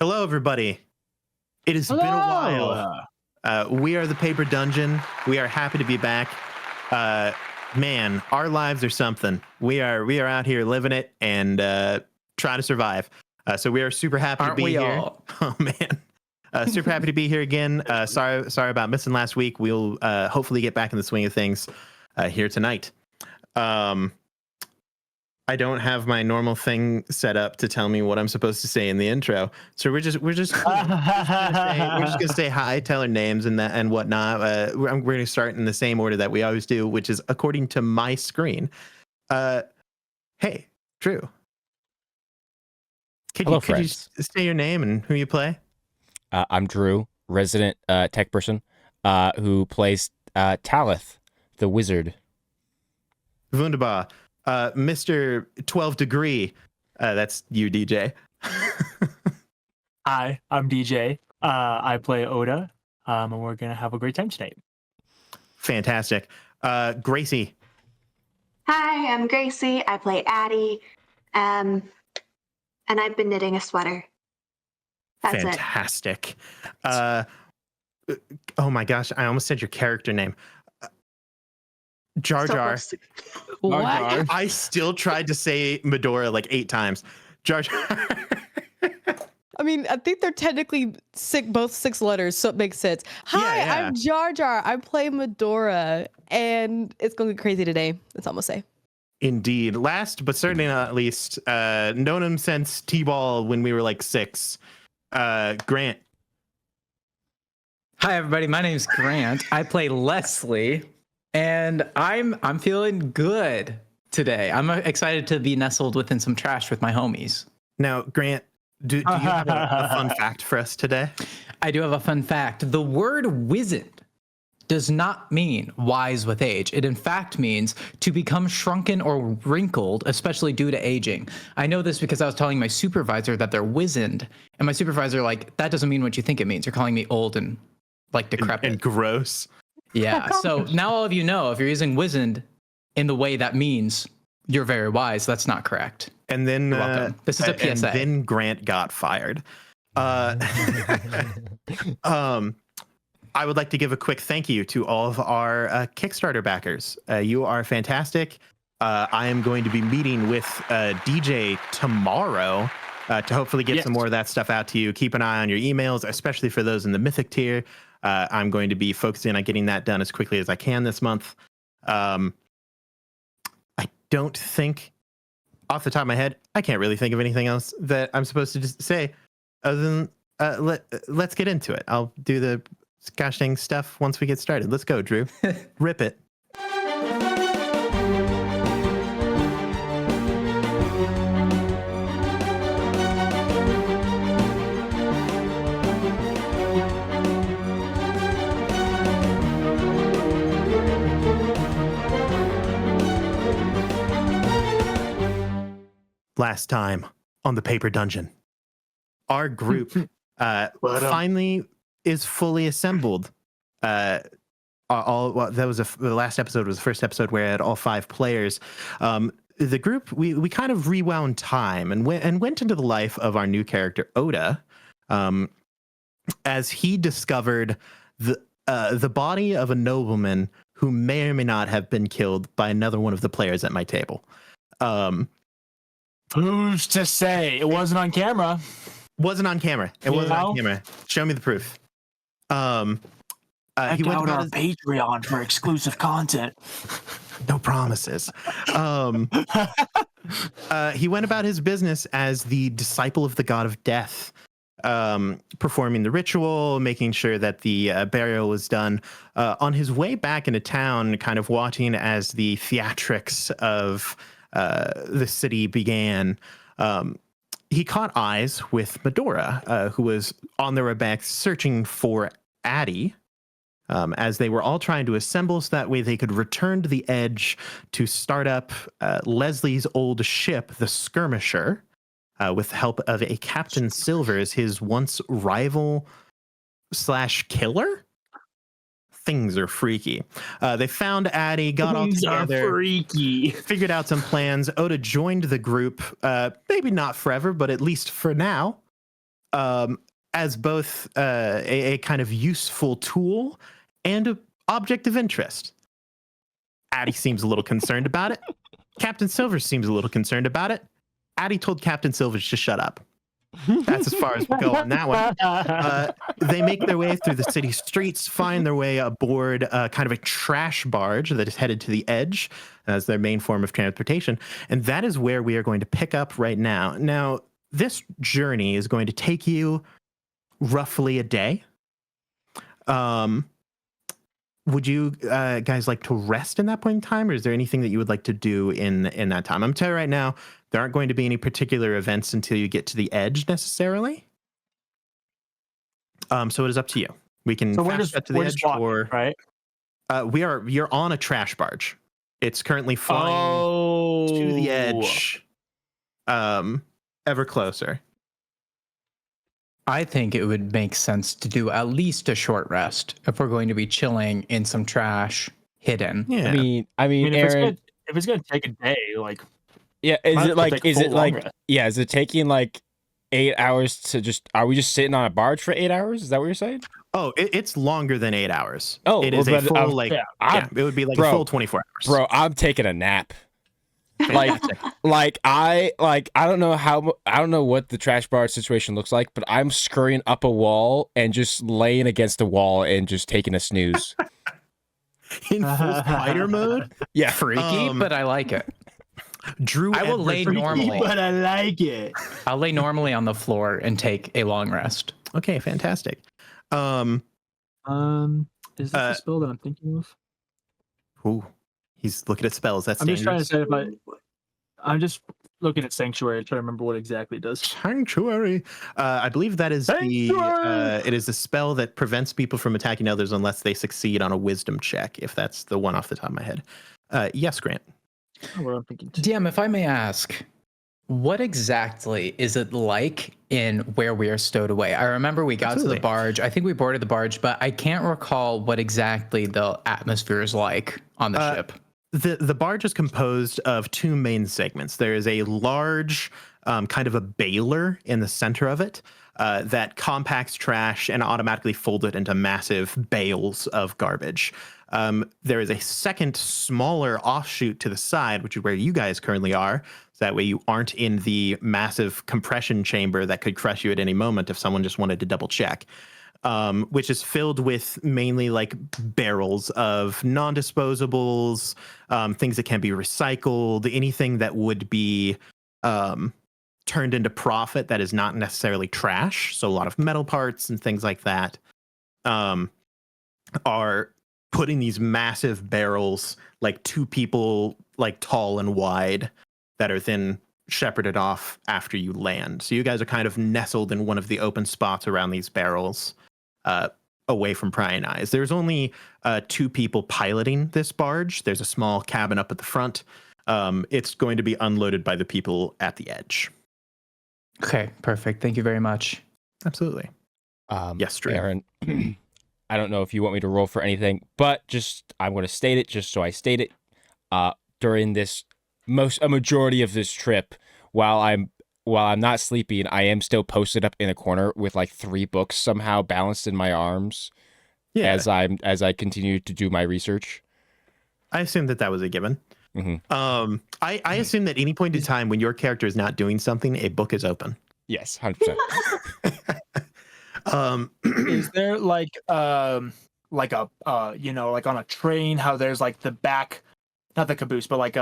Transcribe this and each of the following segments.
Hello, everybody. It has been a while. We are the Paper Dungeon. We are happy to be back. Man, our lives are something. We are out here living it and trying to survive. So we are super happy to be here. All? Oh man, super happy to be here again. Sorry about missing last week. We'll hopefully get back in the swing of things here tonight. I don't have my normal thing set up to tell me what I'm supposed to say in the intro, so we're just gonna say hi, tell our names and whatnot. We're gonna start in the same order that we always do, which is according to my screen. Hey, Drew. Could you say your name and who you play? I'm Drew, resident tech person, who plays Talith, the wizard. Wunderbar. Mr. 12 Degree, that's you, DJ. Hi, I'm DJ. I play Oda, and we're going to have a great time tonight. Fantastic. Gracie. Hi, I'm Gracie. I play Addie, and I've been knitting a sweater. That's Fantastic. Oh my gosh, I almost said your character name. Jar Jar. What? I still tried to say Medora like 8 times. Jar Jar. I mean, I think they're technically both 6 letters, so it makes sense. Hi, Yeah. I'm Jar Jar. I play Medora, and it's going to get crazy today. That's all I'm going to say. Indeed. Last, but certainly not least, known him since T-Ball when we were like 6. Grant. Hi, everybody. My name's Grant. I play Leslie, and I'm feeling good today. I'm excited to be nestled within some trash with my homies. Now, Grant, do you have a fun fact for us today? I do have a fun fact. The word wizened does not mean wise with age. It in fact means to become shrunken or wrinkled, especially due to aging. I know this because I was telling my supervisor that they're wizened, and my supervisor that doesn't mean what you think it means. You're calling me old and decrepit and gross. Yeah. So now all of you know, if you're using wizened in the way that means you're very wise, that's not correct. And then You're welcome. This is a PSA. And then Grant got fired. I would like to give a quick thank you to all of our Kickstarter backers. You are fantastic. I am going to be meeting with DJ tomorrow to hopefully get some more of that stuff out to you. Keep an eye on your emails, especially for those in the Mythic tier. I'm going to be focusing on getting that done as quickly as I can this month. I don't think, off the top of my head, I can't really think of anything else that I'm supposed to just say other than let's get into it. I'll do the gosh dang stuff once we get started. Let's go, Drew. Rip it. Last time on the Paper Dungeon, our group finally is fully assembled. The last episode was the first episode where I had all 5 players. The group we kind of rewound time and went into the life of our new character Oda, as he discovered the body of a nobleman who may or may not have been killed by another one of the players at my table. Who's to say? It wasn't on camera. Wasn't on camera. It wasn't on camera. Show me the proof. Check out our Patreon for exclusive content. No promises. He went about his business as the disciple of the god of death, performing the ritual, making sure that the burial was done. On his way back into town, kind of watching as the theatrics of the city began, he caught eyes with Medora, who was on their way back searching for Addie, as they were all trying to assemble so that way they could return to the edge to start up Leslie's old ship, the Skirmisher, with the help of a Captain Silvers, his once rival / killer. Things are freaky. They found Addie, got all together, freaky. Figured out some plans. Oda joined the group, maybe not forever, but at least for now. as both a kind of useful tool and an object of interest. Addie seems a little concerned about it. Captain Silvers seems a little concerned about it. Addie told Captain Silvers to shut up. That's as far as we go on that one. They make their way through the city streets, find their way aboard kind of a trash barge that is headed to the edge as their main form of transportation. And that is where we are going to pick up right now. Now, this journey is going to take you roughly a day. Would you guys like to rest in that point in time, or is there anything that you would like to do in that time? I'm telling you right now, there aren't going to be any particular events until you get to the edge necessarily. So it is up to you. We can So we're fast just cut to the we're edge, just walking, or right? you're on a trash barge. It's currently flying to the edge, ever closer. I think it would make sense to do at least a short rest if we're going to be chilling in some trash hidden. Yeah. I mean, Aaron. If it's gonna take a day, like Yeah, might as well take a full long rest. yeah, is it taking like 8 hours to just, are we just sitting on a barge for 8 hours? Is that what you're saying? Oh, it's longer than 8 hours. Oh, it is well, a but, full yeah. it would be like Bro, a full 24 hours. Bro, I'm taking a nap. I don't know what the trash barge situation looks like, but I'm scurrying up a wall and just laying against the wall and just taking a snooze. In full spider mode. Yeah. Freaky, but I like it. Drew, I will Edward lay Freaky. normally. But I like it. I'll lay normally on the floor and take a long rest. Okay, fantastic. Is this the spell that I'm thinking of? Ooh, he's looking at spells. That's I'm just trying to dangerous. say I'm just looking at Sanctuary, trying to remember what exactly it does. Sanctuary. I believe that is it is the spell that prevents people from attacking others unless they succeed on a wisdom check, if that's the one off the top of my head. Yes, Grant. What I'm thinking. DM, if I may ask, what exactly is it like in where we are stowed away? I remember we got to Absolutely. the barge. I think we boarded the barge, but I can't recall what exactly the atmosphere is like on the ship. The barge is composed of two main segments. There is a large kind of a baler in the center of it that compacts trash and automatically folds it into massive bales of garbage. There is a second smaller offshoot to the side, which is where you guys currently are. So that way you aren't in the massive compression chamber that could crush you at any moment if someone just wanted to double check. Which is filled with mainly like barrels of non-disposables, things that can be recycled, anything that would be turned into profit that is not necessarily trash. So a lot of metal parts and things like that are put in these massive barrels, like 2 people like tall and wide, that are then shepherded off after you land. So you guys are kind of nestled in one of the open spots around these barrels. Away from prying eyes. There's only 2 people piloting this barge. There's a small cabin up at the front. It's going to be unloaded by the people at the edge. Okay, perfect. Thank you very much. Absolutely. Yes, Drew. Aaron, I don't know if you want me to roll for anything, but I'm going to state it just so I state it. During a majority of this trip, while I'm not sleeping, I am still posted up in a corner with like 3 books somehow balanced in my arms as I continue to do my research. I assume that was a given. Mm-hmm. I assume that any point in time when your character is not doing something, a book is open. Yes, 100%. Is there like a like on a train, how there's like the back, not the caboose, but like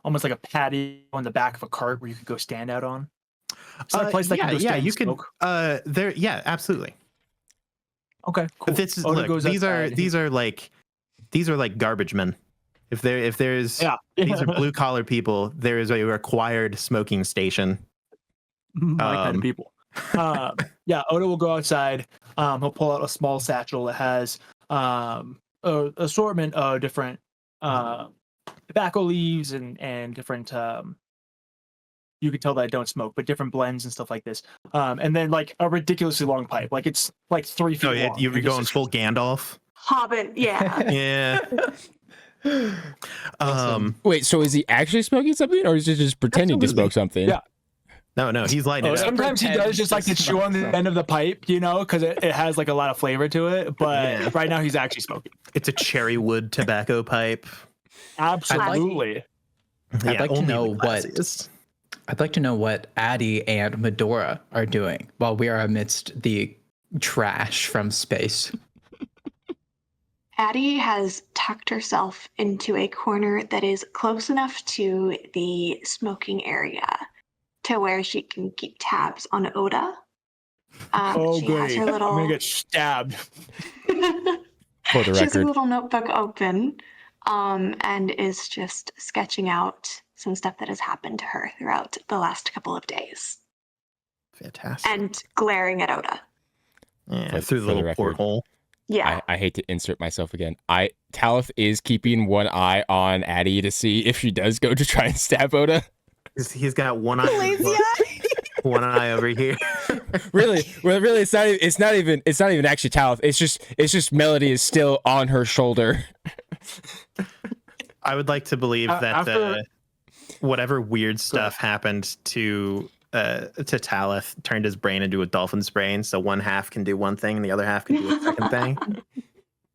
almost like a patio on the back of a cart where you could go stand out on? Is there a place that can go stand you and smoke? can. Absolutely. Okay, cool. This is Oda look, goes these outside. are like garbage men. If there's these are blue collar people, there is a required smoking station. My kind of people. Oda will go outside. He'll pull out a small satchel that has an assortment of different tobacco leaves and different you can tell that I don't smoke, but different blends and stuff like this. And then like a ridiculously long pipe, like it's like 3 feet long. You're going full Gandalf. Hobbit, yeah. Yeah. Wait, so is he actually smoking something, or is he just pretending to smoke something? Yeah. No, he's lighting it up. Sometimes he does just like to chew on the end of the pipe, you know, because it has like a lot of flavor to it. But right now he's actually smoking. It's a cherry wood tobacco pipe. Absolutely. I'd like to only know the classiest. I'd like to know what Addie and Medora are doing while we are amidst the trash from space. Addie has tucked herself into a corner that is close enough to the smoking area to where she can keep tabs on Oda. Oh, she has great. her little. I'm going to get stabbed. For the She has a record. little notebook open and is just sketching out some stuff that has happened to her throughout the last couple of days. Fantastic. And glaring at Oda. Yeah, For through the the little record. porthole. Yeah. I hate to insert myself again. Talith is keeping one eye on Addie to see if she does go to try and stab Oda. He's got one eye. Lazy eye. One eye over here. Really, it's not even actually Talith. It's just Melody is still on her shoulder. I would like to believe that after- whatever weird stuff happened to Talith turned his brain into a dolphin's brain, so one half can do one thing and the other half can do a second thing.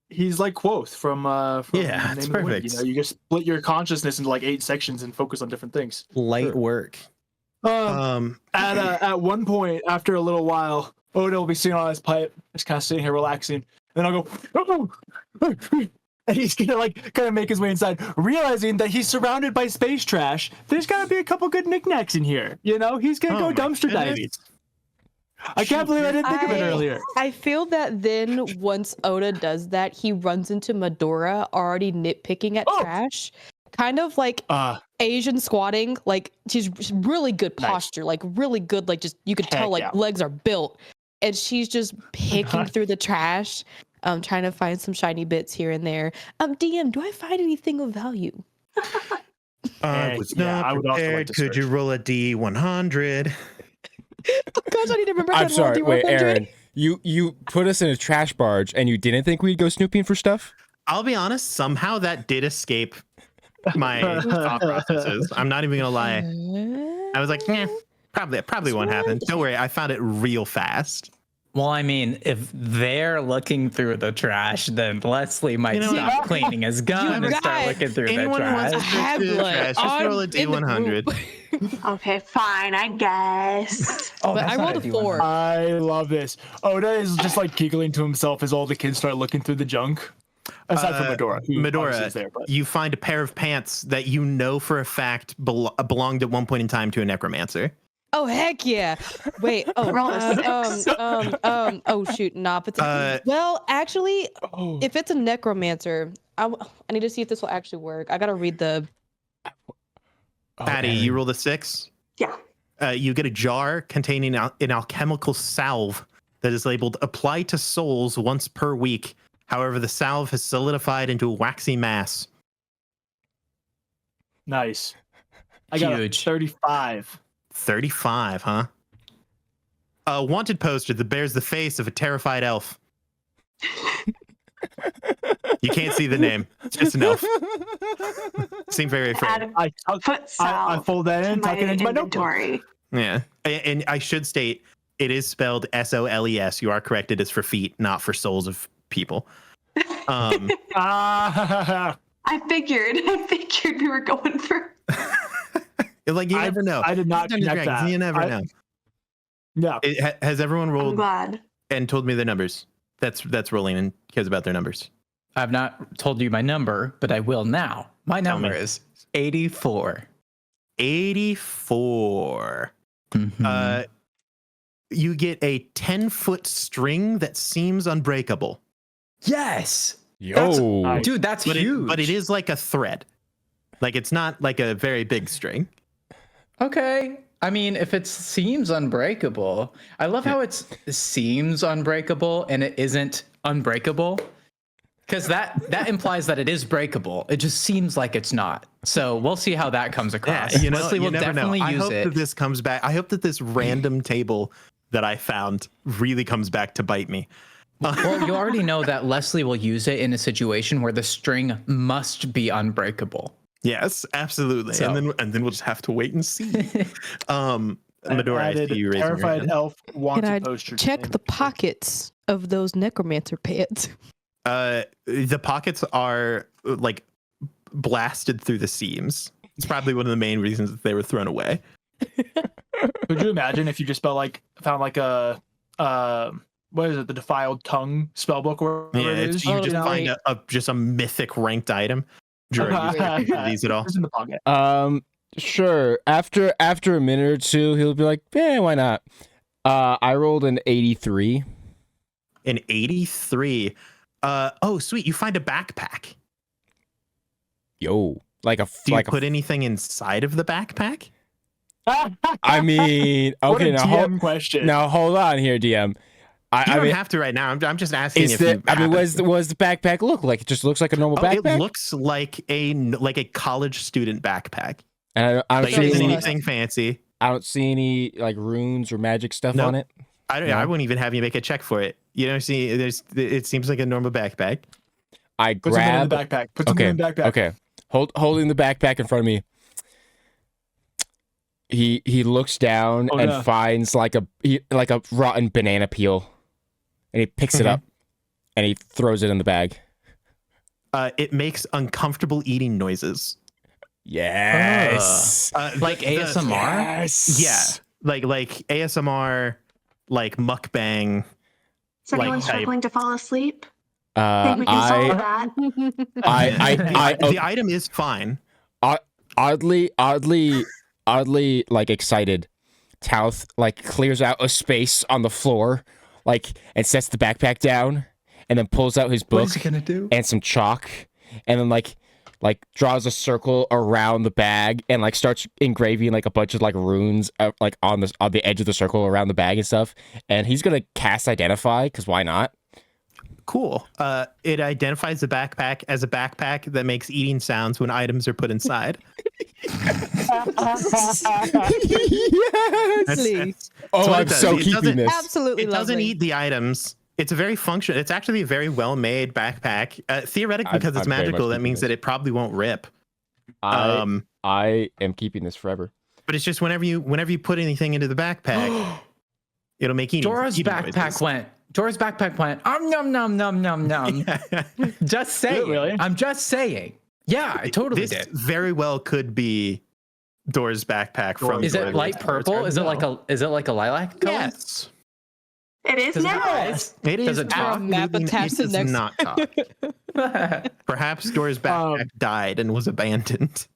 He's like Quoth from Yeah, it's Name of the Wind, perfect. you know, you just split your consciousness into like 8 sections and focus on different things. Light work. At one point, after a little while, Oda will be sitting on his pipe, just kind of sitting here relaxing. And then I'll go, and he's gonna like kind of make his way inside, realizing that he's surrounded by space trash. There's gotta be a couple good knickknacks in here, you know. He's gonna Oh go my dumpster diving. goodness. I can't believe I didn't think of it earlier. I feel that then once Oda does that, he runs into Medora already nitpicking at trash. Kind of like Asian squatting, like she's really good posture, like really good, like just you could tell like legs are built. And she's just picking through the trash, trying to find some shiny bits here and there. DM, do I find anything of value? I was yeah, not I would also like prepared. to Could you search. roll a D100? Oh gosh, I need to remember how I'm to roll sorry. Wait, D100. Aaron, you put us in a trash barge and you didn't think we'd go snooping for stuff? I'll be honest, somehow that did escape my thought processes. I'm not even gonna lie. I was like, probably won't happen. Don't worry, I found it real fast. Well, I mean, if they're looking through the trash, then Leslie might You know stop what? cleaning his gun and start guys, looking through the Anyone who wants trash. to search through the trash, just roll a D100. Okay, fine, I guess. Oh, But that's I not rolled a D100. 4. I love this. Oda is just like giggling to himself as all the kids start looking through the junk. Aside from Medora. who obviously Medora, is there, but you find a pair of pants that you know for a fact belonged at one point in time to a necromancer. Oh heck yeah! Wait. Oh. Roll a 6. Oh shoot. Nah. If it's well, actually, oh, if it's a necromancer, I need to see if this will actually work. I gotta read the. Patty, you rolled a 6. Yeah. You get a jar containing an alchemical salve that is labeled "Apply to souls once per week." However, the salve has solidified into a waxy mass. nice. I got a Huge. 35. 35, huh? A wanted poster that bears the face of a terrified elf. You can't see the name. It's just an elf. Seem very afraid. Add I foot salve I fold that to in, my tuck it into my notebook. inventory. Yeah. And I should state, it is spelled SOLES. You are correct. It is for feet, not for souls of people. Ah, I figured we were going for. Like, you never know. I did not Dungeons and connect Dragons, that. You never know. Yeah. Has everyone I'm rolled glad. and told me their numbers? That's rolling and cares about their numbers. I've not told you my number, but I will now. My Tell number me. is 84. 84. Mhm. You get a 10-foot string that seems unbreakable. Yes, Yo. dude, that's But huge. but it is like a thread. Like, it's not like a very big string. Okay. I mean, if it seems unbreakable, I love how it seems unbreakable and it isn't unbreakable. Because that implies that it is breakable. It just seems like it's not. So we'll see how that comes across. you know, Leslie you will never know. definitely I use hope it. that this comes back. I hope that this random table that I found really comes back to bite me. Well, you already know that Leslie will use it in a situation where the string must be unbreakable. Yes, absolutely. So- And then we'll just have to wait and see. Medora, I see you raising your terrified hand. elf wants Can a I poster. check the pockets of those necromancer pants? The pockets are like blasted through the seams. It's probably one of the main reasons that they were thrown away. Could you imagine if you just found like a what is it, the defiled tongue spellbook or whatever Yeah, it if is? you just Oh, find just a mythic ranked item. Drew, are you these at all? It's in the pocket. Sure. After a minute or two, he'll be like, why not? I rolled an 83. An 83. Oh, sweet. You find a backpack. Yo, like a Do you like put anything inside of the backpack? I mean, What okay, a now DM question. hold on here, DM. You I don't mean, have to right now. I'm just asking is if the you I mean, happen what does the backpack look like? It just looks like a normal Oh, backpack. it looks like a college student backpack. And I don't Like, see it isn't any. anything fancy. I don't see any like runes or magic stuff Nope. on it. I No. wouldn't even have you make a check for it. You don't see. It seems like a normal backpack. I Put something in grab. the backpack. Put something in the backpack. Okay. Holding the backpack in front of me. He looks down and no. finds like a rotten banana peel, and he picks it up, and he throws it in the bag. It makes uncomfortable eating noises. Yes. Like ASMR? Yes. Yeah, like ASMR, like mukbang. Is anyone Like type. struggling to fall asleep? Think we can solve that. The item is fine. oddly like excited. Tauth like clears out a space on the floor, like, and sets the backpack down, and then pulls out his book gonna do? and some chalk, and then like draws a circle around the bag and like starts engraving like a bunch of like runes like on the edge of the circle around the bag and stuff. And he's gonna cast Identify, because why not? Cool. It identifies the backpack as a backpack that makes eating sounds when items are put inside. Yes. That's Oh, what it I'm does. so It keeping doesn't- this. Absolutely It doesn't lovely. eat the items. It's a very functional. It's actually a very well made backpack. Theoretically, because it's I'm very much magical, that keeping means this. that it probably won't rip. I am keeping this forever. But it's just whenever you put anything into the backpack, it'll make eating. Dora's eating backpack went. Nom nom nom nom nom. noises. Just saying. Really? I'm just saying. Yeah, I totally This did. very well could be Dora's backpack from. Is Dora it the light Explorer. purple? Is it like a lilac color? Yes, It is Does it now. rise? it is. Does it talk? Map absolutely- attached it to does next- not talk. Perhaps Dora's backpack died and was abandoned.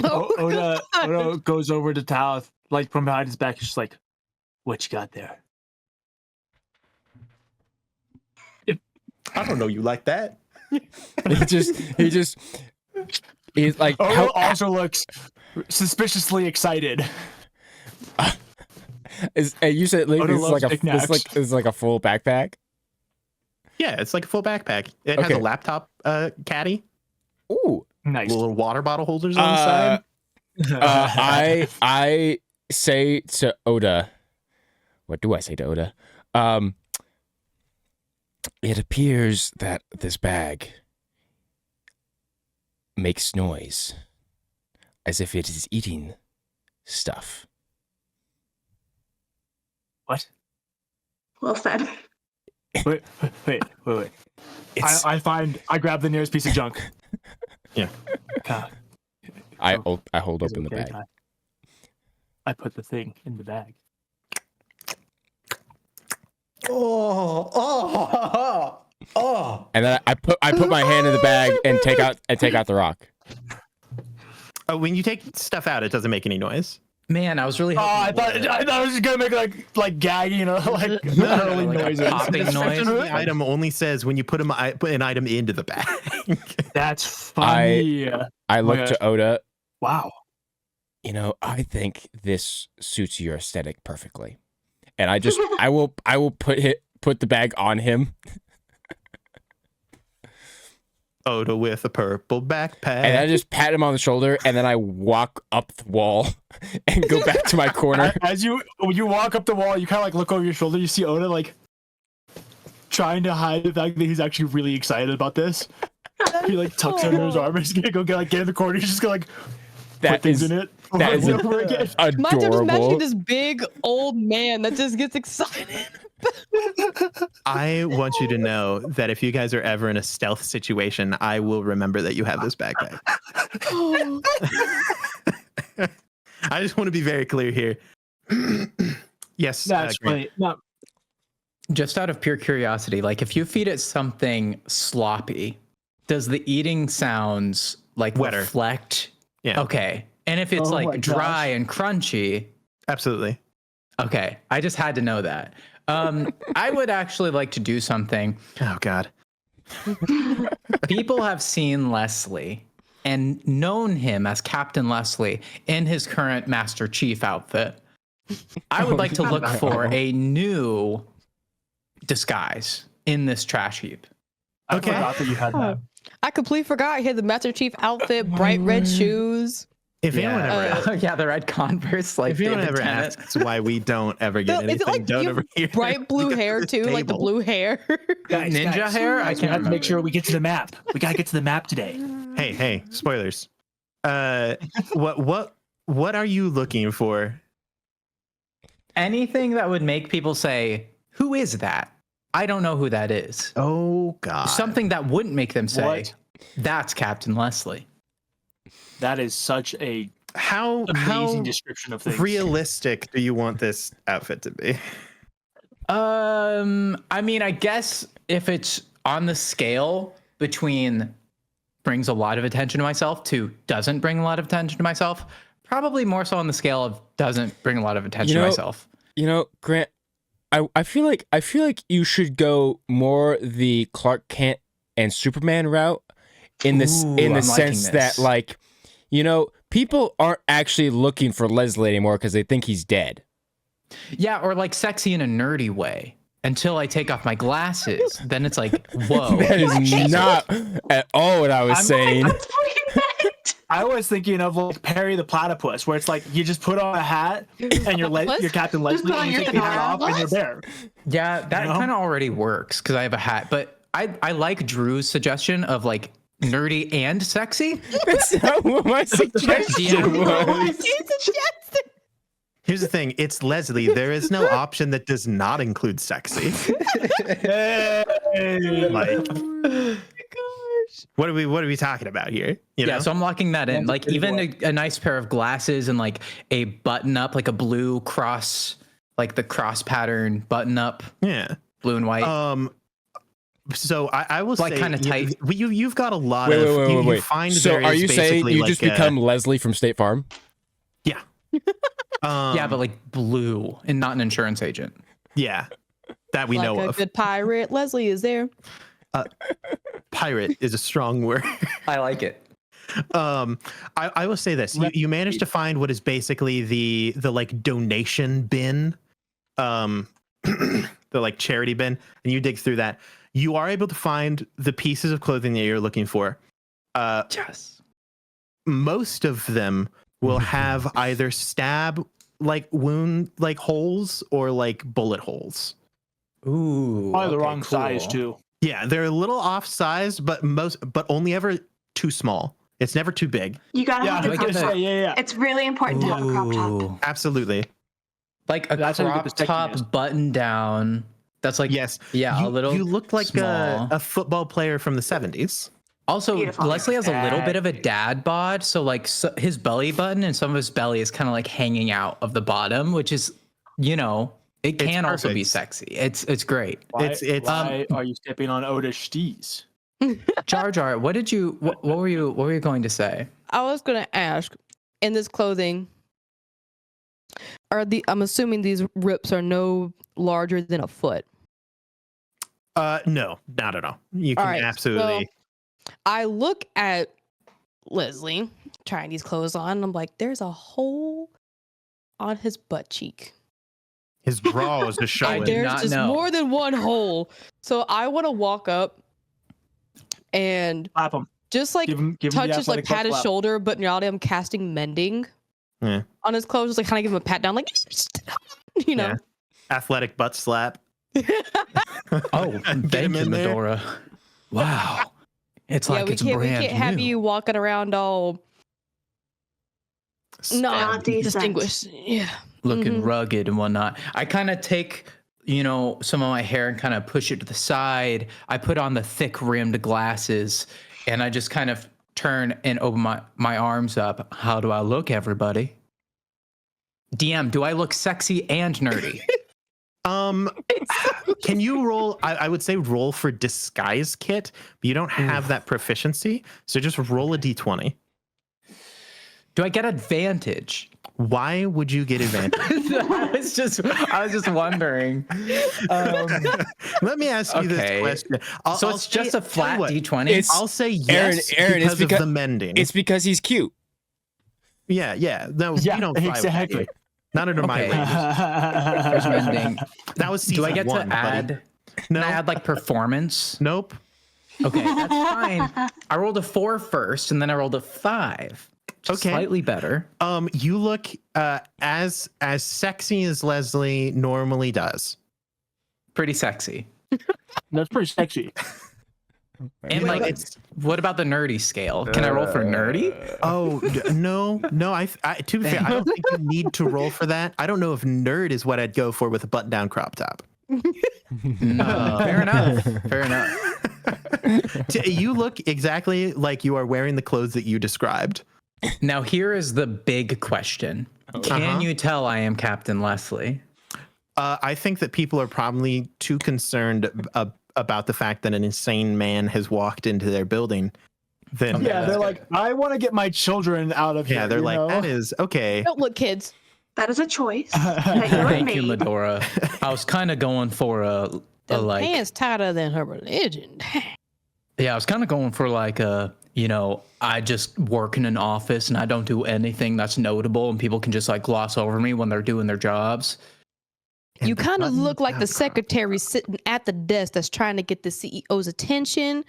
Oda goes over to Tauth, like from behind his back. He's just like, "What you got there?" I don't know you like that. He's like, Oda also looks suspiciously excited. you said like, Oda this is loves like a knickknacks. this is like a full backpack. Yeah, it's like a full backpack. It has Okay. a laptop caddy, Ooh. Nice. little water bottle holders on the side. I say to Oda, what do I say to Oda? It appears that this bag makes noise as if it is eating stuff. What? Well said. Wait. It's, I grab the nearest piece of junk. Yeah. I hold Is it open the okay, bag. Ty? I put the thing in the bag. Oh. And then I put my hand in the bag and take out the rock. When you take stuff out, it doesn't make any noise. Man, I was really. Oh, hoping I it would. thought I was just gonna make like gagging, like No, hurling like a noises. popping noise. The item only says when you put an item into the bag. That's funny. I look gosh. to Oda. Wow. You know, I think this suits your aesthetic perfectly. And I will put the bag on him. Oda with a purple backpack. And I just pat him on the shoulder, and then I walk up the wall and go back to my corner. When you walk up the wall, you kind of like look over your shoulder. You see Oda like trying to hide the fact that he's actually really excited about this. He like tucks under his arm. He's gonna go get in the corner. He's just gonna like That things is- in it. that is over again. Imagine just adorable. imagining this big old man that just gets excited. I want you to know that if you guys are ever in a stealth situation, I will remember that you have this backpack. I just want to be very clear here. Yes, That's Grant. funny. No, Just out of pure curiosity, like if you feed it something sloppy, does the eating sounds like Wetter. reflect? Yeah. Okay. And if it's Oh my like dry gosh. and crunchy, Absolutely. okay. I just had to know that. I would actually like to do something. Oh God. People have seen Leslie and known him as Captain Leslie in his current Master Chief outfit. I would like to look for a new disguise in this trash heap. I Okay. forgot that you had that. I completely forgot he had the Master Chief outfit, bright red shoes. If anyone ever Yeah, the red Converse. Like if anyone David ever Tennant. asks why we don't ever get No, is anything it like done you over here, bright blue because hair of too, this like the table. blue hair? Ninja hair? I We can't have to make sure remember. we get to the map. We gotta get to the map today. Hey, spoilers. What are you looking for? Anything that would make people say, "Who is that?" I don't know who that is. Oh God. Something that wouldn't make them say, What? "That's Captain Leslie." That is such a How amazing description of things. realistic do you want this outfit to be? I mean, I guess if it's on the scale between brings a lot of attention to myself to doesn't bring a lot of attention to myself, probably more so on the scale of doesn't bring a lot of attention to myself. You know, Grant, I feel like you should go more the Clark Kent and Superman route in this Ooh, in the I'm sense liking that this. like, you know, people aren't actually looking for Leslie anymore because they think he's dead. Yeah, or like sexy in a nerdy way. Until I take off my glasses, then it's like, whoa. That is not at all what I was saying. I was thinking of like Perry the Platypus, where it's like you just put on a hat and you're Platypus? Captain Leslie, put on and you your take the hat fedora. off and you're there. Yeah, that You know? kind of already works because I have a hat. But I like Drew's suggestion of like nerdy and sexy. That's not what my suggestion was. Here's the thing, it's Leslie. There is no option that does not include sexy. Like, what are we talking about here? You Yeah, know? so I'm locking that in. That's a Like pretty even one. a nice pair of glasses and like a button up, like a blue cross, like the cross pattern button up, Yeah. blue and white. So I will Like say, kinda tight. You've got a lot Wait, of. wait, you wait. find So there are is you saying basically you like just become Leslie from State Farm? yeah. Yeah, but like blue and not an insurance agent. yeah, that we Like know a of. good pirate, Leslie is there. Pirate is a strong word. I like it. I will say this: you managed to find what is basically the like donation bin, the like charity bin, and you dig through that. You are able to find the pieces of clothing that you're looking for. Yes. Most of them will have either stab like wound like holes or like bullet holes. Ooh. Probably the okay, wrong size cool. too. Yeah, they're a little off size, but only ever too small. It's never too big. You gotta Yeah, have I a was crop gonna top. say, yeah. It's really important to have a crop top. Ooh. Absolutely. Like a That's how you get crop the top sexiness. button down. That's like Yes. yeah, you, a little. You look like small. a football player from the 70s. Also, Beautiful. Leslie has a little bit of a dad bod, so like his belly button and some of his belly is kind of like hanging out of the bottom, which is, you know, it It's can also be perfect. sexy. It's great. It's- Why are you stepping on Oda's steez? Jar Jar, what were you going to say? I was gonna ask, in this clothing, I'm assuming these rips are no larger than a foot. No, not at all. You All can right, absolutely. I look at Leslie trying these clothes on, and I'm like, there's a hole on his butt cheek. His draws are I showing. did There's not just know. more than one hole. So I want to walk up and Slap him. just like Give him touch the his like athletic pat his slap. shoulder, but in reality I'm casting mending Yeah. on his clothes, just like kind of give him a pat down, like you know. Yeah. Athletic butt slap. Oh, Get thank him you, in there. Medora. Wow, it's Yeah, like we it's can't brand have new. you walking around all No, Not decent. distinguished. Yeah. Looking Mhm. rugged and whatnot. I kind of take, some of my hair and kind of push it to the side. I put on the thick rimmed glasses and I just kind of turn and open my arms up. How do I look, everybody? DM, do I look sexy and nerdy? Can you roll? I would say roll for disguise kit, but you don't have that proficiency. So just roll a d20. Do I get advantage? Why would you get advantage? I was just wondering. Let me ask you this question. So it's just a flat D20? It's- I'll say yes Aaron, it's because of the mending. It's because he's cute. Yeah. No, Yeah, we don't fly with exactly. you. Not under my Okay. range. There's mending. That was season Do I get one, to buddy. add? No. Can I add like performance? Nope. Okay, that's fine. I rolled a 4 first, and then I rolled a 5. Okay. Slightly better. You look as sexy as Leslie normally does. Pretty sexy. That's pretty sexy. And Yeah, like, it's- what about the nerdy scale? Can I roll for nerdy? Oh no! To be fair, I don't think you need to roll for that. I don't know if nerd is what I'd go for with a button-down crop top. Fair enough. Fair enough. You look exactly like you are wearing the clothes that you described. Now here is the big question: Can you tell I am Captain Leslie? I think that people are probably too concerned about the fact that an insane man has walked into their building. Then Yeah, they're like, I want to get my children out of here. yeah, they're like, know? that is okay. Don't look, kids. That is a choice that you have Thank made. you, Medora. I was kind of going for a The like. pants tighter than her religion. Yeah, I was kind of going for like I just work in an office and I don't do anything that's notable and people can just like gloss over me when they're doing their jobs. And You the kind of button look like the down secretary sitting at the desk that's trying to get the CEO's attention.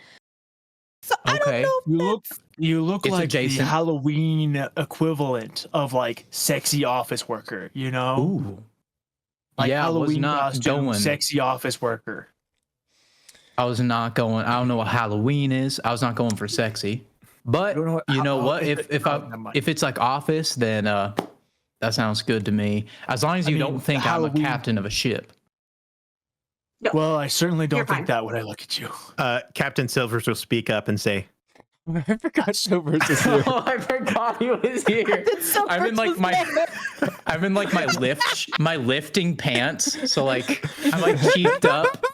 So I don't Okay. know. You look It's like adjacent. the Halloween equivalent of like sexy office worker, you know? Ooh. Like Yeah, I was Halloween not costume, going. sexy office worker. I was not going. I don't know what Halloween is. I was not going for sexy. But You don't know what- you know oh, what? is it- never mind. If it's like office, then that sounds good to me. As long as I you mean, don't think Halloween- I'm a captain of a ship. Well, I certainly don't You're think fine. that when I look at you. Captain Silvers will speak up and say, I forgot Silvers is here. Oh, I forgot he was here. I'm in like my lifting pants. So like I'm like cheeked up,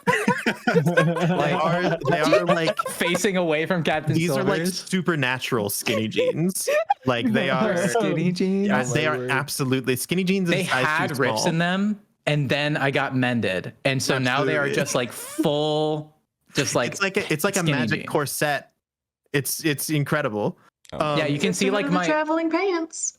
they are like facing away from Captain these are like Silvers. supernatural skinny jeans. Like they are Skinny jeans. they are absolutely skinny jeans. They and size had too rips small. in them, and then I got mended, and so now they are Absolutely. just like full, just like It's like a skinny magic jeans. corset. It's incredible. Yeah, you can see like the my traveling pants.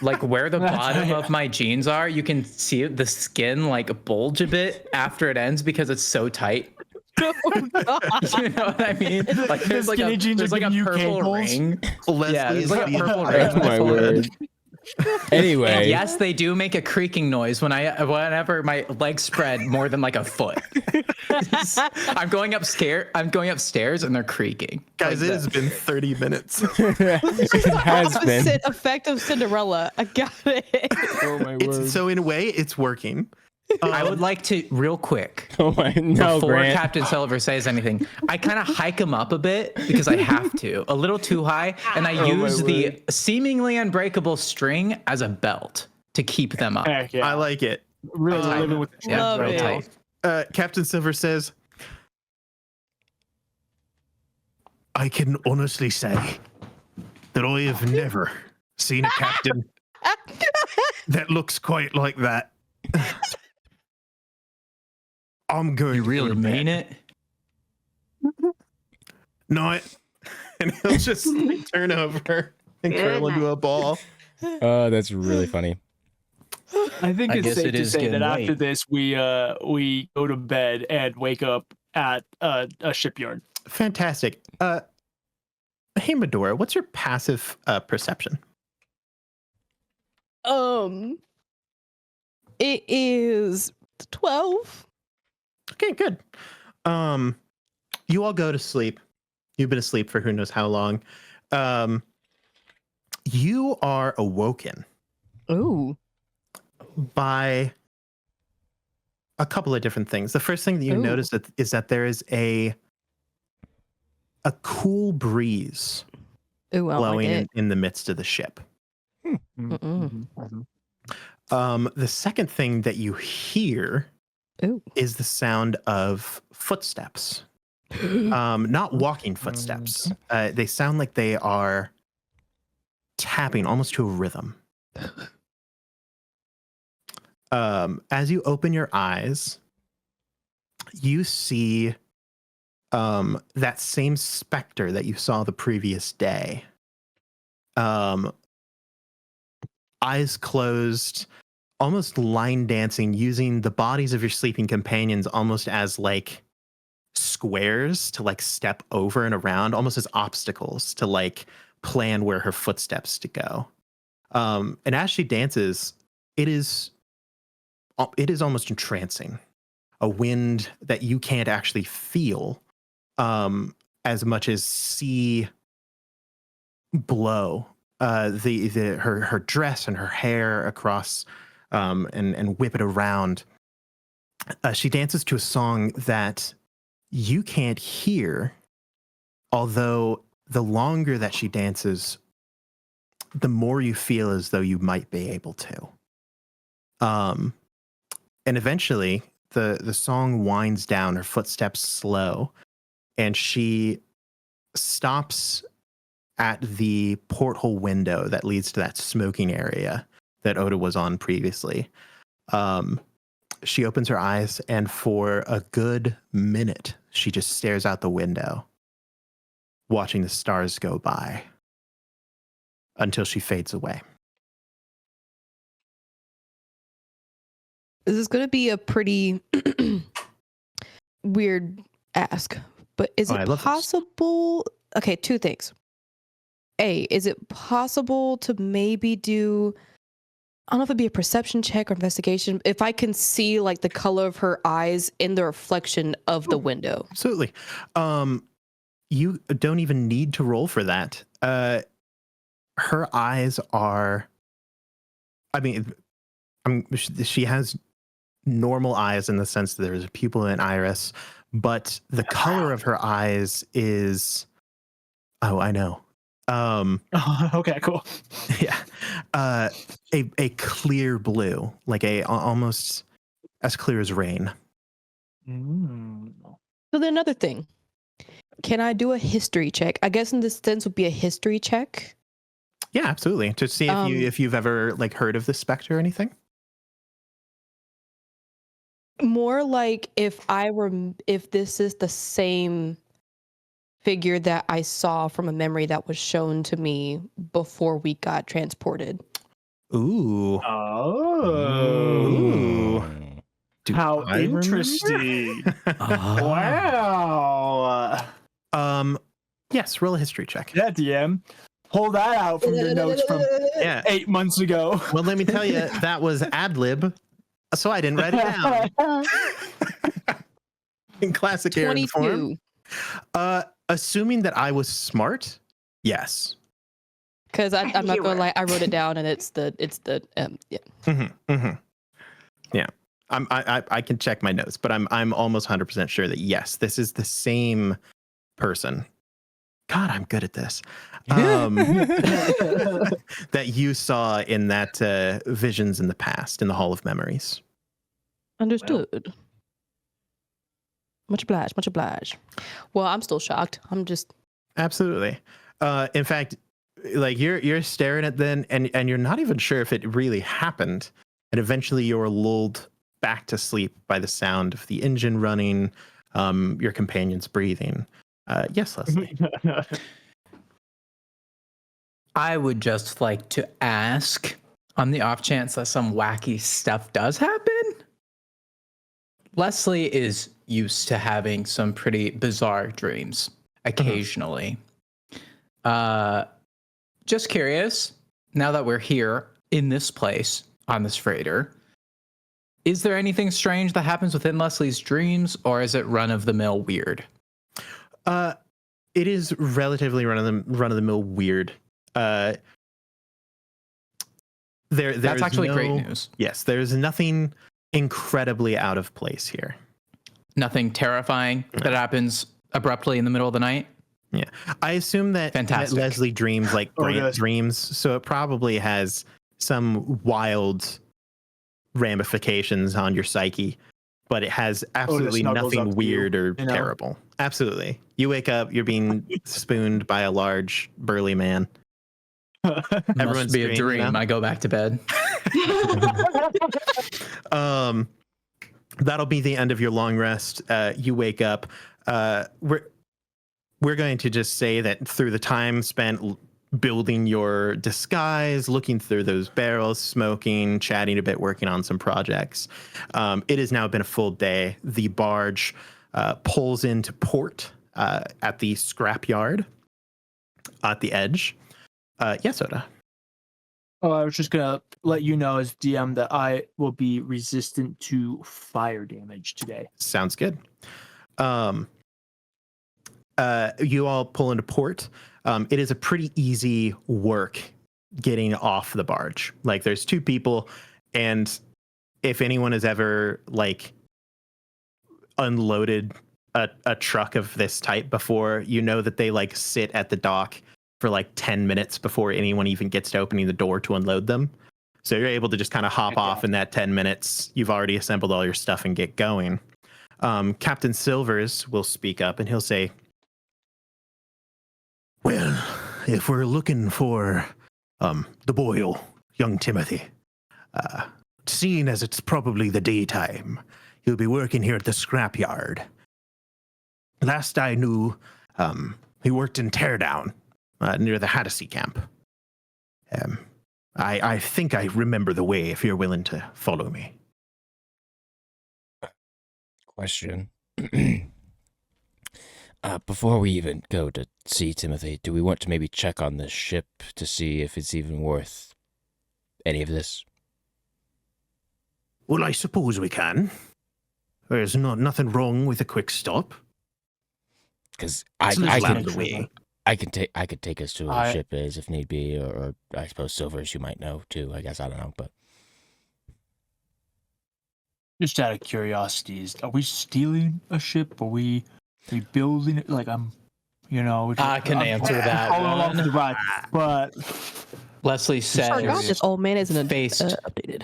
like where the That's bottom right. of my jeans are. You can see the skin like bulge a bit after it ends because it's so tight. Oh, God. You know what I mean? Like there's like skinny a jeans there's are like a giving you purple cankles. ring. Yeah, Leslie there's is like a the purple entire ring. Oh my forehead. word. Anyway, And yes, they do make a creaking noise whenever my legs spread more than like a foot. I'm going upstairs and they're creaking. Guys, Like it has been 30 minutes. it has been. Opposite effect of Cinderella. I got it. Oh my word. So in a way, it's working. I would like to real quick Oh my no, before Grant. Captain Silver says anything. I kind of hike him up a bit because I have to, a little too high, and I my use the seemingly unbreakable string as a belt to keep them up. Heck yeah. I like it. really tight. living with the Yeah, Love real it. tight. Captain Silver says, I can honestly say that I have never seen a captain that looks quite like that. I'm going You really mean it? Night. And he'll just like, turn over and Good curl into night. a ball. Oh, that's really funny. I think I it's guess safe it to is say getting that after late. this we go to bed and wake up at a shipyard. Fantastic. Hey Medora, what's your passive perception? It is 12. Okay, good. You all go to sleep. You've been asleep for who knows how long. You are awoken Ooh. by a couple of different things. The first thing that you notice is that there is a cool breeze blowing in the midst of the ship. The second thing that you hear is the sound of footsteps. Not walking footsteps. They sound like they are tapping almost to a rhythm. As you open your eyes, you see that same specter that you saw the previous day. Eyes closed, almost line dancing, using the bodies of your sleeping companions almost as like squares to like step over and around, almost as obstacles to like plan where her footsteps to go. And as she dances, it is almost entrancing. A wind that you can't actually feel as much as see blow her dress and her hair across and whip it around. She dances to a song that you can't hear, although the longer that she dances, the more you feel as though you might be able to. And eventually the song winds down, her footsteps slow, and she stops at the porthole window that leads to that smoking area that Oda was on previously. She opens her eyes, and for a good minute, she just stares out the window, watching the stars go by until she fades away. This is going to be a pretty weird ask, but is it possible? Okay, two things. A, is it possible to maybe do, I don't know if it'd be a perception check or investigation, if I can see like the color of her eyes in the reflection of the window? Absolutely. You don't even need to roll for that. Her eyes are, she has normal eyes in the sense that there's a pupil and iris, but the color of her eyes is, I know. Okay, cool. Yeah. A clear blue, like almost as clear as rain. So then another thing, can I do a history check? I guess in this sense would be a history check. Yeah, absolutely. To see if you've ever like heard of this specter or anything. More like if this is the same figure that I saw from a memory that was shown to me before we got transported. Ooh. Oh. Ooh. How interesting. Wow. Yes, roll a history check. Yeah, DM. Pull that out from your notes from 8 months ago. Well, let me tell you, that was ad lib, so I didn't write it down. In classic Aaron form. Assuming that I was smart, yes. Because I'm not gonna lie, I wrote it down, and it's the yeah. Yeah. I can check my notes, but I'm almost 100% sure that yes, this is the same person. God, I'm good at this. That you saw in that visions in the past in the Hall of Memories. Understood. Well. Much obliged. Much obliged. Well, I'm still shocked. I'm just absolutely. In fact, like you're staring at them, and you're not even sure if it really happened. And eventually, you're lulled back to sleep by the sound of the engine running, your companions breathing. Yes, Leslie. I would just like to ask, on the off chance that some wacky stuff does happen, Leslie is used to having some pretty bizarre dreams occasionally. Just curious, now that we're here in this place on this freighter, is there anything strange that happens within Leslie's dreams, or is it run-of-the-mill weird? It is relatively run-of-the-mill weird. That's is actually great news. Yes, there's nothing incredibly out of place here. Nothing terrifying that happens abruptly in the middle of the night. Yeah, I assume that Fantastic. Leslie dreams like Grant dreams, so it probably has some wild ramifications on your psyche, but it has absolutely nothing weird or terrible. Absolutely, you wake up, you're being spooned by a large burly man. Must be a dream. You know? I go back to bed. That'll be the end of your long rest. You wake up. We're going to just say that through the time spent building your disguise, looking through those barrels, smoking, chatting a bit, working on some projects, it has now been a full day. The barge pulls into port at the scrapyard at the edge. Yes, Oda. Oh, I was just gonna let you know as DM that I will be resistant to fire damage today. Sounds good. You all pull into port. It is a pretty easy work getting off the barge. Like there's two people, and if anyone has ever like unloaded a truck of this type before, you know that they like sit at the dock for like 10 minutes before anyone even gets to opening the door to unload them. So you're able to just kind of hop off in that 10 minutes. You've already assembled all your stuff and get going. Captain Silvers will speak up and he'll say, well, if we're looking for the boy, young Timothy, seeing as it's probably the daytime, he'll be working here at the scrapyard. Last I knew, he worked in Teardown, near the Haddisy camp. I think I remember the way if you're willing to follow me. Question. Before we even go to see Timothy, do we want to maybe check on the ship to see if it's even worth any of this? Well, I suppose we can. There's nothing wrong with a quick stop. Because I could take us to where the ship is if need be, or I suppose Silvers you might know too. I guess I don't know, but just out of curiosity, are we stealing a ship? Are we building it? Like I can answer that one. But Leslie says, "Oh God, this old man isn't updated."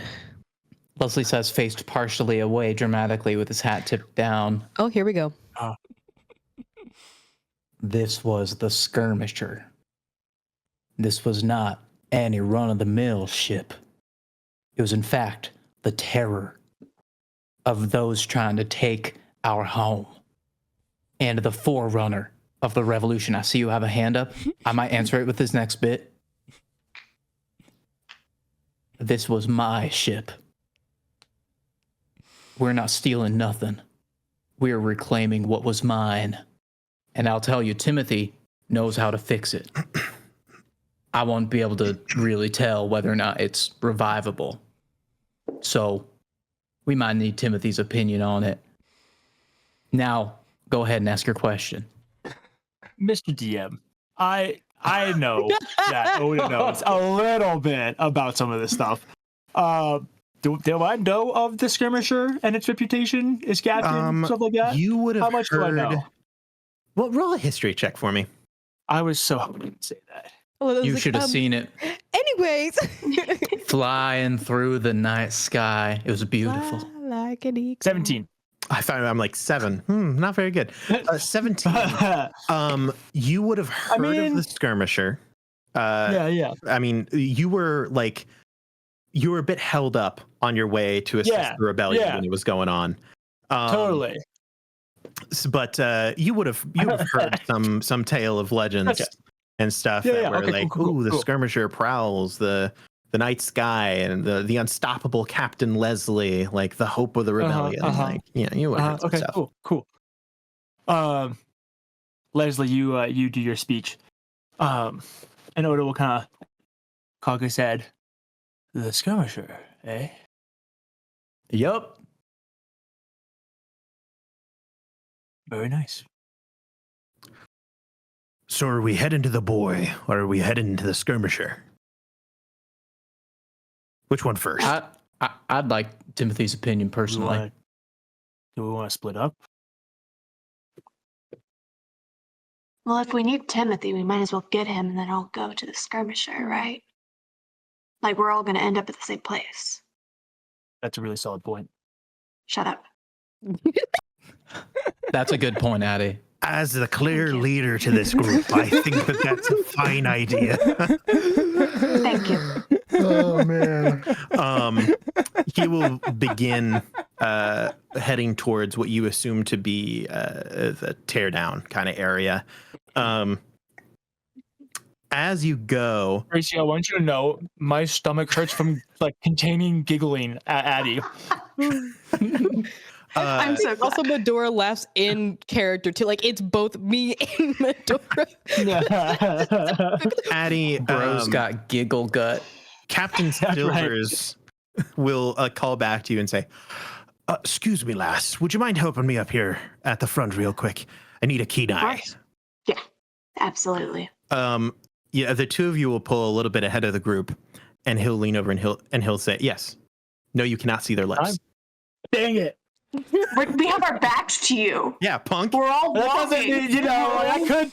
Leslie says, faced partially away dramatically with his hat tipped down. Oh, here we go. This was the Skirmisher. This was not any run-of-the-mill ship. It was, in fact, the terror of those trying to take our home and the forerunner of the revolution. I see you have a hand up. I might answer it with this next bit. This was my ship. We're not stealing nothing. We're reclaiming what was mine. And I'll tell you, Timothy knows how to fix it. I won't be able to really tell whether or not it's revivable. So we might need Timothy's opinion on it. Now, go ahead and ask your question. Mr. DM, I know that Oda knows a little bit about some of this stuff. Do I know of the Skirmisher and its reputation as captain, stuff like that? You would have How much heard... do I know? Well, roll a history check for me. I was so hoping to say that. Well, you should have seen it. Anyways. Flying through the night sky. It was beautiful. Like an eagle. 17. I'm like 7. Not very good. 17. You would have heard of the Skirmisher. Yeah. I mean, you were a bit held up on your way to assist the rebellion when it was going on. Totally. But you would have heard some tale of legends and stuff that were the Skirmisher prowls the night sky and the unstoppable Captain Leslie, like the hope of the rebellion. You would have heard some stuff. Cool. Leslie, you do your speech. And Oda will kind of cock his head. The Skirmisher, eh? Yup. Very nice. So are we heading to the boy, or are we heading to the Skirmisher? Which one first? I'd like Timothy's opinion personally. Do we want to split up? Well, if we need Timothy, we might as well get him and then all go to the skirmisher, right? Like, we're all going to end up at the same place. That's a really solid point. Shut up. That's a good point, Addie. As the clear leader to this group, I think that that's a fine idea. Thank you. Oh man. He will begin heading towards what you assume to be the teardown kind of area. As you go, Tracy, I want you to know my stomach hurts from like containing giggling at Addie. I'm so glad. Also, Medora laughs in character too. Like it's both me and Medora. Addie, Bro's got giggle gut. Captain Silvers will call back to you and say, "Excuse me, lass. Would you mind helping me up here at the front real quick? I need a key-eye." Yeah, absolutely. Yeah, the two of you will pull a little bit ahead of the group, and he'll lean over and he'll say, "Yes, no, you cannot see their lips." Dang it! We have our backs to you. Yeah, punk. We're all That doesn't walking. mean, I could.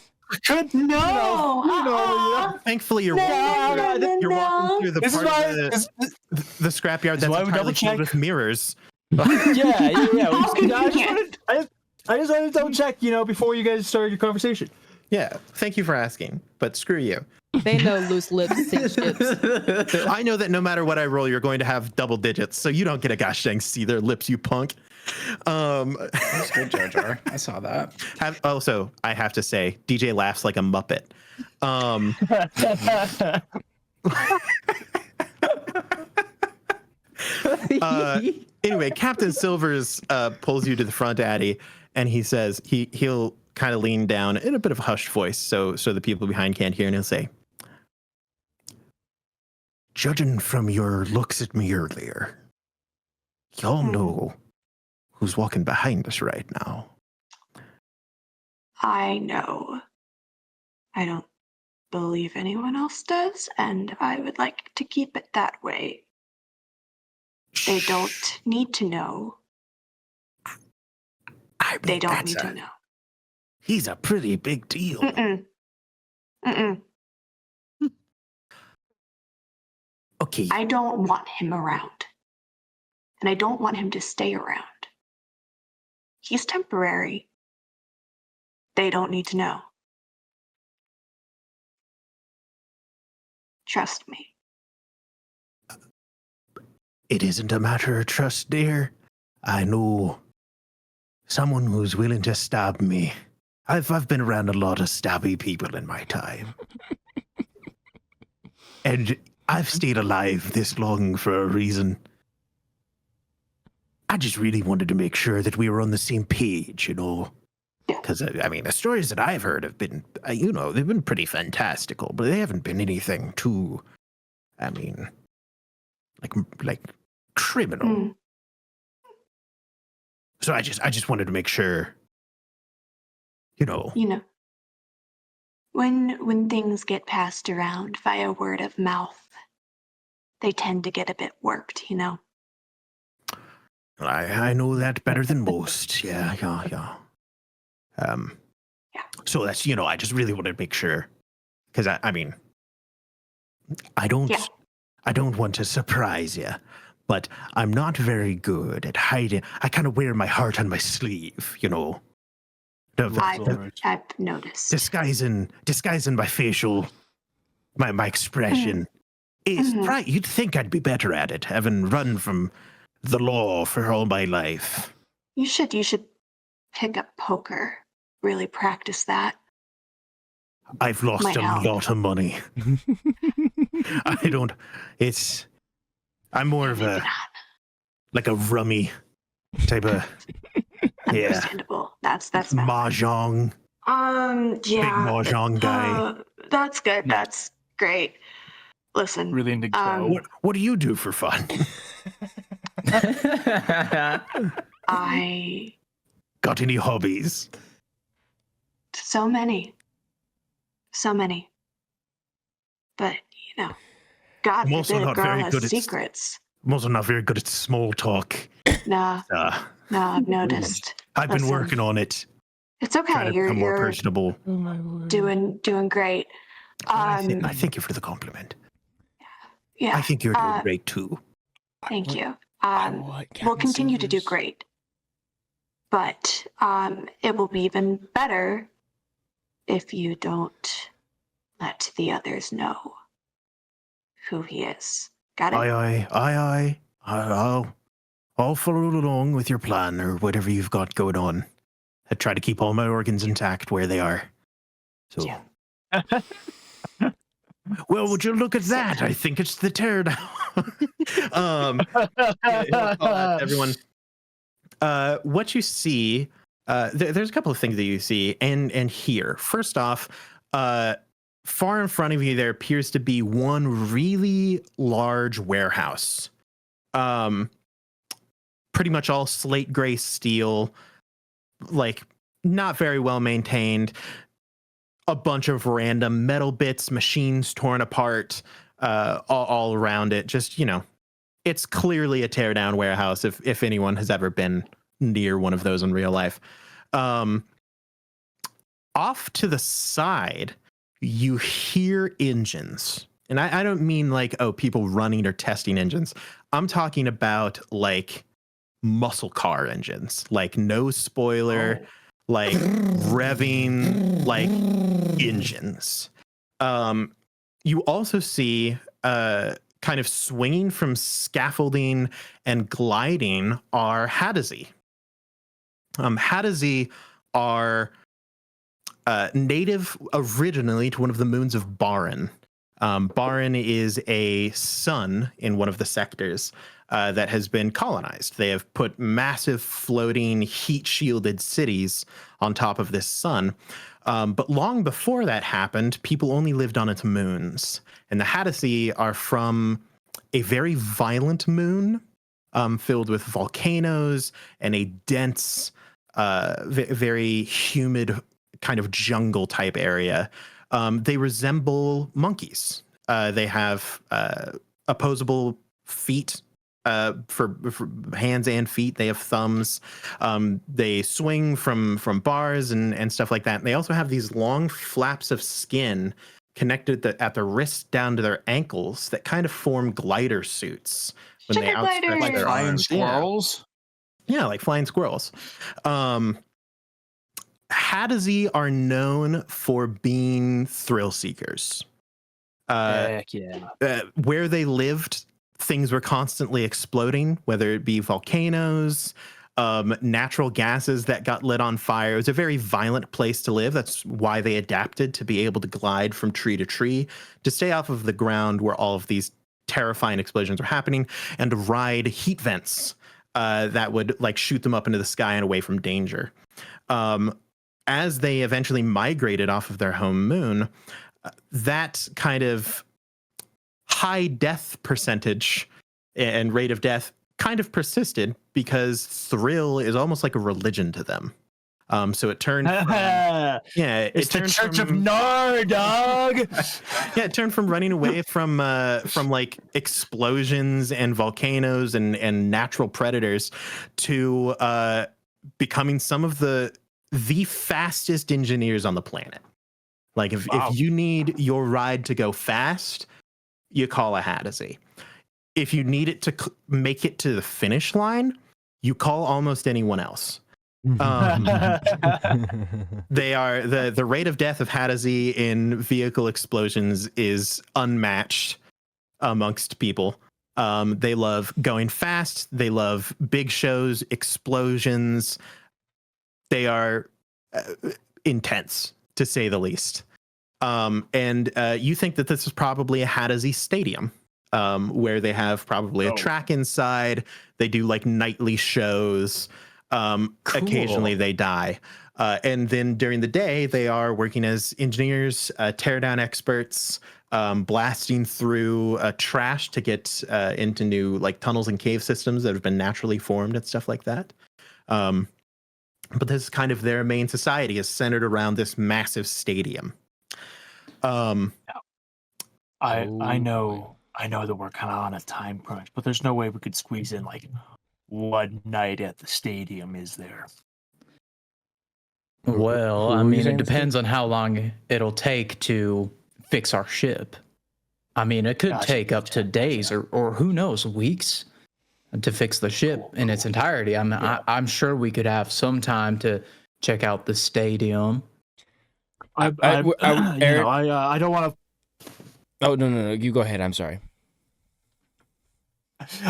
No. Thankfully, you're walking through, you're walking through the This is part why. of the scrapyard that's why we entirely double filled check. with mirrors. Yeah. How convenient. I just wanted to double check, before you guys started your conversation. Yeah, thank you for asking, but screw you. They know loose lips sink ships. I know that no matter what I roll, you're going to have double digits, so you don't get a gosh dang see their lips, you punk. That's good, Jar Jar. I saw that. Also, I have to say, DJ laughs like a Muppet. Anyway, Captain Silvers pulls you to the front, Addie, and he says he'll kind of lean down in a bit of a hushed voice, so the people behind can't hear, and he'll say, "Judging from your looks at me earlier, y'all know who's walking behind us right now." I know. I don't believe anyone else does, and I would like to keep it that way. They don't need to know. I mean, They don't need to know. He's a pretty big deal. Okay. I don't want him around. And I don't want him to stay around. He's temporary. They don't need to know. Trust me. It isn't a matter of trust, dear. I know someone who's willing to stab me. I've been around a lot of stabby people in my time. And I've stayed alive this long for a reason. I just really wanted to make sure that we were on the same page, Because, I mean, the stories that I've heard have been, they've been pretty fantastical, but they haven't been anything too, like criminal. So I just wanted to make sure, When things get passed around via word of mouth, they tend to get a bit worked, I know that better than most. Yeah. So that's, I just really wanted to make sure, because I don't want to surprise you, but I'm not very good at hiding. I kind of wear my heart on my sleeve, I've noticed. Disguising my facial, my expression. Is right. You'd think I'd be better at it, having run from the law for all my life. You should pick up poker. Really practice that. I've lost a lot of money. I'm more of a rummy type of Understandable. That's mahjong. Yeah. Big mahjong guy. That's good. That's great. Listen. Really into go. What do you do for fun? I got any hobbies? So many. But God I'm also forbid a not girl very has good at secrets. I'm also not very good at small talk. Nah, Uh, I've noticed. I've been Listen, working on it, It's trying okay. to become more You're personable. Oh my word. doing great. I thank you for the compliment. Yeah. I think you're doing great too. Thank you. want We'll Captain continue to do Silver's. great. But it will be even better if you don't let the others know who he is. Got it? Aye. I'll follow along with your plan or whatever you've got going on. I try to keep all my organs intact where they are. So, well, would you look at that? I think it's the teardown. He'll call out to everyone. What you see, there's a couple of things that you see and hear. First off, far in front of you, there appears to be one really large warehouse. Pretty much all slate gray steel, like not very well maintained. A bunch of random metal bits, machines torn apart, all around it. Just, it's clearly a teardown warehouse if anyone has ever been near one of those in real life. Off to the side, you hear engines. And I don't mean like, people running or testing engines. I'm talking about like muscle car engines, like no spoiler, like revving, like engines. You also see kind of swinging from scaffolding and gliding are Hadazee. Hadazee are native originally to one of the moons of Baran. Baran is a sun in one of the sectors that has been colonized. They have put massive floating heat-shielded cities on top of this sun. But long before that happened, people only lived on its moons. And the Hadazee are from a very violent moon filled with volcanoes and a dense, very humid kind of jungle type area. They resemble monkeys. They have opposable feet for hands and feet. They have thumbs. They swing from bars and stuff like that. And they also have these long flaps of skin connected at the wrist down to their ankles that kind of form glider suits when they Sugar outstretch gliders. Like their flying arms. squirrels. Yeah, like flying squirrels. Hadazee are known for being thrill seekers. Heck yeah. Where they lived, things were constantly exploding, whether it be volcanoes, natural gases that got lit on fire. It was a very violent place to live. That's why they adapted to be able to glide from tree to tree, to stay off of the ground where all of these terrifying explosions were happening, and to ride heat vents that would like shoot them up into the sky and away from danger. As they eventually migrated off of their home moon, that kind of high death percentage and rate of death kind of persisted because thrill is almost like a religion to them. So it turned from, it's the Church of Nar, dog. It turned from running away from like explosions and volcanoes and natural predators to becoming some of the fastest engineers on the planet. Like if you need your ride to go fast, you call a Hadazee. If you need it to make it to the finish line, you call almost anyone else. They are the rate of death of Hadazee in vehicle explosions is unmatched amongst people. They love going fast. They love big shows, explosions. They are intense, to say the least. And you think that this is probably a Hadazee stadium, where they have probably a track inside. They do like nightly shows. Cool. Occasionally they die. And then during the day, they are working as engineers, teardown experts, blasting through trash to get into new like tunnels and cave systems that have been naturally formed and stuff like that. But this is kind of their main society is centered around this massive stadium. I know I know that we're kind of on a time crunch, but there's no way we could squeeze in like one night at the stadium, is there? Well, Who I are you mean, it saying depends on how long it'll take to fix our ship. I mean, it could Gotcha, take up to gotcha, days or who knows, weeks to fix the ship in its entirety. I'm sure we could have some time to check out the stadium. I don't want to. Oh no! You go ahead. I'm sorry.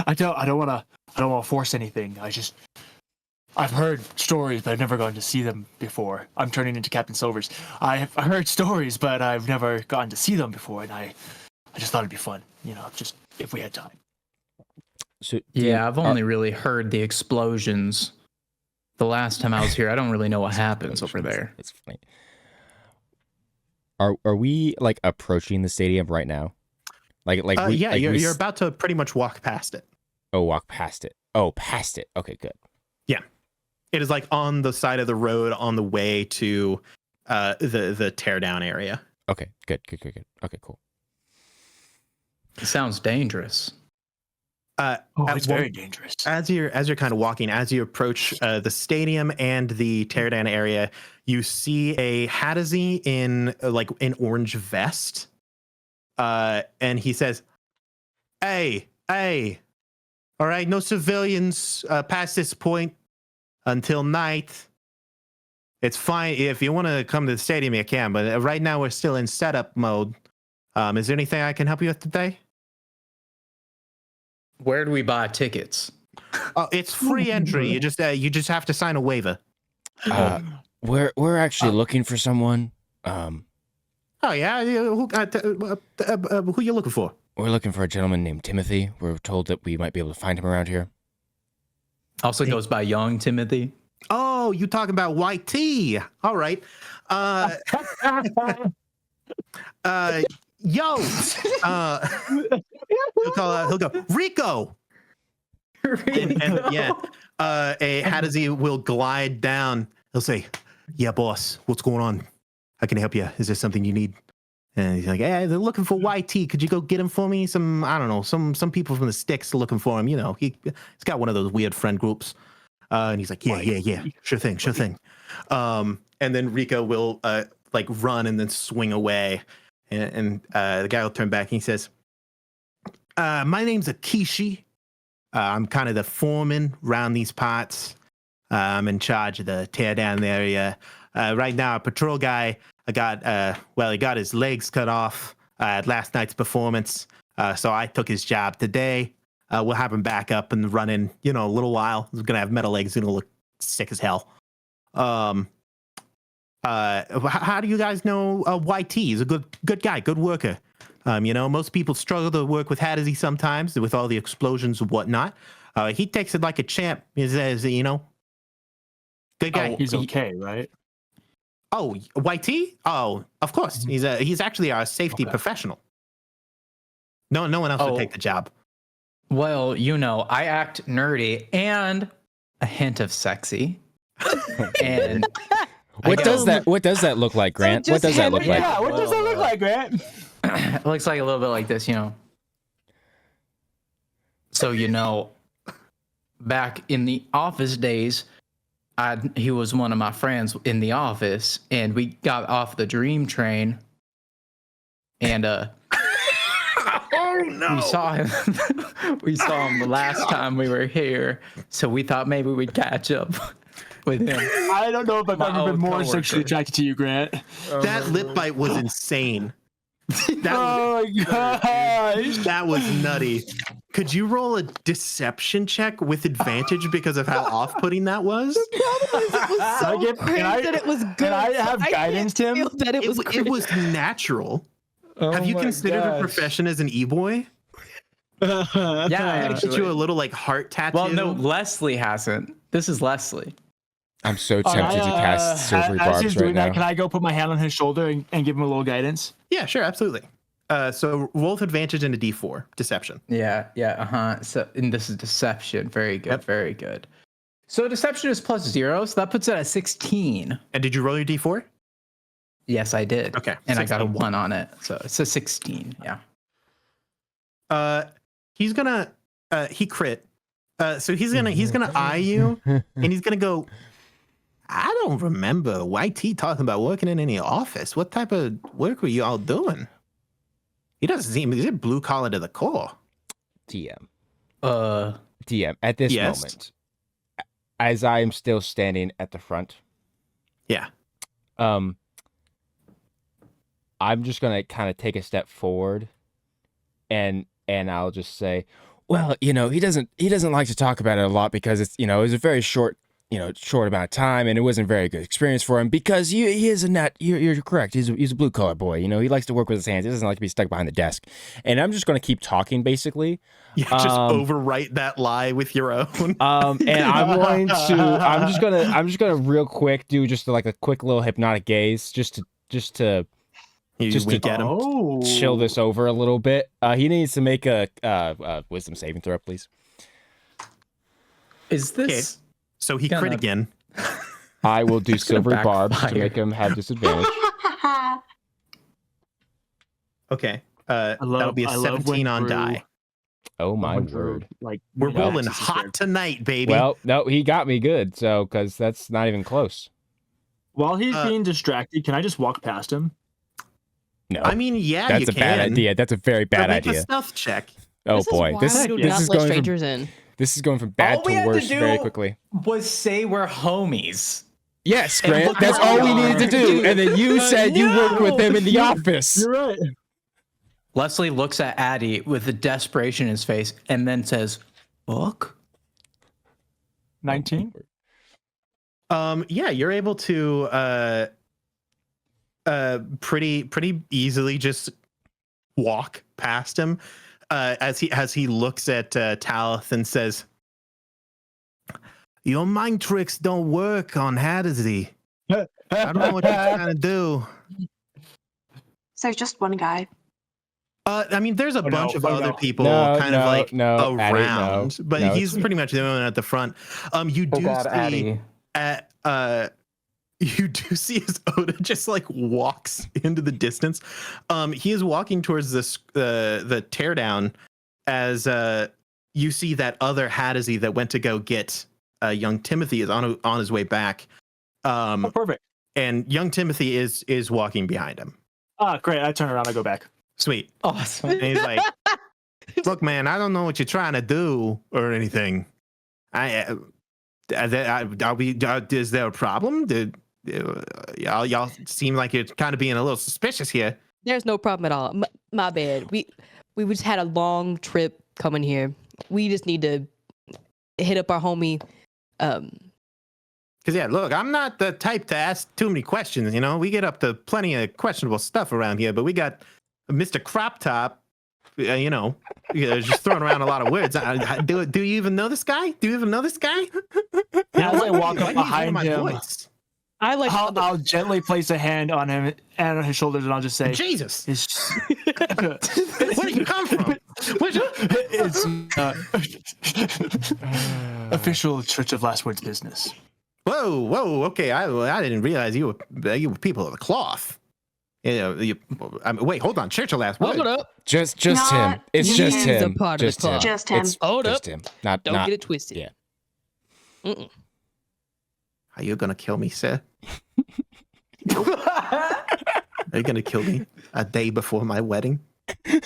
I don't want to force anything. I've heard stories, but I've never gotten to see them before. I'm turning into Captain Silvers. I heard stories, but I've never gotten to see them before, and I just thought it'd be fun, just if we had time. So Yeah, I've only really heard the explosions. The last time I was here, I don't really know what happens over there. It's funny. Are we like approaching the stadium right now? You're about to pretty much walk past it. Oh, walk past it. Oh, past it. Okay, good. Yeah, it is like on the side of the road on the way to the teardown area. Okay, good. Okay, cool. It sounds dangerous. It's very dangerous. As you're kind of walking, as you approach the stadium and the teardown area, you see a Haddazee in like an orange vest, and he says, "Hey, all right, no civilians past this point until night. It's fine if you want to come to the stadium, you can, but right now we're still in setup mode. Is there anything I can help you with today?" Where do we buy tickets? Oh, it's free entry. You just have to sign a waiver. We're actually looking for someone. Oh yeah, who you looking for? We're looking for a gentleman named Timothy. We're told that we might be able to find him around here. Also goes by Young Timothy. Oh, you talking about white tea? All right. Yo. He'll go Rico. And yeah, a Haddazee will glide down. He'll say, "Yeah, boss, what's going on? How can I help you? Is there something you need?" And he's like, "Hey, they're looking for YT. Could you go get him for me? I don't know, some people from the sticks are looking for him. He's got one of those weird friend groups." And he's like, yeah, sure thing. And then Rico will like run and then swing away, and the guy will turn back and he says, "My name's Akishi. I'm kind of the foreman around these parts. I'm in charge of the teardown area. Right now, a patrol guy he got his legs cut off at last night's performance. So I took his job today. We'll have him back up and running, a little while. He's going to have metal legs. He's going to look sick as hell. How do you guys know YT? He's a good guy, good worker. Most people struggle to work with Haddazee sometimes with all the explosions and whatnot. He takes it like a champ. He says, good guy. Oh, he's okay, right? Oh, YT? Oh, of course. He's actually our safety professional. No one else would take the job. Well, I act nerdy and a hint of sexy. And what does that look like, Grant? What does that look like? Yeah, what does that look like, Grant? It looks like a little bit like this, So, back in the office days, he was one of my friends in the office, and we got off the dream train, and oh no, we saw him the last time we were here, so we thought maybe we'd catch up with him. I don't know if I've ever been more sexually attracted to you, Grant. That lip bite was insane. Gosh. That was nutty. Could you roll a deception check with advantage because of how off-putting that was? It was so crazy that it was good. Can I have guidance, Tim? It was natural. Have you considered a profession as an e-boy? Yeah, I get you a little like heart tattoo. Well, no, Leslie hasn't. This is Leslie. I'm so tempted to cast surgery as barbs he's right doing now. That, can I go put my hand on his shoulder and give him a little guidance? Yeah, sure, absolutely. So roll with advantage and a d4, deception. Yeah. So, and this is deception. Very good, very good. So deception is +0, so that puts it at 16. And did you roll your d4? Yes, I did. Okay. And 16. I got a 1 on it, so it's a 16. Yeah. He's gonna he crit. So he's gonna eye you, and he's gonna go. I don't remember YT talking about working in any office. What type of work were you all doing? He doesn't seem. He's blue collar to the core. DM. Uh, DM. At this Yes. moment, as I am still standing at the front, Yeah. I'm just gonna kind of take a step forward, and I'll just say, well, he doesn't like to talk about it a lot because it's it was a very short amount of time, and it wasn't a very good experience for him because he is a net. You're correct. He's a blue collar boy. He likes to work with his hands. He doesn't like to be stuck behind the desk. And I'm just gonna keep talking, basically. You just overwrite that lie with your own. And I'm just gonna real quick do just like a quick little hypnotic gaze, just to get him. chill this over a little bit. He needs to make a wisdom saving throw, please. is this? So he crit again. I will do silvery barbs to backfire. make him have disadvantage. Okay. That'll be a 17 on die. Oh my went through, word! Like We're many rolling axes hot here. tonight, baby. Well, no, he got me good. So because that's not even close. While he's being distracted, can I just walk past him? No, I mean, yeah, that's you a can. bad idea. That's a very bad Make a idea. stealth check. Oh boy, this I do is not let going from strangers in. this is going from bad All we to had to worse very do- quickly. Was say we're homies. Yes, And Grant. look That's where all we we needed to are. do. And then you said you worked with him in the office. You're right. Leslie looks at Addie with the desperation in his face and then says, "Book." 19. Yeah, you're able to pretty easily just walk past him as he looks at Talith and says, "Your mind tricks don't work on Hattersy. I don't know what you're trying to do." So there's just one guy. I mean, there's a bunch of other people No, kind of like no, Addie, around, but no, he's pretty much the only one at the front. You do see you do see as Oda just like walks into the distance. He is walking towards this the teardown as you see that other Hattersy that went to go get young Timothy is on his way back. Oh, perfect. And young Timothy is walking behind him. Ah, great. I turn around. I go back. Sweet. Awesome. And he's like, "Look, man, I don't know what you're trying to do or anything. Is there a problem? Y'all seem like you're kind of being a little suspicious here." There's no problem at all. My bad. We just had a long trip coming here. We just need to hit up our homie. Because yeah, look, I'm not the type to ask too many questions. We get up to plenty of questionable stuff around here, but we got Mr. Crop Top. Just throwing around a lot of words. Do you even know this guy? Do you even know this guy? As I walk up Why do you hear behind my him, voice? I like. I'll gently place a hand on him and on his shoulders, and I'll just say, Jesus, "It's where did you come from? it's official Church of Last Words business." Whoa, okay. I didn't realize you were people of the cloth. Wait, hold on. Church of Last Word. Hold up. Just Not him. It's just he's a him. part of the Just him. club. Just him. It's Hold just up. him. Not. Don't get it twisted. Yeah. Mm-mm. Are you gonna kill me, sir? Are you gonna kill me a day before my wedding? Yeah,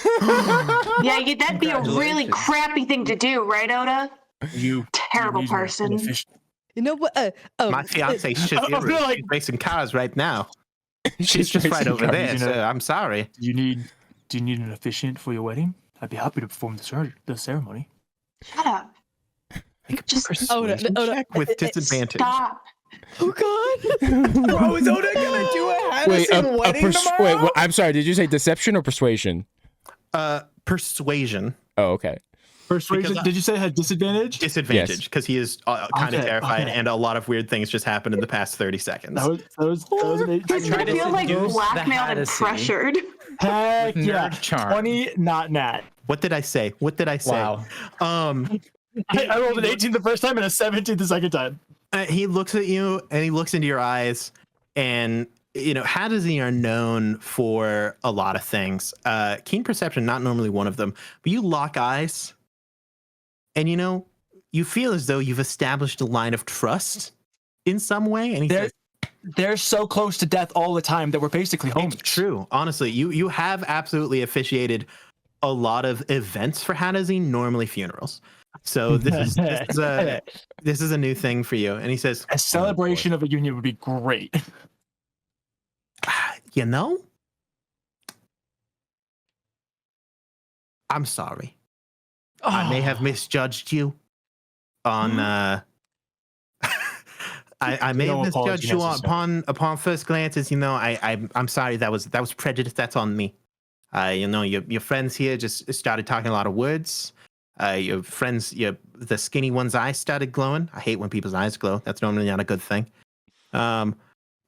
that'd be a really Congratulations. crappy thing to do, right, Oda? You Terrible need an person. official- You know what? My fiance I feel Shizuru, like- she's racing cars right now. She's just right over there, cars, you know. sir. I'm sorry. Do you need an officiant for your wedding? I'd be happy to perform the ceremony. Shut up. Just Persuasion no, check with disadvantage. stop. Oh God. Bro, is Oda gonna do a Wait, Haddison wedding tomorrow? wait, I'm sorry. Did you say deception or persuasion? Persuasion. Oh, okay. Persuasion. Because Did you say it had disadvantage? Disadvantage, because he is kind of Okay, terrified, okay. and a lot of weird things just happened in the past 30 seconds. That was an I tried to I feel like seduce the blackmailed and Haddison. pressured. Heck With yeah. nerd charm. 20, not nat. What did I say? Wow. I rolled an 18 the first time and a 17 the second time. He looks at you and he looks into your eyes, and Hadazine are known for a lot of things. Keen perception, not normally one of them, but you lock eyes and, you feel as though you've established a line of trust in some way. And he says, they're so close to death all the time that we're basically homies. it's true. Honestly, you have absolutely officiated a lot of events for Hadazine, normally funerals. So this is a new thing for you. And he says, a celebration of a union would be great. I'm sorry. I may have misjudged you on I may have misjudged you upon first glances. I'm sorry, that was prejudice. That's on me. Your friends here just started talking a lot of words. Your friends, the skinny one's eyes started glowing. I hate when people's eyes glow. That's normally not a good thing. And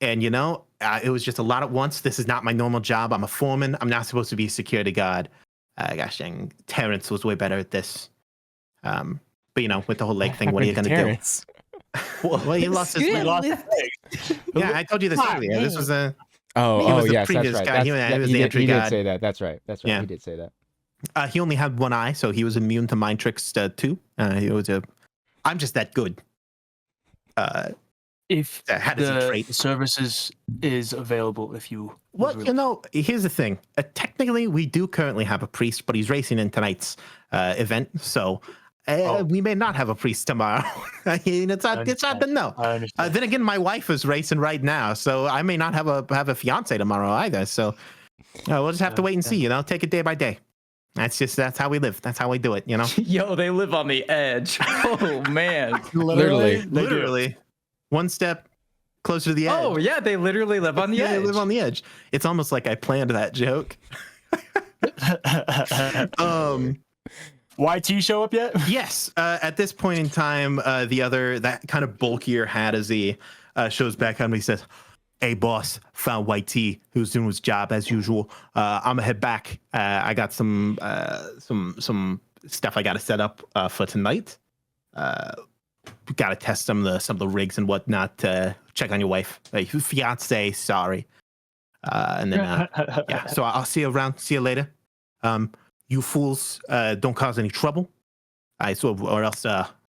it was just a lot at once. This is not my normal job. I'm a foreman. I'm not supposed to be a security guard. Gosh dang, Terrence was way better at this. But with the whole leg thing, what are you gonna do? Well, he lost his leg. Yeah, I told you this earlier. This was a yes, that's right. Guy. He was the entry he guy. did say that. That's right. Yeah. He did say that. He only had one eye, so he was immune to mind tricks too. I'm just that good. If the services is available, if you... Well, here's the thing. Technically, we do currently have a priest, but he's racing in tonight's event, so we may not have a priest tomorrow. It's not to know. I understand. Then again, my wife is racing right now, so I may not have a fiance tomorrow either. So we'll just have to wait and see. Take it day by day. That's how we live. That's how we do it. Yo, they live on the edge. Oh man, literally. One step closer to the edge. Oh yeah, they literally live on the edge. They live on the edge. It's almost like I planned that joke. YT show up yet? Yes. At this point in time, that kind of bulkier Hadazee shows back on me. He says, "Hey boss, found YT who's doing his job as usual. I'm gonna head back. I got some stuff I got to set up for tonight. Got to test some of the rigs and whatnot. Check on your wife, fiance. Sorry, and then So I'll see you around. See you later. You fools, don't cause any trouble. Or else,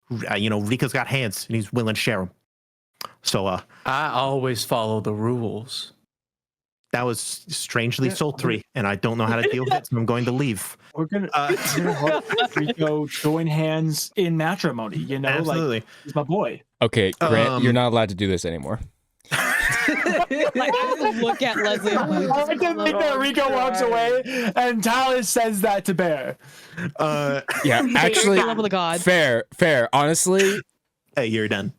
Rika's got hands and he's willing to share them. So I always follow the rules. That was strangely sultry, and I don't know how to deal with it, so I'm going to leave. We're gonna help Rico join hands in matrimony. Absolutely. Like he's my boy. Okay, Grant, you're not allowed to do this anymore. Look at Leslie. I can think that Rico walks away, and Talis says that to Bear. Yeah, actually, love of the gods. Fair. Honestly, hey, you're done.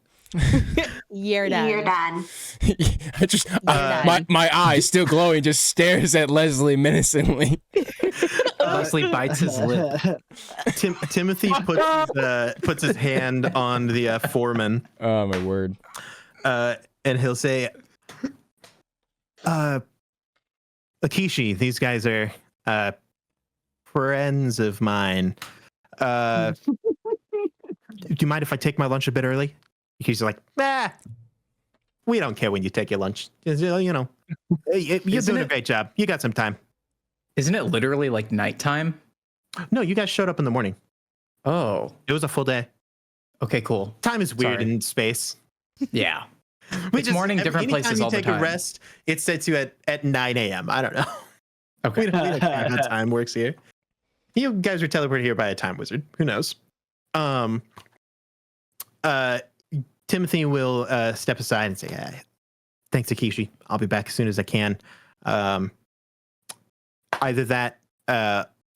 You're done. You're done. I just my eye still glowing just stares at Leslie menacingly. Leslie bites his lip. Timothy puts his hand on the foreman. Oh my word! And he'll say, "Akishi, these guys are friends of mine. Do you mind if I take my lunch a bit early?" He's like, we don't care when you take your lunch. You're doing a great job. You got some time. Isn't it literally like nighttime? No, you guys showed up in the morning. Oh. It was a full day. Okay, cool. Time is weird in space. Yeah. It's morning, different places all the time. Anytime you take a rest, it sets you at 9 a.m. I don't know. Okay. We don't care how time works here. You guys are teleported here by a time wizard. Who knows? Timothy will step aside and say, "Thanks, Akishi. I'll be back as soon as I can." Either that,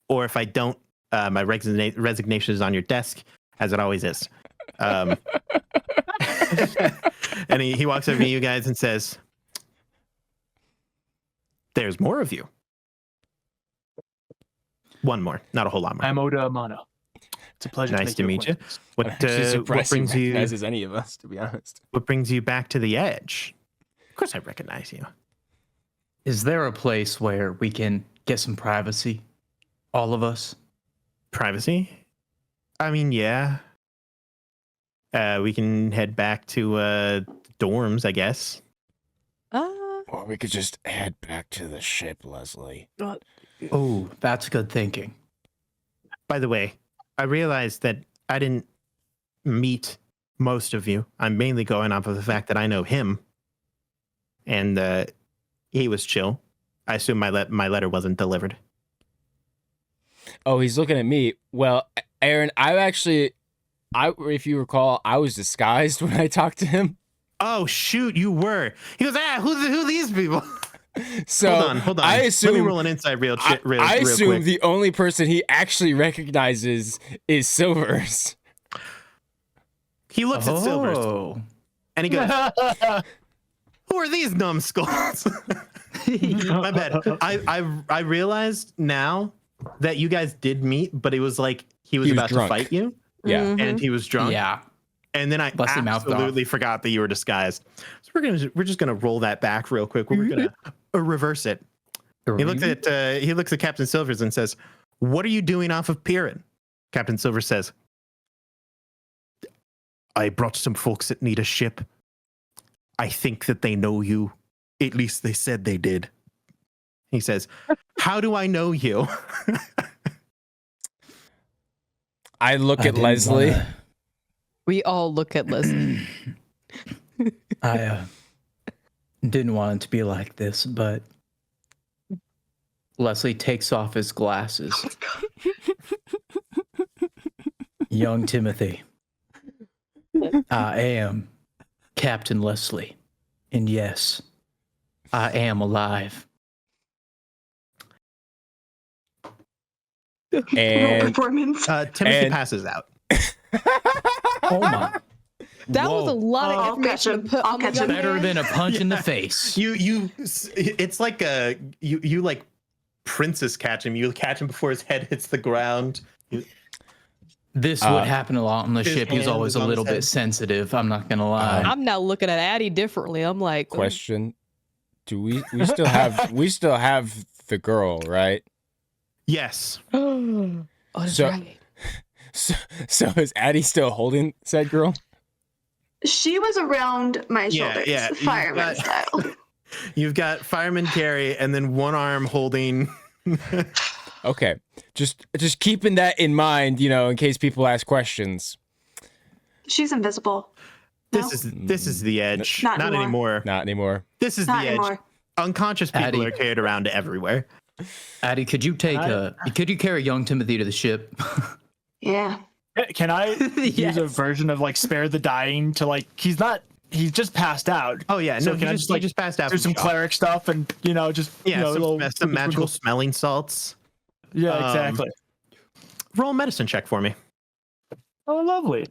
or if I don't, my resignation is on your desk, as it always is. And he walks over to you guys and says, "There's more of you. One more, not a whole lot more." I'm Oda Amano. It's a pleasure. Nice to meet you. What brings you? Recognizes any of us, to be honest. What brings you back to the edge? Of course, I recognize you. Is there a place where we can get some privacy? All of us? Privacy? I mean, yeah. We can head back to dorms, I guess. Or we could just head back to the ship, Leslie. Oh, that's good thinking. By the way, I realized that I didn't meet most of you. I'm mainly going off of the fact that I know him, and he was chill. I assume my letter wasn't delivered. Oh, he's looking at me. Well, Aaron, if you recall, I was disguised when I talked to him. Oh shoot, you were. He goes, who these people? So hold on. I assume, let me roll an insight real I real assume quick. the only person he actually recognizes is Silvers. He looks at Silvers and he goes, "Who are these numbskulls?" My bad. I realized now that you guys did meet, but it was like he was about drunk. to fight you. Yeah. And he was drunk. Yeah. And then I Busted mouth absolutely forgot that you were disguised. So we're just gonna roll that back real quick. We're gonna reverse it. He looks at Captain Silvers and says, "What are you doing off of Piran?" Captain Silvers says, "I brought some folks that need a ship. I think that they know you. At least they said they did." He says, "How do I know you?" I look at Leslie. We all look at Leslie. I didn't want it to be like this, but Leslie takes off his glasses. Young Timothy, I am Captain Leslie, and yes, I am alive. And performance. Timothy passes out. Oh my! That was a lot I'll of information to catch him. put I'll on the catch young him. Better man. than a punch in the face. It's like you like princess catch him. You catch him before his head hits the ground. This would happen a lot on the his ship. He's hand always is a on his little bit head. sensitive. I'm not gonna lie. I'm now looking at Addie differently. I'm like, question: Do we still have the girl, right? Yes. oh, that's So- right. So is Addie still holding said girl? She was around my Yeah, shoulders, yeah, you've fireman got- style. You've got fireman carry and then one arm holding. Okay, just keeping that in mind, in case people ask questions. She's invisible. This is the edge. Not Not anymore. Not anymore. This is Not the edge. anymore. Unconscious people Addie. are carried around everywhere. Addie, could you carry young Timothy to the ship? Yeah. Can I use a version of like spare the dying to like he's just passed out. Oh yeah, So no, can I he just passed out. do from some shock. cleric stuff and Some magical smelling salts. Yeah, exactly. Roll a medicine check for me. Oh, lovely.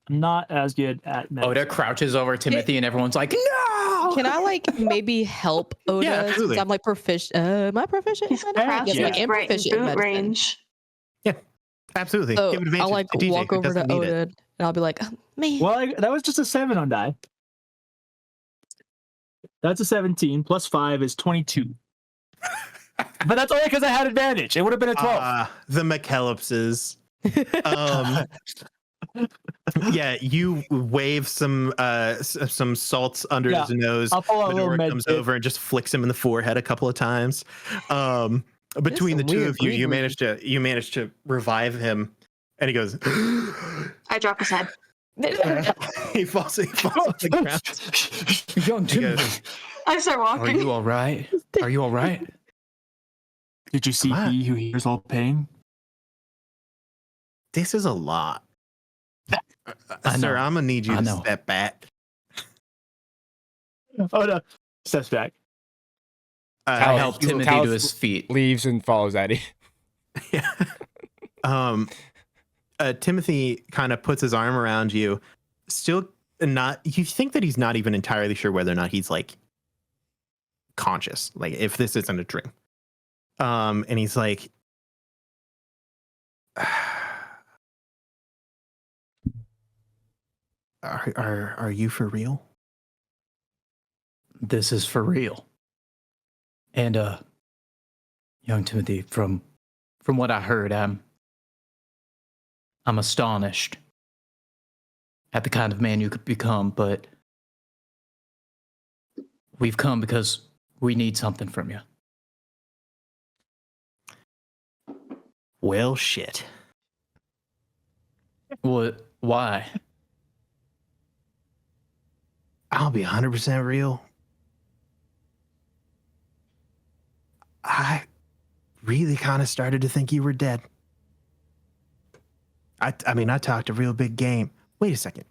I'm not as good at medicine. Oda crouches over Timothy, and everyone's like, "No!" Can I like maybe help Oda? Yeah, absolutely. Since I'm like proficient. Am I proficient? He's in medicine? Yes, crouching I am right in proficient in boot medicine. range. Absolutely. So Give advantage I'll like to DJ walk who over to doesn't need Oda it. and I'll be like, oh, man. Well, that was just a 7 on die. That's a 17 plus 5 is 22. But that's only because I had advantage. It would have been a 12. The McKellipses. Yeah, you wave some salts under his nose. I'll pull out a little Medora med comes kit. over and just flicks him in the forehead a couple of times. Between the This is two weird of you, you breathing. managed to revive him, and he goes. I drop his head. he falls on the ground. Young He goes, Timothy, I start are walking. you all right? Are you all right? Did you see Come on. he who hears all pain? "This is a lot, I sir. know. I'm gonna need you I to know. step back." Oh no. Steps back. I help Timothy to his feet. Leaves and follows Addie. Yeah. Timothy kind of puts his arm around you, still not. You think that he's not even entirely sure whether or not he's like conscious, like if this isn't a dream. And he's like, "Are you for real?" This is for real. And young Timothy, from what I heard, I'm astonished at the kind of man you could become, but we've come because we need something from you. Well, shit. What? Why? I'll be 100% real. I really kind of started to think you were dead. I mean, I talked a real big game. Wait a second.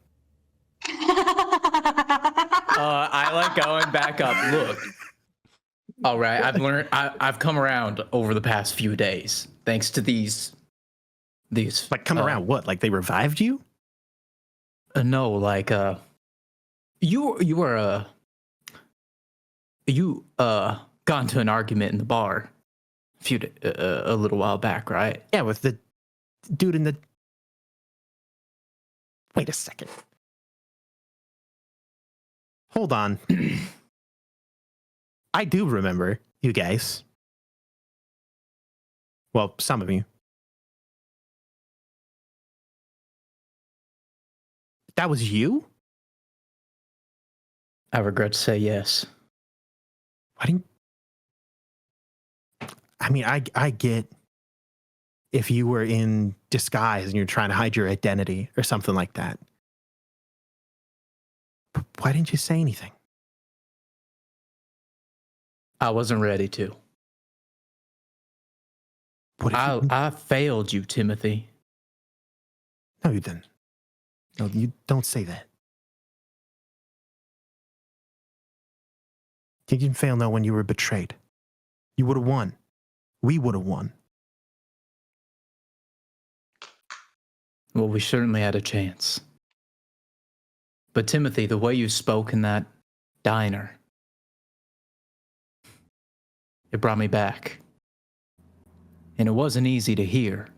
I like going back up. Look. All right, I've come around over the past few days, thanks to these. Like, come around what? Like, they revived you? No, like you got into an argument in the bar a little while back, right? Yeah, with the dude in the. Wait a second. Hold on. I do remember you guys. Well, some of you. That was you? I regret to say yes. Why didn't? I mean, I get if you were in disguise and you're trying to hide your identity or something like that. But why didn't you say anything? I wasn't ready to. What if you, I failed you, Timothy. no, you didn't. No, you don't say that. You didn't fail now when you were betrayed. You would have won. We would have won. Well, we certainly had a chance. But Timothy, the way you spoke in that diner, it brought me back. And it wasn't easy to hear.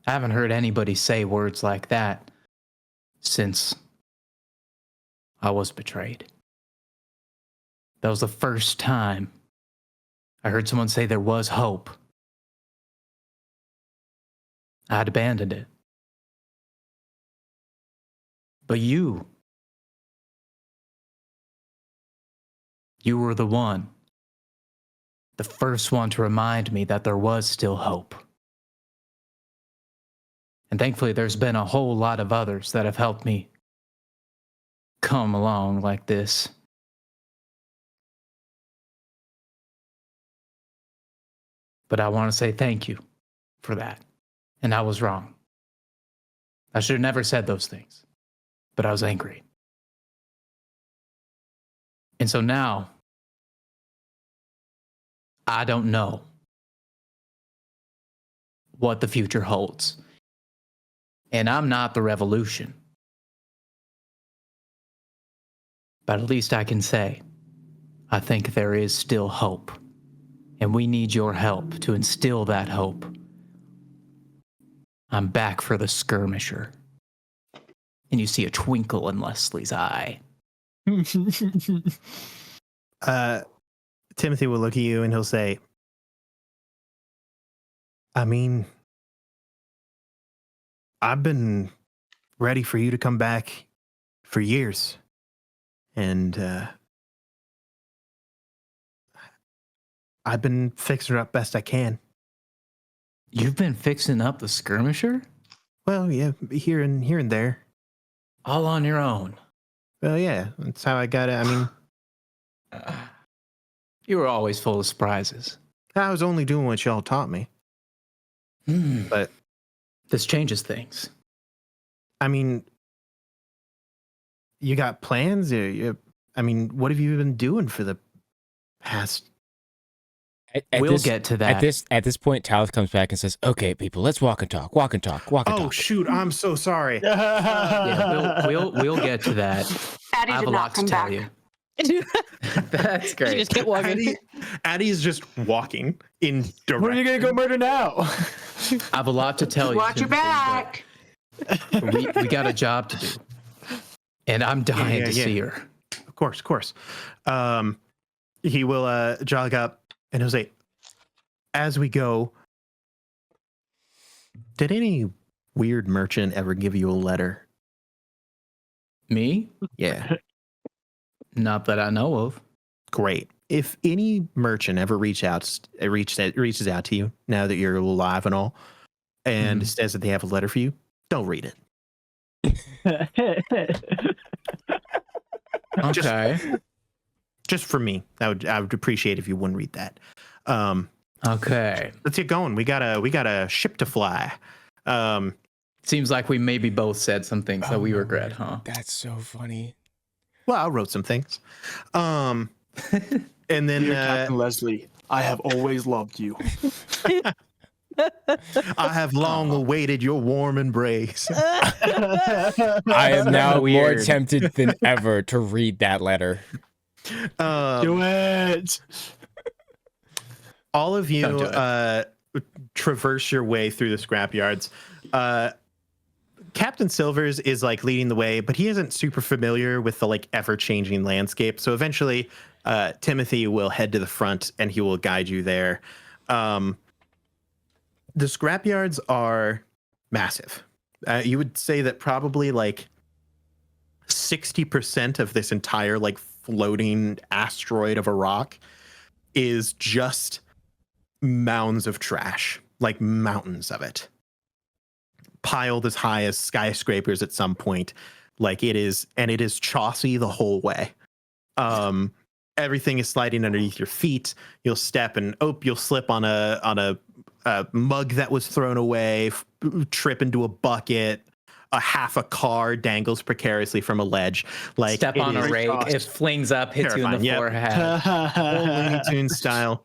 I haven't heard anybody say words like that since I was betrayed. That was the first time I heard someone say there was hope. I'd abandoned it. But you were the one, the first one to remind me that there was still hope. And thankfully, there's been a whole lot of others that have helped me come along like this. But I want to say thank you for that. And I was wrong. I should have never said those things, but I was angry. And so now, I don't know what the future holds. And I'm not the revolution. But at least I can say, I think there is still hope. And we need your help to instill that hope. I'm back for the skirmisher. And you see a twinkle in Leslie's eye. Timothy will look at you and he'll say, I mean, I've been ready for you to come back for years. And I've been fixing it up best I can. You've been fixing up the skirmisher? Well, yeah, here and there. All on your own. Well, yeah, that's how I got it. I mean, You were always full of surprises. I was only doing what y'all taught me. But this changes things. I mean, you got plans? I mean, what have you been doing for the past? We'll get to that. At this point, Talith comes back and says, "Okay, people, let's walk and talk. Walk and talk. Walk and talk." Oh shoot! I'm so sorry. Yeah, we'll get to that. Addie I have did a not lot to come tell back. you. That's You great. just kept walking. Addie is just walking in direct. Where are you gonna go murder now? I have a lot to tell you. Watch your Timothy, back. but we got a job to do. And I'm dying to Yeah. see her. Of course. He will jog up and he'll say, as we go, did any weird merchant ever give you a letter? Me? Yeah. Not that I know of. Great. If any merchant ever reaches out to you now that you're alive and all, and says that they have a letter for you, don't read it. Okay. Just for me, I would appreciate if you wouldn't read that. Okay. Let's get going. We got a ship to fly. Seems like we maybe both said something, so we regret, huh? That's so funny. Well, I wrote some things. And then Dear Captain Leslie, I have always loved you. I have long awaited your warm embrace. I am now more tempted than ever to read that letter. Do it. All of you traverse your way through the scrapyards. Captain Silvers is like leading the way, but he isn't super familiar with the like ever-changing landscape. So eventually, Timothy will head to the front and he will guide you there. The scrapyards are massive. You would say that probably like 60% of this entire like floating asteroid of a rock is just mounds of trash, like mountains of it, piled as high as skyscrapers at some point. Like it is chossy the whole way. Everything is sliding underneath your feet. You'll step and you'll slip on a mug that was thrown away, trip into a bucket. A half a car dangles precariously from a ledge. Like step on a rake, it flings up, hits you in the forehead. Full Looney Tunes style.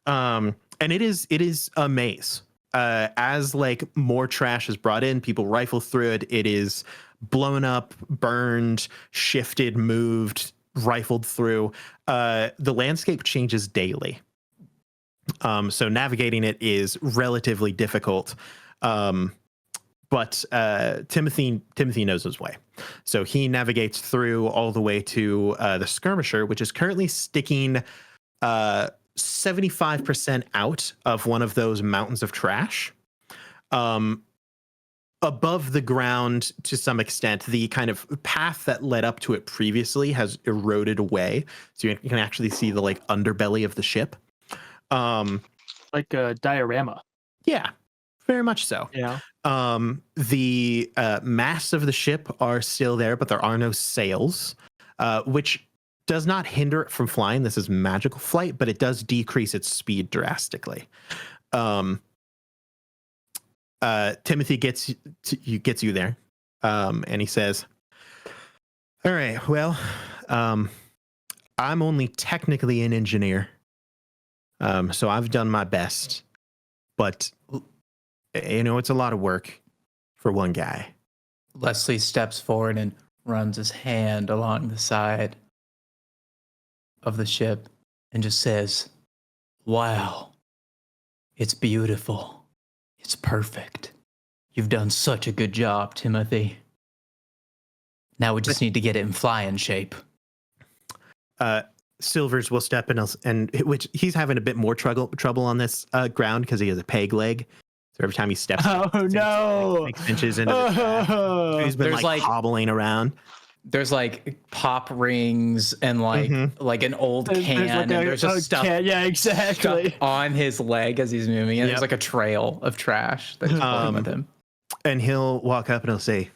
And it is a maze. As like more trash is brought in, people rifle through it. It is blown up, burned, shifted, moved, rifled through. The landscape changes daily. So navigating it is relatively difficult. But Timothy knows his way. So he navigates through all the way to the skirmisher, which is currently sticking 75% out of one of those mountains of trash. Above the ground, to some extent, the kind of path that led up to it previously has eroded away. So you can actually see the like underbelly of the ship. Like a diorama. Yeah, very much so. Yeah. The masts of the ship are still there, but there are no sails, which does not hinder it from flying. This is magical flight, but it does decrease its speed drastically. Timothy gets you there, and he says, "All right, well, I'm only technically an engineer, so I've done my best, but it's a lot of work for one guy." Leslie steps forward and runs his hand along the side of the ship and just says, "Wow, it's beautiful. It's perfect. You've done such a good job, Timothy. Now we just need to get it in flying shape." Silvers will step in, and which he's having a bit more trouble on this ground because he has a peg leg. So every time he steps, no, 6 inches into the track, he's been like hobbling around. There's like pop rings and like an old can, and there's just stuff stuck on his leg as he's moving. And there's like a trail of trash that's pulling with him. And he'll walk up and he'll say,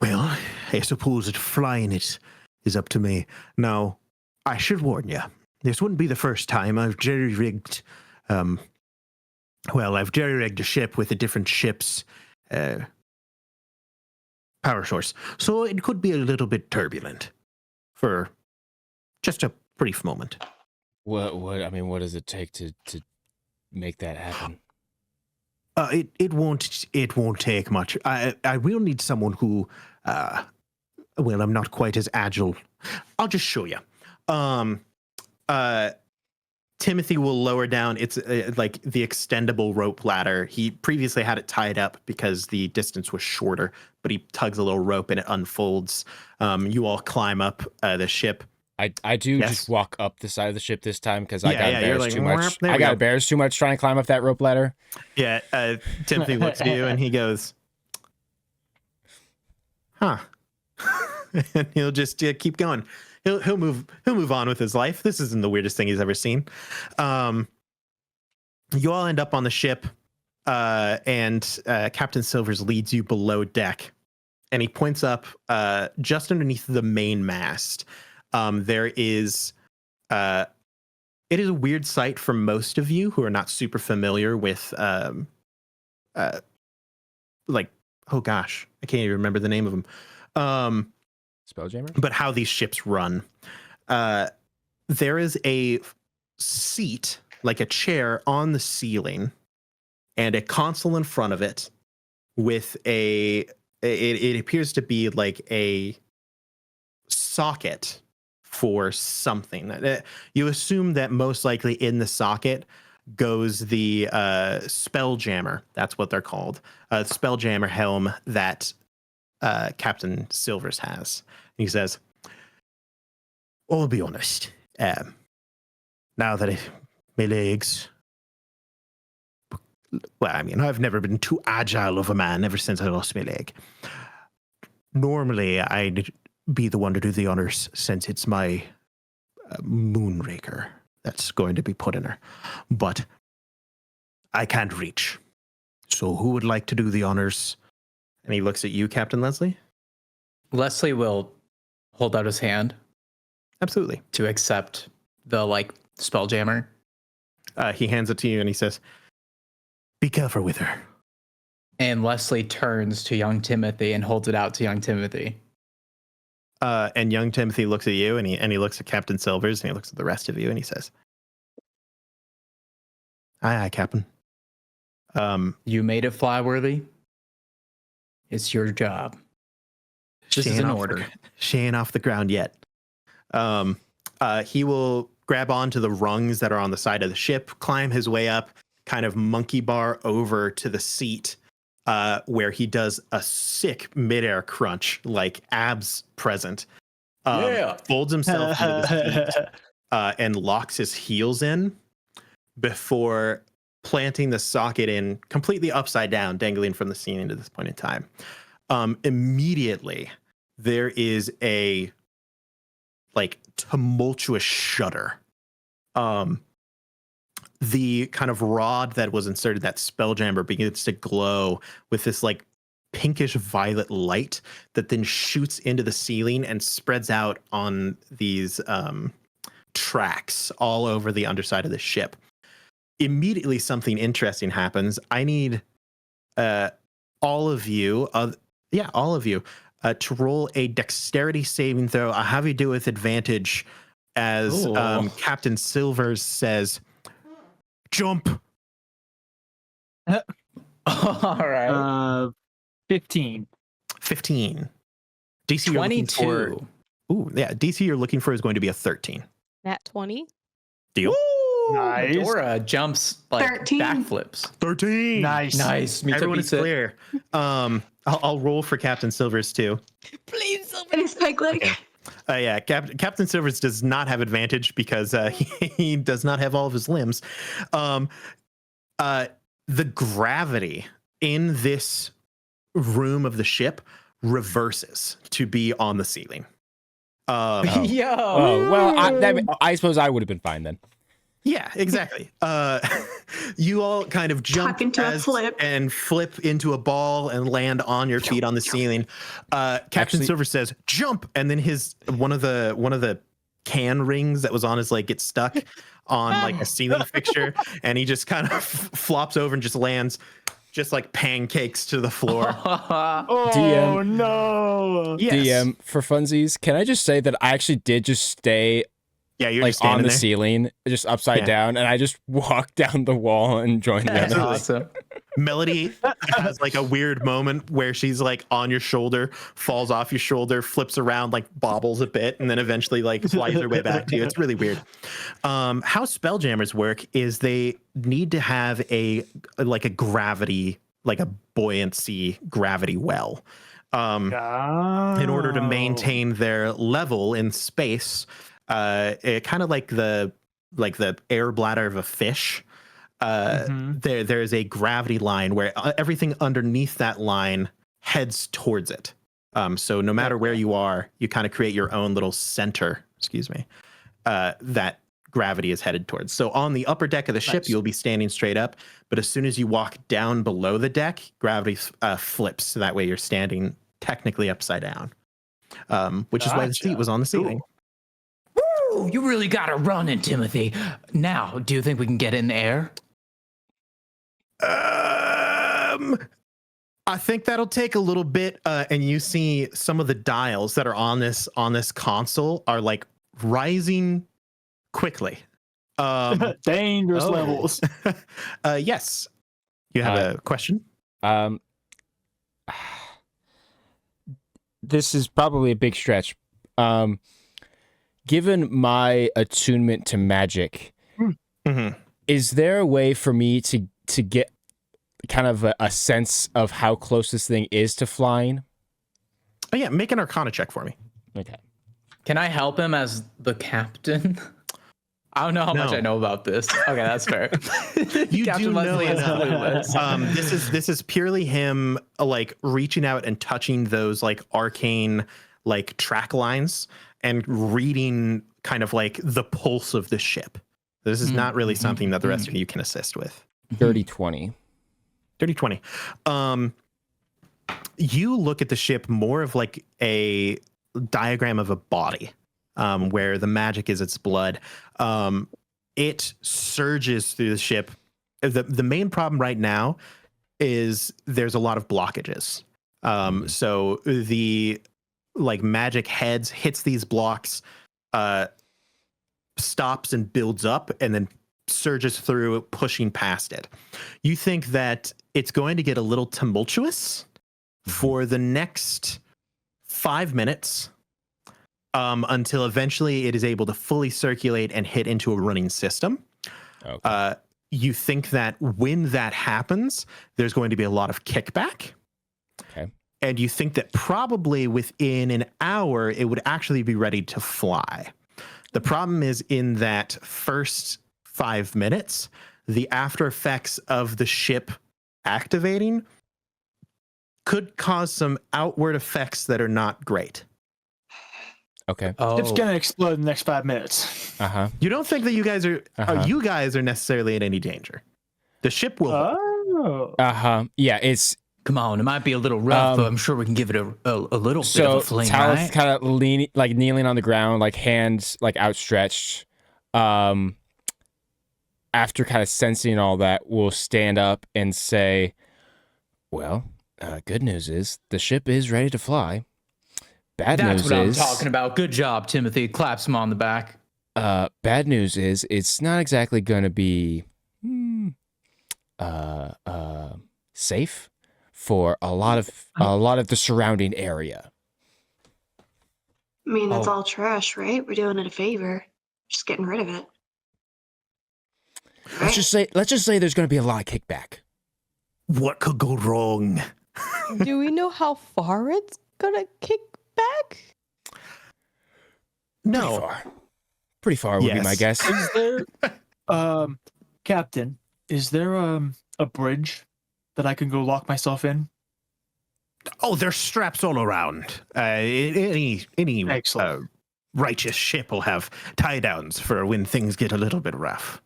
"Well, I suppose that flying it is up to me. Now, I should warn you, this wouldn't be the first time I've jerry-rigged. I've jerry-rigged a ship with a different ship's power source, so it could be a little bit turbulent for just a brief moment." What does it take to make that happen? It won't take much. I will need someone who, I'm not quite as agile. I'll just show you. Timothy will lower down. It's like the extendable rope ladder. He previously had it tied up because the distance was shorter, but he tugs a little rope and it unfolds. You all climb up the ship. I do just walk up the side of the ship this time because I got embarrassed too much. I got embarrassed too much trying to climb up that rope ladder. Yeah, Timothy looks at you and he goes, "Huh." And he'll just keep going. he'll move on with his life. This isn't the weirdest thing he's ever seen. You all end up on the ship, and Captain Silvers leads you below deck, and he points up just underneath the main mast. There is it is a weird sight for most of you who are not super familiar with like, oh gosh, I can't even remember the name of them. Spelljammer? But how these ships run. There is a seat, like a chair on the ceiling, and a console in front of it with it appears to be like a socket for something. You assume that most likely in the socket goes the Spelljammer. That's what they're called. Spelljammer helm that Captain Silvers has. He says, I'll be honest. Now that my legs... Well, I mean, I've never been too agile of a man ever since I lost my leg. Normally, I'd be the one to do the honors since it's my Moonraker that's going to be put in her. But I can't reach. So who would like to do the honors? And he looks at you, Captain Leslie. Leslie will hold out his hand Absolutely. to accept the Spelljammer. He hands it to you and he says, be careful with her. And Leslie turns to young Timothy and holds it out to young Timothy. And young Timothy looks at you and he looks at Captain Silvers and he looks at the rest of you and he says, aye, Captain. You made it fly worthy. It's your job. This is an order. She ain't off the ground yet. He will grab onto the rungs that are on the side of the ship, climb his way up, kind of monkey bar over to the seat, where he does a sick midair crunch, like abs present. Folds himself into the seat, and locks his heels in before planting the socket in completely upside down, dangling from the ceiling to this point in time. Immediately, there is a tumultuous shudder. The kind of rod that was inserted, that Spelljammer, begins to glow with this pinkish violet light that then shoots into the ceiling and spreads out on these tracks all over the underside of the ship. Immediately, something interesting happens. I need all of you to roll a dexterity saving throw. I'll have you do it with advantage as Captain Silvers says, jump. All right. 15. 15. DC 22. DC you're looking for is going to be a 13. Nat 20. Deal. Nice. Dora jumps 13. backflips. 13. Nice. Everyone is clear. I'll roll for Captain Silvers too. Please, Silver. It's Peg Leg. Okay. Yeah, Captain Silvers does not have advantage because he does not have all of his limbs. The gravity in this room of the ship reverses to be on the ceiling. Yo. Oh, well, I suppose I would have been fine then. Yeah, exactly. You all kind of jump into a flip. and flip into a ball and land on your feet on the ceiling. Captain Silver says, jump. And then one of the can rings that was on his leg gets stuck on a ceiling fixture. And he just kind of flops over and just lands just like pancakes to the floor. Oh, DM. no. Yes. DM, for funsies, can I just say that I actually did just stay Yeah, you're just on standing the there. ceiling, just upside down, and I just walked down the wall and joined the That's others. awesome. Melody has a weird moment where she's on your shoulder, falls off your shoulder, flips around, bobbles a bit, and then eventually flies her way back to you. It's really weird. How Spelljammers work is they need to have a gravity, a buoyancy gravity well. In order to maintain their level in space, kind of like the air bladder of a fish. There is a gravity line where everything underneath that line heads towards it. So no matter where you are, you kind of create your own little center, excuse me, that gravity is headed towards. So on the upper deck of the ship, you'll be standing straight up, but as soon as you walk down below the deck, gravity flips, so that way you're standing technically upside down, which is why the seat was on the ceiling. Woo! You really got to run in, Timothy. Now, do you think we can get in the air? I think that'll take a little bit, and you see some of the dials that are on this console are like rising quickly. Dangerous levels. Yes. You have a question? This is probably a big stretch. Given my attunement to magic, is there a way for me to get kind of a sense of how close this thing is to flying? Oh yeah, make an Arcana check for me. Okay. Can I help him as the captain? I don't know how much I know about this. Okay, that's fair. You Captain do know Leslie is clueless. this is purely him like reaching out and touching those like arcane like track lines and reading kind of like the pulse of the ship. This is not really something that the rest of you can assist with. 30-20. 30-20. You look at the ship more of like a diagram of a body, where the magic is its blood. It surges through the ship. The main problem right now is there's a lot of blockages. So the like magic heads hits these blocks, stops and builds up, and then surges through, pushing past it. You think that it's going to get a little tumultuous for the next 5 minutes, until eventually it is able to fully circulate and hit into a running system. Okay. You think that when that happens, there's going to be a lot of kickback. Okay. And you think that probably within an hour, it would actually be ready to fly. The problem is in that first 5 minutes, the after effects of the ship activating could cause some outward effects that are not great. Okay. Ship's gonna explode in the next 5 minutes. You don't think that you guys are necessarily in any danger? The ship will. Yeah, it's. Come on, it might be a little rough, but I'm sure we can give it a little bit of a fling, Talith right? kind of kneeling on the ground, like hands like outstretched. After kind of sensing all that, will stand up and say, "Well, good news is the ship is ready to fly. Bad That's news what is I'm talking about. Good job, Timothy." Claps him on the back. Bad news is it's not exactly going to be safe for a lot of the surrounding area. I mean, that's all trash, right? We're doing it a favor. Just getting rid of it. Let's just say there's going to be a lot of kickback. What could go wrong? Do we know how far it's gonna kick back? No. Pretty far would be my guess. Is there, Captain? Is there a bridge that I can go lock myself in? Oh, there's straps all around. Any righteous ship will have tie downs for when things get a little bit rough.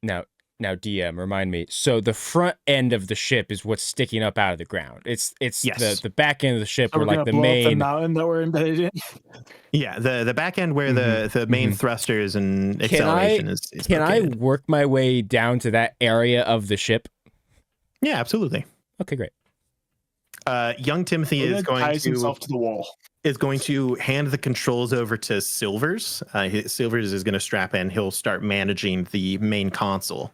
Now, DM, remind me. So the front end of the ship is what's sticking up out of the ground. It's yes. the back end of the ship So where like the blow main up the mountain that we're embedded in. Yeah, the back end where the main thrusters and acceleration is. Can located. I work my way down to that area of the ship? Yeah, absolutely. Okay, great. Young Timothy is going himself to the wall. Is going to hand the controls over to Silvers. Silvers is going to strap in. He'll start managing the main console,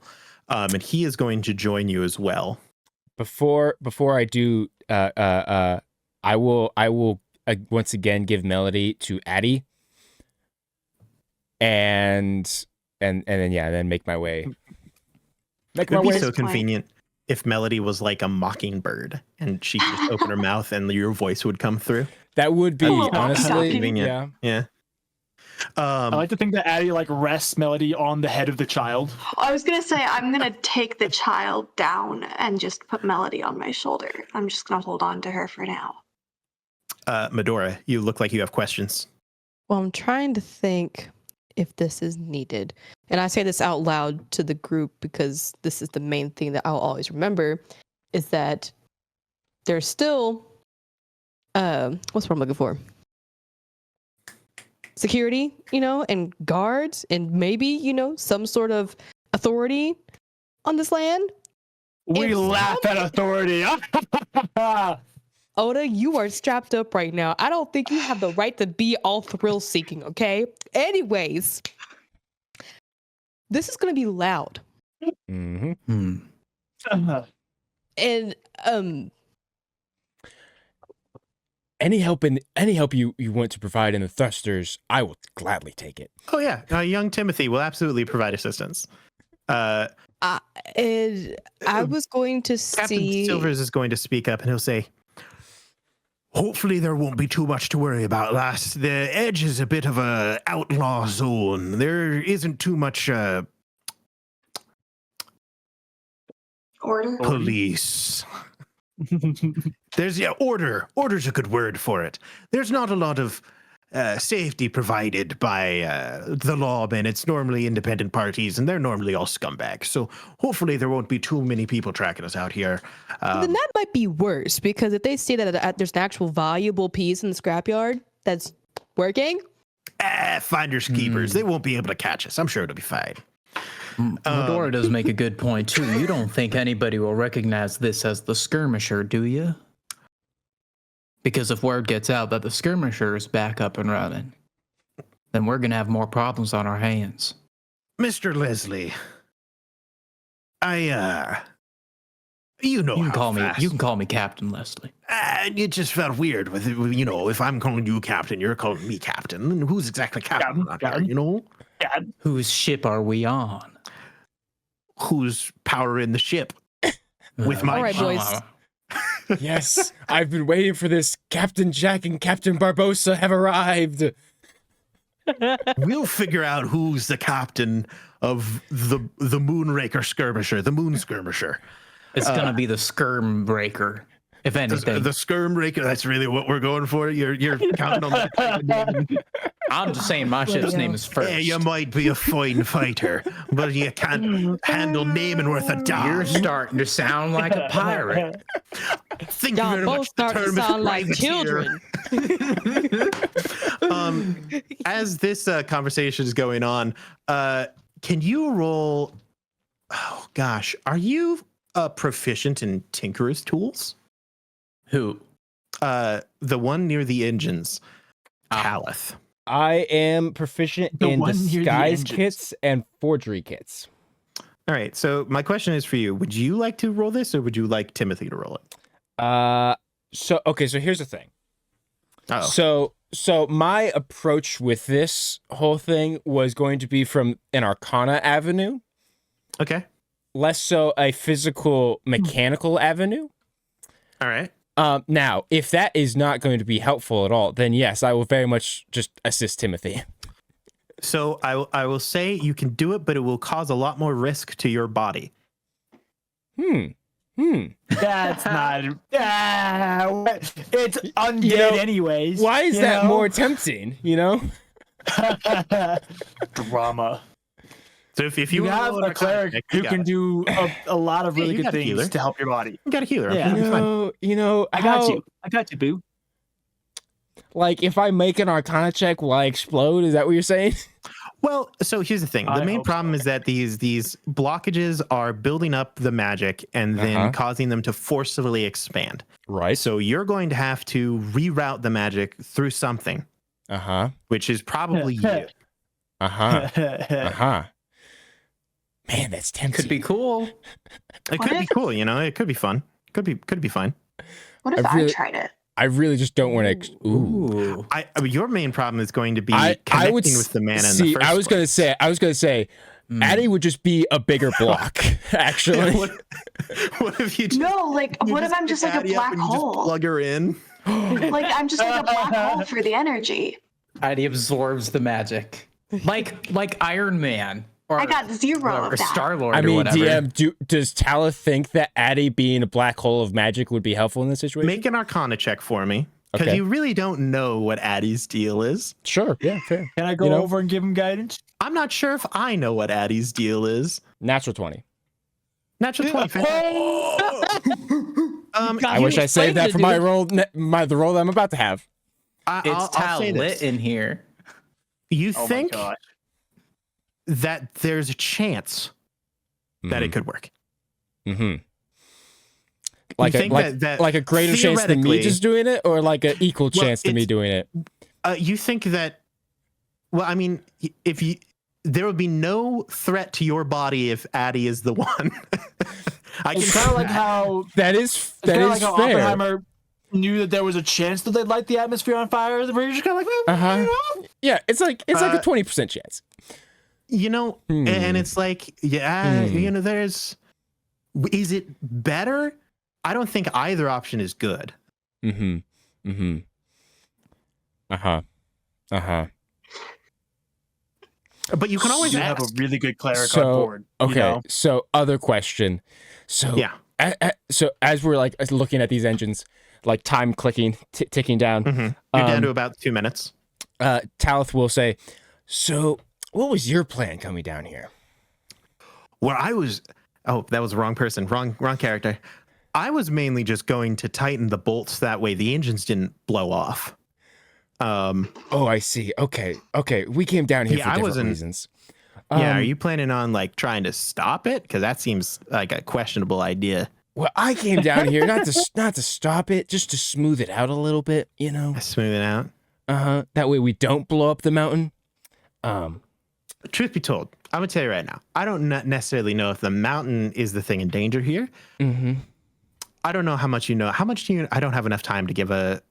and he is going to join you as well. Before I do, I will once again give Melody to Addie, and then make my way. It would be so convenient if Melody was like a mockingbird and she could just open her mouth and your voice would come through. That would be honestly convenient. Yeah. I like to think that Addie like rests Melody on the head of the child. I was gonna say I'm gonna take the child down and just put Melody on my shoulder. I'm just gonna hold on to her for now. Medora, you look like you have questions. Well, I'm trying to think if this is needed. And I say this out loud to the group because this is the main thing that I'll always remember is that there's still what's what I'm looking for? Security, and guards and maybe, some sort of authority on this land. We laugh at authority. Oda, you are strapped up right now. I don't think you have the right to be all thrill seeking, okay? Anyways, this is going to be loud. Mm-hmm. And any help you want to provide in the thrusters, I will gladly take it. Oh yeah, young Timothy will absolutely provide assistance. and I was going to Captain see Silvers is going to speak up and he'll say, hopefully there won't be too much to worry about, lass. The edge is a bit of a outlaw zone. There isn't too much Order. police. There's order. Order's a good word for it. There's not a lot of safety provided by the lawmen. It's normally independent parties, and they're normally all scumbags. So hopefully there won't be too many people tracking us out here. then that might be worse because if they see that there's an actual valuable piece in the scrapyard that's working, finders keepers. They won't be able to catch us. I'm sure it'll be fine. Medora does make a good point too. You don't think anybody will recognize this as the skirmisher, do you? Because if word gets out that the skirmisher is back up and running, then we're gonna have more problems on our hands. Mr. Leslie, you can call me Captain Leslie. It just felt weird with if I'm calling you captain, you're calling me captain. Who's exactly captain? Whose ship are we on? Who's powering the ship? With my all right, boys. Yes, I've been waiting for this. Captain Jack and Captain Barbosa have arrived. We'll figure out who's the captain of the Moonraker skirmisher, the Moon skirmisher. It's gonna be the Skirm Breaker, if anything. The Skirm Breaker, that's really what we're going for. You're counting on that type of name. I'm just saying my ship's name is first. Yeah, you might be a fine fighter, but you can't handle naming worth a damn. You're starting to sound like a pirate. Thank you Y'all very both much. start to sound like children. As this conversation is going on, can you roll? Oh gosh, are you proficient in tinkerer's tools? Who? The one near the engines. Calith. I am proficient in one near the disguise engines. kits and forgery kits. All right, so my question is for you. Would you like to roll this or would you like Timothy to roll it? So here's the thing. Oh. So my approach with this whole thing was going to be from an Arcana avenue, Okay. less so a physical mechanical avenue. All right. Now, if that is not going to be helpful at all, then yes, I will very much just assist Timothy. So I will say you can do it, but it will cause a lot more risk to your body. That's not. It's undead, anyways. Why is that more tempting? Drama? So if You you have roll a an cleric Arcana check, who you got can it. do a lot of really you good got a healer. things to help your body. You got a healer. Yeah. Okay, fine. I got you. I got you, boo. Like, if I make an Arcana check, will I explode? Is that what you're saying? Well, so here's the thing. The I main hope problem so. is that these blockages are building up the magic and then causing them to forcibly expand. Right. So you're going to have to reroute the magic through something, which is probably you. Man, that's tempting. Could be cool. It could be cool, It could be fun. Could be fun. What if I tried it? I really just don't want to. Ooh. I mean, your main problem is going to be I connecting would with the mana see. in the first I was gonna say, Addie would just be a bigger block. Actually, what if you? What if I'm just like a black hole? Just plug her in. Like I'm just like a black hole for the energy. Addie absorbs the magic, like Iron Man. Or, I got 0 or of that. Star-Lord I mean, or whatever. DM, does Tala think that Addie being a black hole of magic would be helpful in this situation? Make an Arcana check for me. because Okay. you really don't know what Addie's deal is. Sure. Yeah. Fair. Can I go You know- over and give him guidance? I'm not sure if I know what Addie's deal is. Natural 20. Natural 20. I wish I saved that for my role. The role that I'm about to have. It's I'll say lit this. in here. You Oh think my god. that there's a chance that it could work. Mm-hmm. Like think that like a greater chance than me theoretically- just doing it, or like an equal Well, chance to me it's- doing it. You think that? Well, I mean, if you, there would be no threat to your body if Addie is the one. It's kind of like how That is fair. fair. Oppenheimer knew that there was a chance that they'd light the atmosphere on fire. Where you're just kind of like, well, you know? Yeah, it's like a 20% chance. You know, and it's like, yeah, you know, there's. Is it better? I don't think either option is good. Mm-hmm. Mm-hmm. Uh-huh. Uh-huh. But you can always you have a ask. really good cleric So, on board. Okay, You know? so other question. So Yeah. So as we're like looking at these engines, like time clicking, ticking down, You're down to about 2 minutes. Talith will say, "So, what was your plan coming down here?" Well, I was. Oh, that was the wrong person. Wrong character. I was mainly just going to tighten the bolts that way the engines didn't blow off. Oh, I see. Okay. We came down here Yeah, for I different wasn't- reasons. Yeah, are you planning on like trying to stop it? Because that seems like a questionable idea. Well, I came down here not to stop it, just to smooth it out a little bit, you know. Smooth it out. That way we don't blow up the mountain. Truth be told, I'm gonna tell you right now. I don't necessarily know if the mountain is the thing in danger here. Mm-hmm. I don't know how much you know. How much do you? I don't have enough time to give a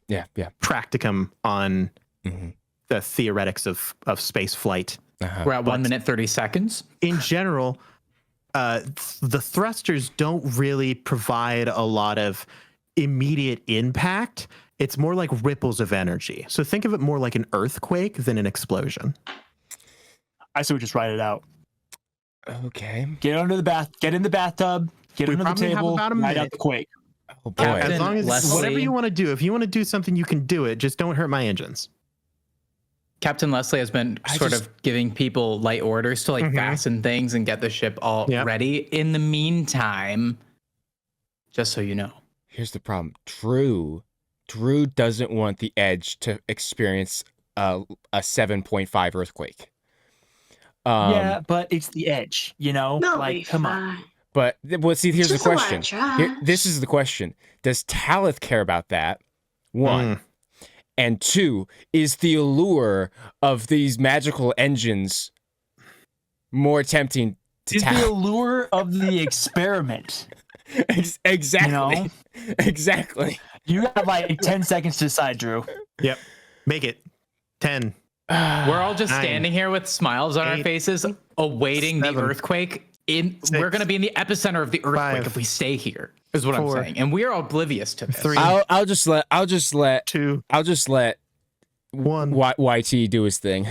Yeah. practicum on Mm-hmm. the theoretics of space flight. We're at 1 minute 30 seconds. In general, the thrusters don't really provide a lot of immediate impact. It's more like ripples of energy. So think of it more like an earthquake than an explosion. I say we just write it out. Okay. Get under the bath. Get in the bathtub. Get We under the probably have table. about a Write out minute. the quake. Oh boy. Captain As long as Leslie. whatever you want to do, if you want to do something, you can do it. Just don't hurt my engines. Captain Leslie has been of giving people light orders to like fasten things and get the ship all ready. In the meantime, just so you know. Here's the problem. Drew doesn't want the Edge to experience a 7.5 earthquake. Yeah, but it's the edge, you know? No, like, come on. But well, see, here's the Just a lot of question. trash. This is the question. Does Talith care about that? One. And two, is the allure of these magical engines more tempting to It's the allure of the experiment. Exactly. You know? Exactly. You got like 10 seconds to decide, Drew. Yep. Make it 10. We're all just 9, standing here with smiles on our 8, faces, awaiting 7, the earthquake. We're 6, going to be in the epicenter of the earthquake 5, if we stay here. Is what 4, I'm saying, and we are oblivious to this. 3, I'll just let 2, YT 1. do his thing.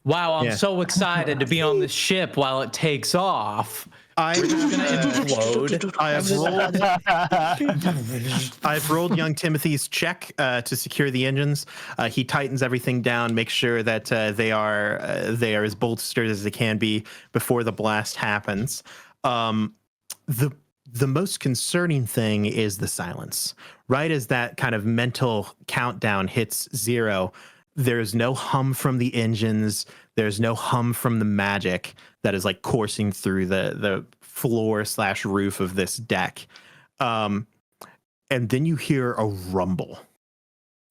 Wow, I'm Yeah. so excited to be on this ship while it takes off. I'm Just gonna implode. I've rolled young Timothy's check to secure the engines. He tightens everything down, makes sure that they are as bolstered as they can be before the blast happens. The most concerning thing is the silence. Right as that kind of mental countdown hits 0, there's no hum from the engines. There's no hum from the magic that is like coursing through the floor/roof of this deck. And then you hear a rumble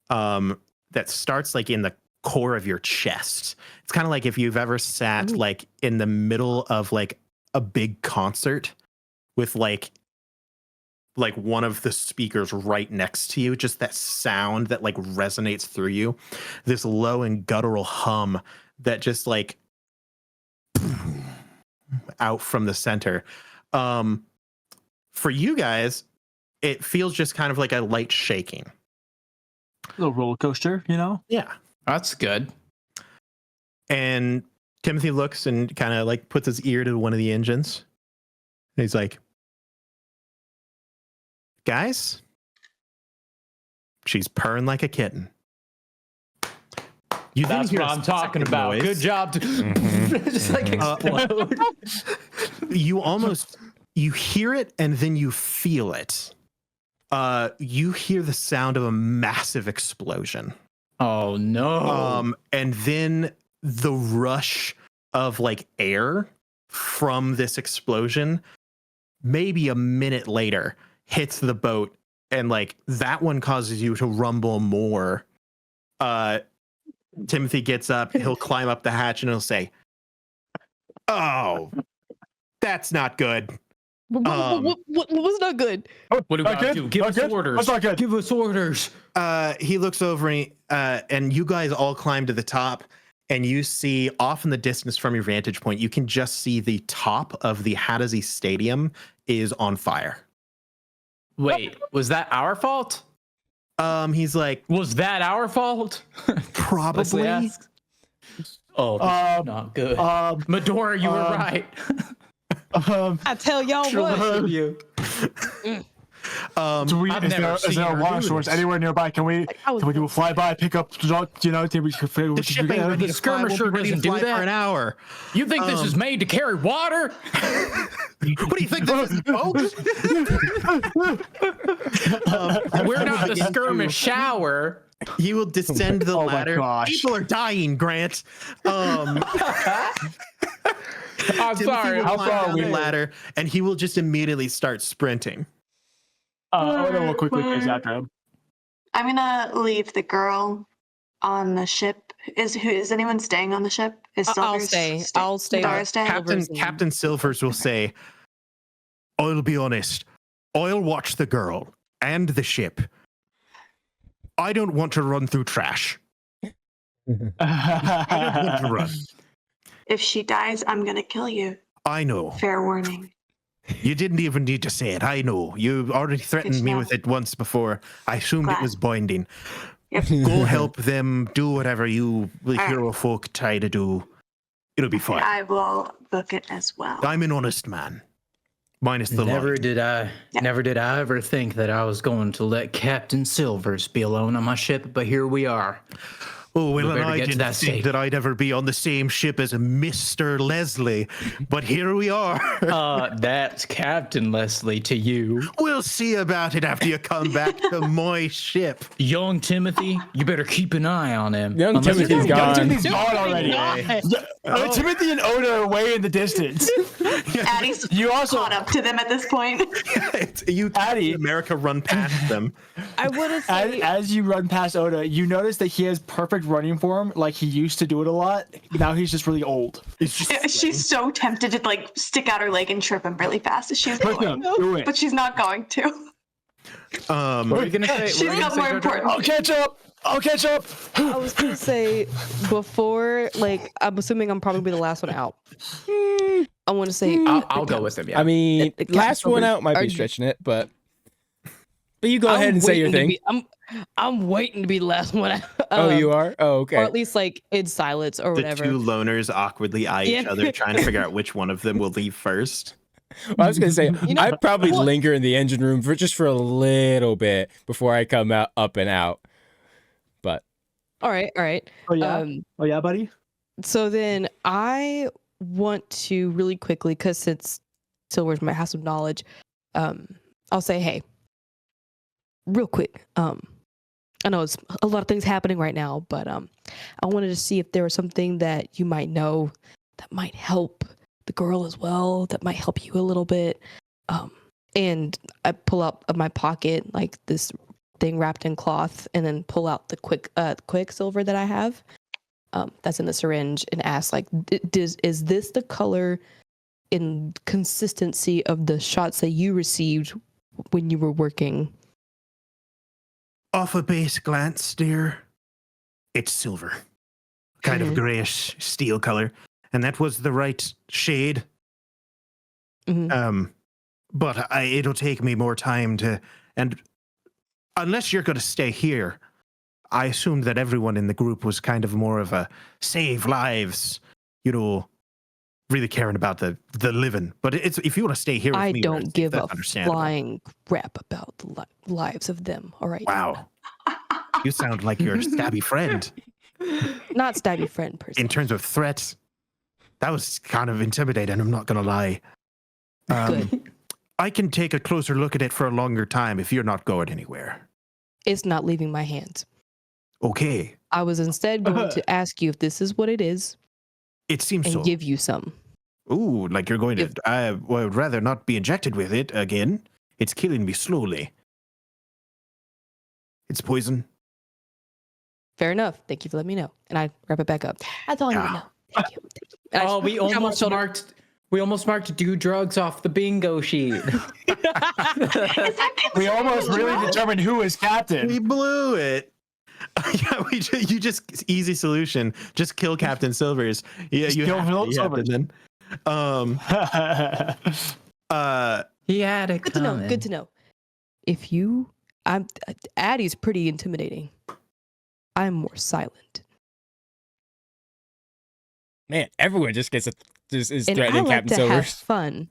that starts like in the core of your chest. It's kind of like if you've ever sat like in the middle of like a big concert with like one of the speakers right next to you, just that sound that like resonates through you, this low and guttural hum that just like out from the center. For you guys, it feels just kind of like a light shaking. Little roller coaster, you know? Yeah. That's good. And Timothy looks and kind of like puts his ear to one of the engines. And he's like, guys, She's purring like a kitten. You then That's hear what a I'm talking second about. noise. Good job. Just like explode. You hear it and then you feel it. You hear the sound of a massive explosion. Oh no. And then the rush of like air from this explosion, maybe a minute later, hits the boat, and like that one causes you to rumble more. Timothy gets up, he'll climb up the hatch and he'll say, "Oh, that's not good." What was not good? What do we gotta do? Give us orders. That's not good. Give us orders. He looks over and you guys all climb to the top, and you see off in the distance from your vantage point, you can just see the top of the Hadazee Stadium is on fire. Wait, was that our fault? He's like, Was that our fault? probably. Oh, this is not good. Medora, you were right. I tell y'all what. You. Is there a water source anywhere nearby? Can we do a flyby, pick up, The ship ain't ready to fly. We'll be ready to do fly that? for an hour. You think this is made to carry water? What do you think this is, folks? We're not the skirmish shower. You will descend the Oh my ladder. gosh. People are dying, Grant. I'm Timothy sorry. will How climb far down are we? the ladder, and he will just immediately start sprinting. Oda will quickly chase after him. I'm gonna leave the girl on the ship. Is anyone staying on the ship? I'll stay. I'll stay. Dara stay? Captain Silvers will say, "I'll be honest. I'll watch the girl and the ship. I don't want to run through trash. I don't want to run. If she dies, I'm gonna kill you. I know. Fair warning. You didn't even need to say it. I know. You already threatened me with it once before. I assumed it Glad. was binding. Yep. Go help them. Do whatever you hero folk try to do. It'll be fine. I will book it as well. I'm an honest man. Minus the Never line. did I ever think that I was going to let Captain Silvers be alone on my ship, but here we are. Oh, well, We and better I get to didn't that think state. that I'd ever be on the same ship as Mr. Leslie, but here we are. That's Captain Leslie to you. We'll see about it after you come back to my ship. Young Timothy, you better keep an eye on him. Young Unless Timothy's you're gone. Timothy's gone already. Oh. Timothy and Oda are way in the distance. Addie's You also caught up to them at this point. You Addie. America run past them. I want to say. as you run past Oda, you notice that he has perfect running form, like he used to do it a lot. Now he's just really old. It's just She's so tempted to like stick out her leg and trip him really fast as she's going, Do it. but she's not going to. What are you gonna say? She's got more important. I'll catch up. I was gonna say before, like, I'm assuming I'm probably the last one out. I want to say I'll go with him. Yeah. I mean, Captain last one Silvers, out might are be you- stretching it, but you go ahead I'm and say your waiting to thing. I'm waiting to be the last one out. Oh, you are? Oh, Or okay. at least like in silence or the whatever. two loners awkwardly eye each Yeah. other, trying to figure out which one of them will leave first. Well, I was gonna say You know, I'd probably what- linger in the engine room for a little bit before I come out up and out. But All right. Oh yeah, buddy. So then I want to really quickly, because since Silvers might have some knowledge, I'll say, hey, real quick. I know it's a lot of things happening right now, but I wanted to see if there was something that you might know that might help the girl as well, that might help you a little bit. And I pull out of my pocket like this thing wrapped in cloth, and then pull out the quicksilver that I have. That's in the syringe, and ask like, is this the color and consistency of the shots that you received when you were working? Off a base glance, dear, it's silver, kind of grayish steel color, and that was the right shade. Mhm. But it'll take me more time to, and unless you're going to stay here, I assumed that everyone in the group was kind of more of a save lives, really caring about the living. But it's if you want to stay here with I me, don't give that's a understandable. flying crap about the lives of them. All right. Wow. You sound like your stabby friend. Not stabby friend person. In terms of threats, that was kind of intimidating. I'm not gonna lie. Good. I can take a closer look at it for a longer time if you're not going anywhere. It's not leaving my hands. Okay. I was instead going to ask you if this is what it is It seems and so. give you some. Ooh, like you're going to. I would rather not be injected with it again. It's killing me slowly. It's poison. Fair enough. Thank you for letting me know. And I wrap it back up. That's all I need to know. Thank you. And I Oh, we tap my almost shoulder. marked. We almost marked do drugs off the bingo sheet. Is that We almost considered really wrong? determined who is captain. We blew it. Yeah, you just easy solution. Just kill Captain Silvers. Yeah, Just you kill have Phil to, you have to Silvers. then. He had it Good to know. Good to know. If you, Addie's pretty intimidating. I'm more silent. Man, everyone just gets is And I threatening like Captain to have Silvers. fun.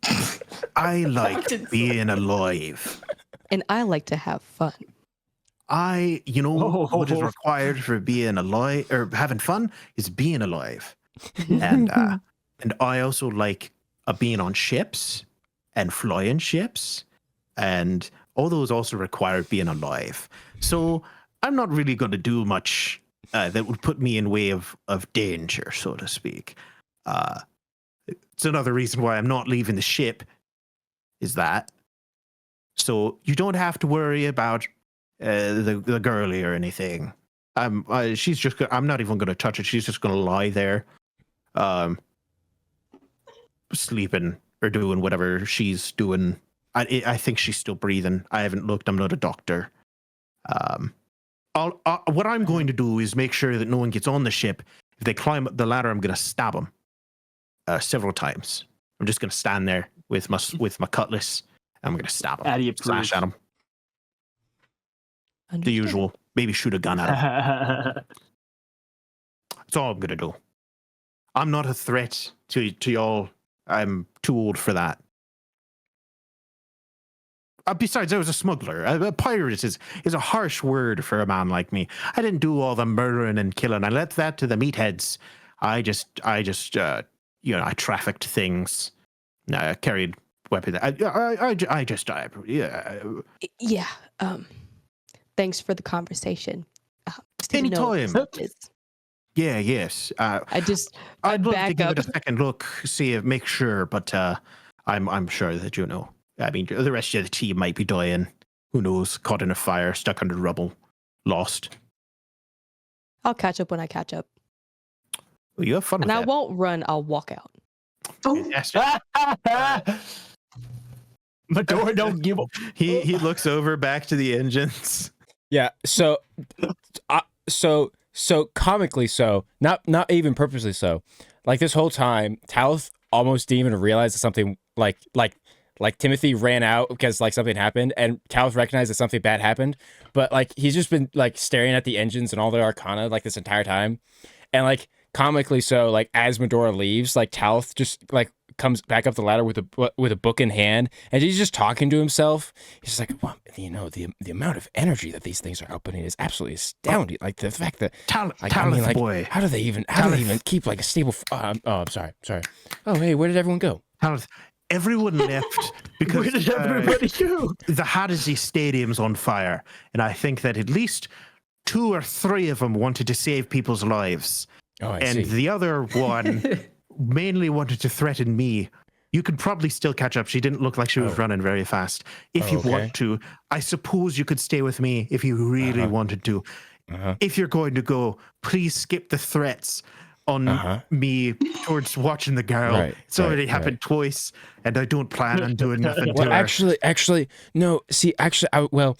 I like being alive. And I like to have fun. What is required for being alive or having fun is being alive. And I also like being on ships and flying ships, and all those also require being alive. So I'm not really going to do much that would put me in way of danger, so to speak. It's another reason why I'm not leaving the ship. Is that so you don't have to worry about the girlie or anything. She's just. I'm not even going to touch it. She's just going to lie there, sleeping or doing whatever she's doing. I think she's still breathing. I haven't looked. I'm not a doctor. What I'm going to do is make sure that no one gets on the ship. If they climb up the ladder, I'm going to stab them several times. I'm just going to stand there with my cutlass. I'm going to stab them. Addie Slash approves. at them. The Understood. usual. Maybe shoot a gun at them. That's all I'm going to do. I'm not a threat to y'all. I'm too old for that. Besides, I was a smuggler. A pirate is a harsh word for a man like me. I didn't do all the murdering and killing. I left that to the meatheads. I just I trafficked things. I carried weapons. Yeah. Thanks for the conversation. Just didn't know Anytime. what it is. Yeah, yes. I'd I'd love to back give up. it a second look, make sure, but I'm sure that you know. I mean, the rest of the team might be dying. Who knows? Caught in a fire, stuck under rubble, lost. I'll catch up when I catch up. Well, you have fun And with I that. won't run, I'll walk out. Fantastic. Medora don't give up. He looks over back to the engines. Yeah. So, so comically so, not even purposely so. Like this whole time, Talith almost didn't even realize that something like Timothy ran out because like something happened, and Talith recognized that something bad happened. But like he's just been like staring at the engines and all their arcana like this entire time, and like comically so, like as Medora leaves, like Talith just like comes back up the ladder with a book in hand, and he's just talking to himself. He's just like, well, you know, the amount of energy that these things are outputting is absolutely astounding. Like the fact that Talith boy. how do they even keep like a stable? I'm sorry. Oh, hey, where did everyone go? Talith, everyone left because Where did everybody go? the Hadesy Stadium's on fire, and I think that at least 2 or 3 of them wanted to save people's lives. Oh, I And see. the other one mainly wanted to threaten me. You could probably still catch up. She didn't look like she was running very fast. If you okay. want to, I suppose you could stay with me if you really wanted to. If you're going to go, please skip the threats on me towards watching the girl. Right, It's already happened twice, and I don't plan on doing nothing to Well, her. actually, no. See, actually, I wasn't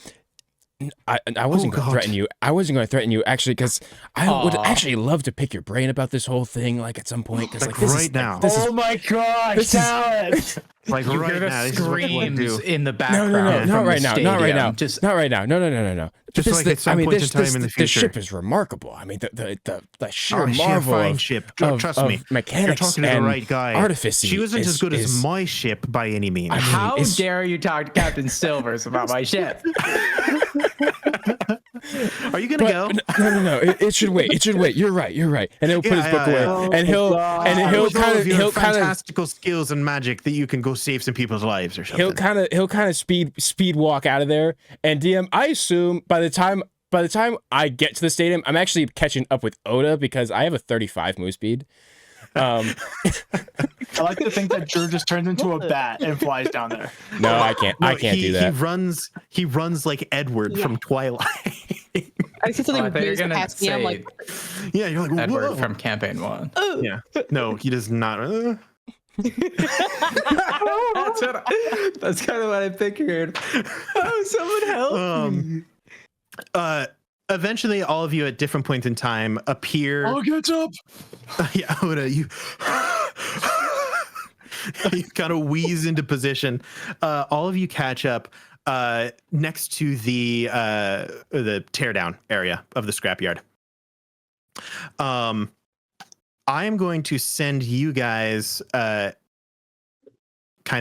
going to God. threaten you. I wasn't going to threaten you actually because I would actually love to pick your brain about this whole thing, like at some point. Because Like, this right is, now. this is Oh my gosh, this is- Talith! Like You right hear now, the this is what you want to screams do. in the no, background. not from right the now, not right now, stadium. Just not right now. No. Just like at some point in time in the The future. ship is remarkable. I mean, the sheer Oh, she's a marvel fine of, ship. of, Trust of me. mechanics You're talking to the and right guy. artifice. She wasn't as good as my ship by any means. I mean, how it's- dare you talk to Captain Silvers about my ship? Are you gonna go? No. It should wait. It should wait. You're right. And he'll put his book away, and he'll With all of your he'll kind of fantastical skills and magic that you can go save some people's lives or something. he'll kind of speed walk out of there. And DM, I assume by the time I get to the stadium, I'm actually catching up with Oda because I have a 35 move speed. I like to think that Drew just turns into a bat and flies down there. No, I can't. I can't do that. He runs like Edward from Twilight. I see something I thought you were weird gonna past me. I'm say like, Yeah, you're like, Edward whoa. from Campaign 1. Yeah, no, he does not. That's kind of what I figured. Oh, someone help me. Eventually, all of you at different points in time appear. I'll get up. Yeah, Oda, you kind of wheeze into position. All of you catch up next to the teardown area of the scrapyard. I am going to send you guys kind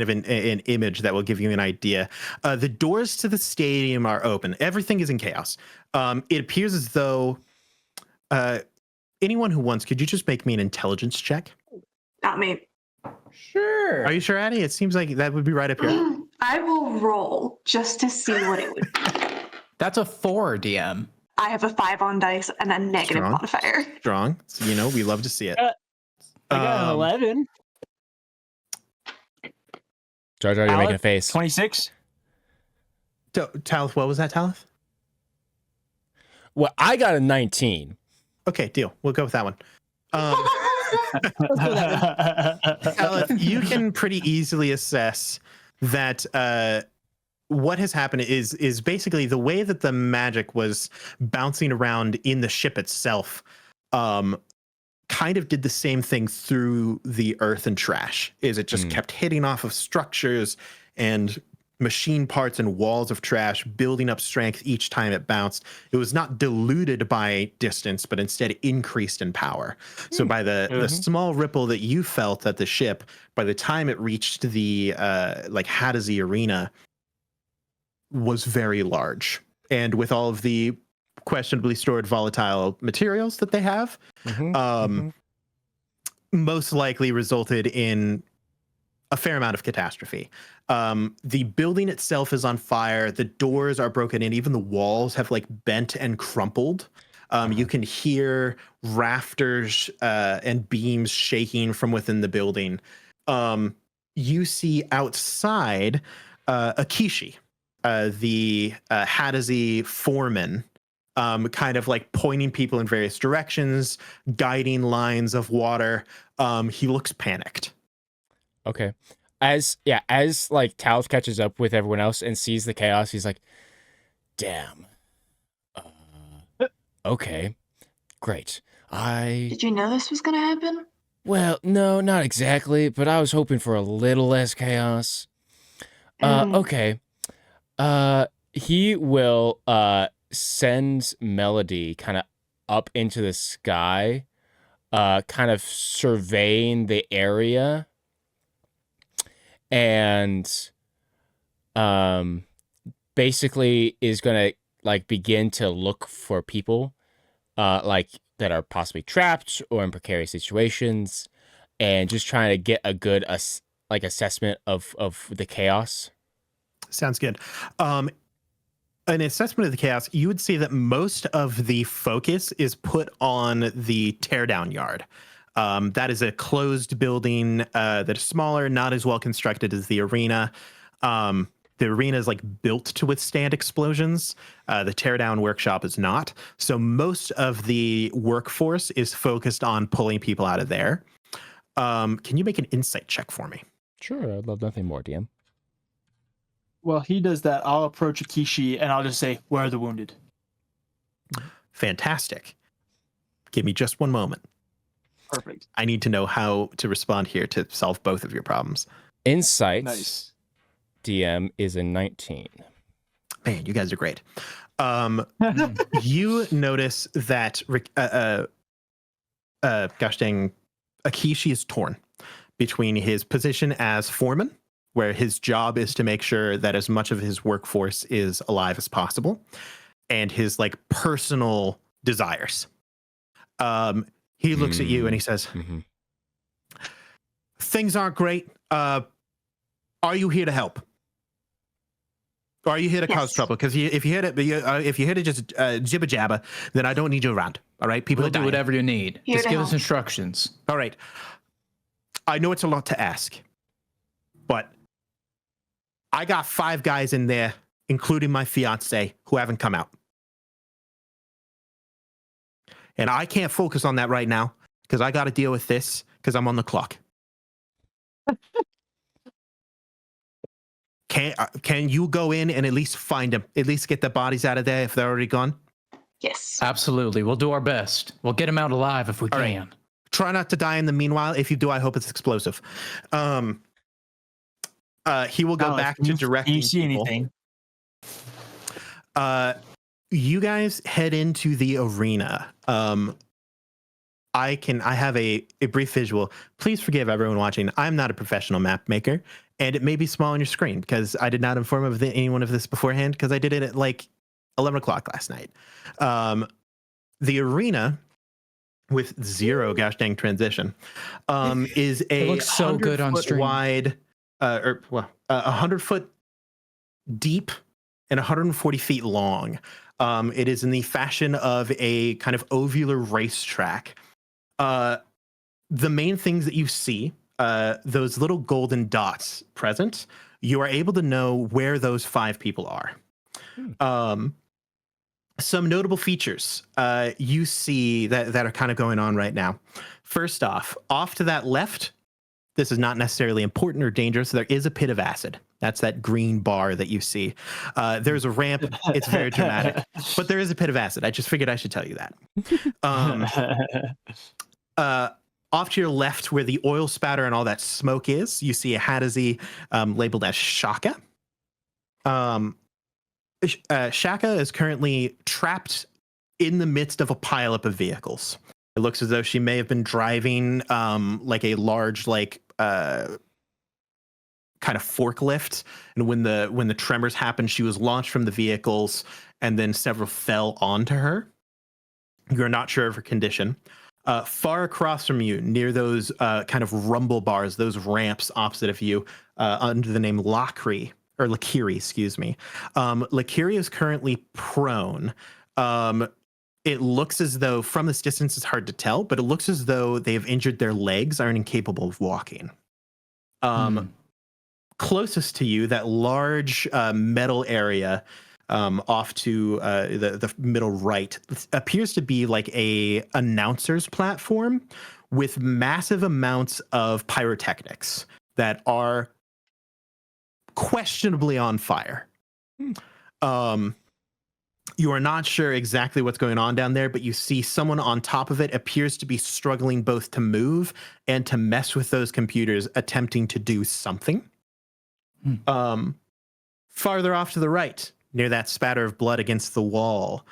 of an image that will give you an idea. The doors to the stadium are open. Everything is in chaos. It appears as though anyone who wants, could you just make me an intelligence check? Not me. Sure. Are you sure, Addie? It seems like that would be right up here. I will roll just to see what it would be. That's a 4, DM. I have a 5 on dice and a negative Strong. modifier. Strong. So, we love to see it. I got an 11. Jar Jar, you're making a face. 26. Talith, what was that, Talith? Well, I got a 19. Okay, deal. We'll go with that one. Talith, you can pretty easily assess that what has happened is basically the way that the magic was bouncing around in the ship itself kind of did the same thing through the earth and trash. Is it just kept hitting off of structures and machine parts and walls of trash, building up strength each time it bounced. It was not diluted by distance, but instead increased in power. So by the small ripple that you felt at the ship, by the time it reached the Hadazee arena, was very large. And with all of the questionably stored volatile materials that they have, most likely resulted in a fair amount of catastrophe. The building itself is on fire. The doors are broken in. Even the walls have bent and crumpled. You can hear rafters and beams shaking from within the building. You see outside Akishi, the Hadazee foreman, kind of pointing people in various directions, guiding lines of water. He looks panicked. Okay. As Talith catches up with everyone else and sees the chaos, he's like, damn. Okay. Great. Did you know this was going to happen? Well, no, not exactly, but I was hoping for a little less chaos. Okay. He will send Melody kind of up into the sky, kind of surveying the area, and basically is gonna begin to look for people that are possibly trapped or in precarious situations, and just trying to get a good assessment of the chaos. Sounds good. An assessment of the chaos, you would see that most of the focus is put on the teardown yard. That is a closed building that is smaller, not as well constructed as the arena. The arena is built to withstand explosions. The teardown workshop is not. So most of the workforce is focused on pulling people out of there. Can you make an insight check for me? Sure, I'd love nothing more, DM. Well, he does that. I'll approach Akishi and I'll just say, "Where are the wounded?" Fantastic. Give me just one moment. Perfect. I need to know how to respond here to solve both of your problems. Insight. Nice. DM is a 19. Man, you guys are great. You notice that gosh dang, Akishi is torn between his position as foreman, where his job is to make sure that as much of his workforce is alive as possible, and his like personal desires. He looks at you and he says, "Things aren't great. Are you here to help? Or are you here to cause trouble? Because if you hit it just jibber jabber, then I don't need you around. All right, people We'll are do dying. whatever you need. Here Just to give us help. instructions. All right. I know it's a lot to ask, but I got 5 guys in there, including my fiance, who haven't come out. And I can't focus on that right now because I got to deal with this because I'm on the clock. Can you go in and at least find them? At least get the bodies out of there if they're already gone? Yes. Absolutely. We'll do our best. We'll get him out alive if we All can. right. Try not to die in the meanwhile. If you do, I hope it's explosive. He will go back to directing. Do you see people. anything? You guys head into the arena. I have a brief visual. Please forgive everyone watching. I'm not a professional map maker, and it may be small on your screen because I did not inform anyone of this beforehand because I did it at like 11 o'clock last night. The arena with 0 gosh dang transition is a It looks so good on 100-foot stream. wide, 100 foot deep and 140 feet long. It is in the fashion of a kind of ovular racetrack. The main things that you see, those little golden dots present, you are able to know where those 5 people are. Some notable features you see that are kind of going on right now. First off to that left, this is not necessarily important or dangerous. There is a pit of acid. That's that green bar that you see. There's a ramp. It's very dramatic, but there is a pit of acid. I just figured I should tell you that. Off to your left, where the oil spatter and all that smoke is, you see a Hadizee labeled as Shaka. Shaka is currently trapped in the midst of a pileup of vehicles. It looks as though she may have been driving like a large kind of forklift, and when the tremors happened, she was launched from the vehicles, and then several fell onto her. You're not sure of her condition. Far across from you, near those kind of rumble bars, those ramps opposite of you, under the name Lakiri, excuse me. Lakiri is currently prone. It looks as though, from this distance, it's hard to tell, but it looks as though they have injured their legs, are incapable of walking. Closest to you, that large metal area off to the middle right appears to be like a announcer's platform with massive amounts of pyrotechnics that are questionably on fire. You are not sure exactly what's going on down there, but you see someone on top of it appears to be struggling both to move and to mess with those computers, attempting to do something. Farther off to the right, near that spatter of blood against the wall,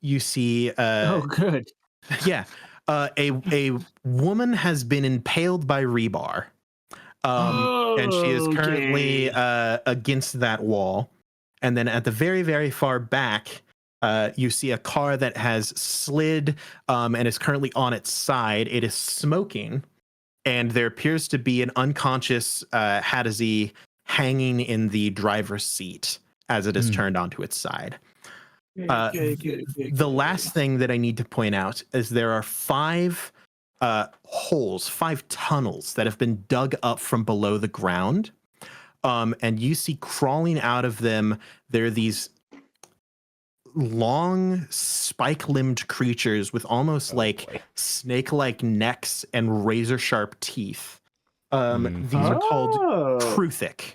you see Oh, good. yeah, a woman has been impaled by rebar, and she is currently against that wall. And then at the very, very far back, you see a car that has slid and is currently on its side. It is smoking, and there appears to be an unconscious Hadizee hanging in the driver's seat as it is turned onto its side. The last thing that I need to point out is there are 5 holes, 5 tunnels that have been dug up from below the ground. And you see crawling out of them, there are these long spike-limbed creatures with almost snake-like necks and razor-sharp teeth. These are called Kruthic.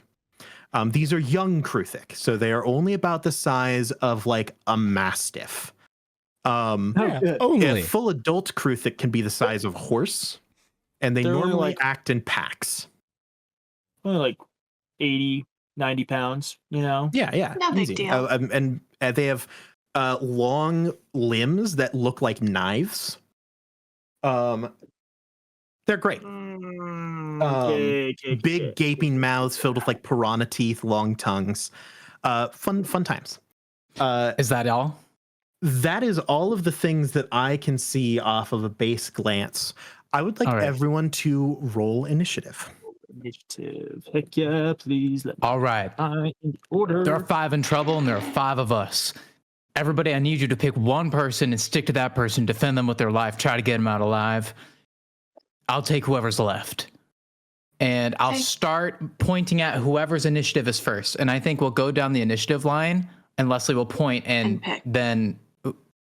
These are young Kruthic, so they are only about the size of like a mastiff. Only. A full adult Kruthic can be the size of a horse, and they're normally act in packs. Only like 80, 90 pounds, you know? Yeah. No big easy. deal. And they have long limbs that look like knives. They're great. Big gaping mouths filled with like piranha teeth, long tongues. Fun times. Is that all? That is all of the things that I can see off of a base glance. I would like All right. everyone to roll initiative. Initiative. Heck yeah, please let me All right. in order. There are 5 in trouble, and there are 5 of us. Everybody, I need you to pick one person and stick to that person, defend them with their life, try to get them out alive. I'll take whoever's left. And I'll Okay. start pointing at whoever's initiative is first. And I think we'll go down the initiative line, and Leslie will point, and pick. then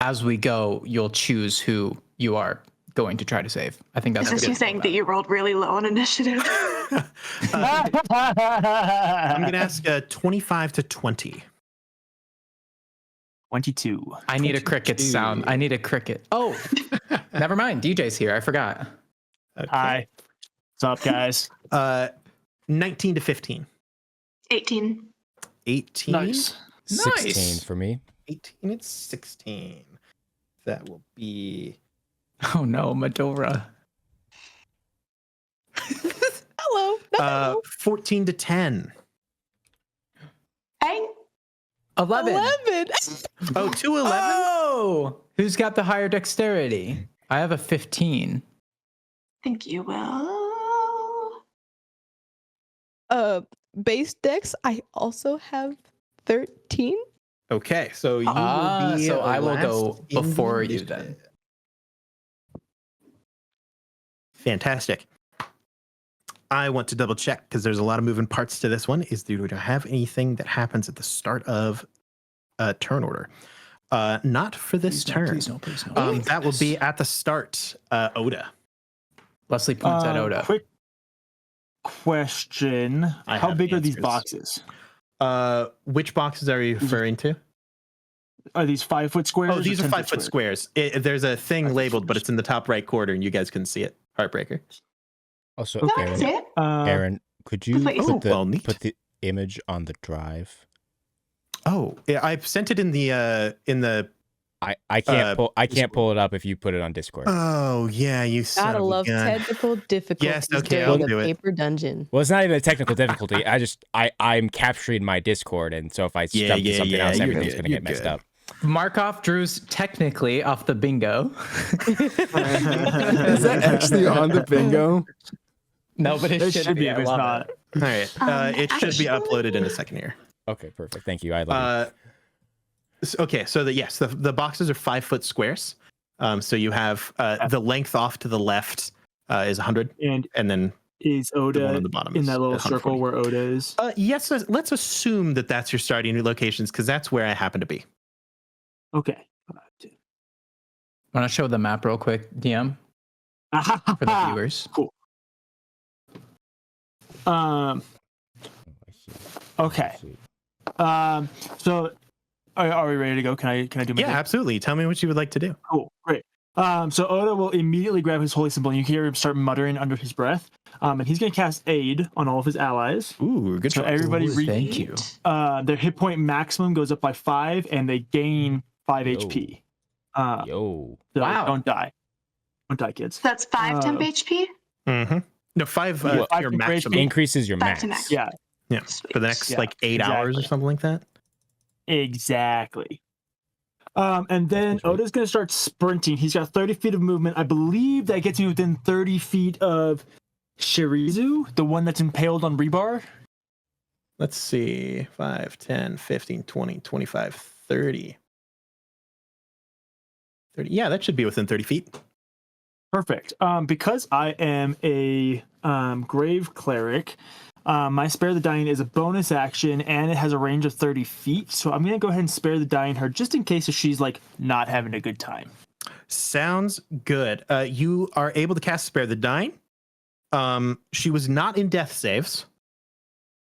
as we go, you'll choose who you are going to try to save. I think that's Is this you saying that you rolled really low on initiative? I'm going to ask 25 to 20. 22. I need a cricket sound. I need a cricket. Oh, never mind. DJ's here. I forgot. Okay. Hi. What's up, guys? 19 to 15. 18. 18. Nice. 16 for me. 18 and 16. That will be Oh no, Medora. Hello. No. 14 to 10. Hey, 11. 11. Oh, 2 11? Oh, who's got the higher dexterity? I have a 15. think you will. Base dex, I also have 13. Okay, so you will be so I will last go in the before you initiative. then. Fantastic. I want to double check because there's a lot of moving parts to this one. Do we have anything that happens at the start of a turn order? Not for this turn. Please no. That will be at the start. Oda. Leslie points at Oda. Quick question. I How have big are these answers. boxes? Which boxes are you referring to? Are these 5 foot squares? Oh, or these are 10 5 foot squares. There's a thing labeled, but it's in the top right corner, and you guys couldn't see it. Heartbreaker. Also, No, Aaron, that's it. Aaron, could you That's what you put said. the, neat. put the image on the drive? Oh, yeah, I sent it in the. I can't pull it up if you put it on Discord. Oh yeah, you son Gotta of a love gun. technical difficulties okay, during I'll a do it. paper dungeon. Well, it's not even a technical difficulty. I'm capturing my Discord, and so if I Yeah, jump to yeah, something yeah, else, you're everything's good, gonna you're get messed good. up. Markov Drew's technically off the bingo. Is that actually on the bingo? No, but it It should be. if I it's love not. it. All right, it should be Actually- uploaded in a second here. Okay, perfect. Thank you. I love Okay, so the boxes are 5 foot squares. So you have the length off to the left is 100, And and then is the one Oda on the bottom in is that little 140. circle where Oda is? Yes, let's assume that that's your starting locations because that's where I happen to be. Okay. Want to show the map real quick, DM, for the viewers? Cool. Okay. So are we ready to go? Can I do my Yeah, thing? absolutely. Tell me what you would like to do. Cool. Great. So Oda will immediately grab his holy symbol, and you hear him start muttering under his breath. And he's going to cast aid on all of his allies. Ooh, good So choice. everybody read. Thank you. Their hit point maximum goes up by 5, and they gain 5 Yo. HP. Yo. So Wow. don't die. Don't die, kids. So that's 5 temp HP? Mm-hmm. No, 5 Yeah, 5 your temp maximum. HP. Increases your 5 max. to max. Yeah, Yeah, Sweet. for the next Yeah, 8 hours or exactly. something like that. exactly. And then That's right. Oda's going to start sprinting. He's got 30 feet of movement. I believe that gets you within 30 feet of Shirizu, the one that's impaled on rebar. Let's see. 5, 10, 15, 20, 25, 30. 30. Yeah, that should be within 30 feet. Perfect. Because I am a grave cleric, my spare the dying is a bonus action, and it has a range of 30 feet. So I'm gonna go ahead and spare the dying her just in case if she's like not having a good time. Sounds good. You are able to cast Spare the Dying. She was not in death saves,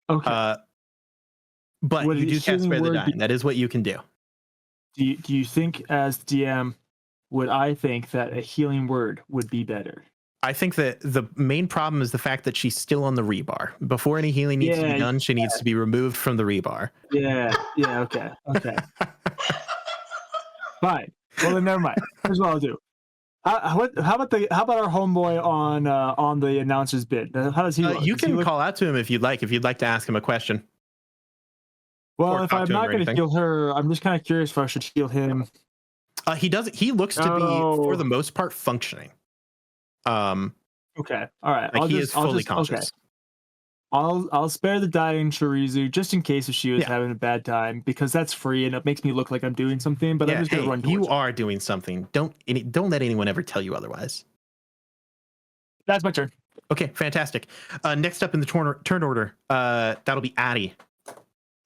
Okay. but Would you do a cast healing Spare the word be- Dying. That is what you can do. Do you think as DM would I think that a healing word would be better? I think that the main problem is the fact that she's still on the rebar. Before any healing needs to Yeah, be done, she needs to be removed from the rebar. Yeah. Okay. Fine. Well then, never mind. Here's what I'll do. How about our homeboy on the announcer's bit? How does he look? You Does he can look- call out to him if you'd like. If you'd like to ask him a question. Well, Or if talk I'm to him not or going to anything. heal her, I'm just kind of curious if I should heal him. He does. He looks to be, for Oh. the most part, functioning. Okay. All right. Like he is fully Okay. conscious. I'll spare the dying Chorizu just in case if she was having a bad time, because that's free and it makes me look like I'm doing something. But I'm just gonna run towards you her. are doing something. Don't let anyone ever tell you otherwise. That's my turn. Okay, fantastic. Next up in the turn order, that'll be Addie.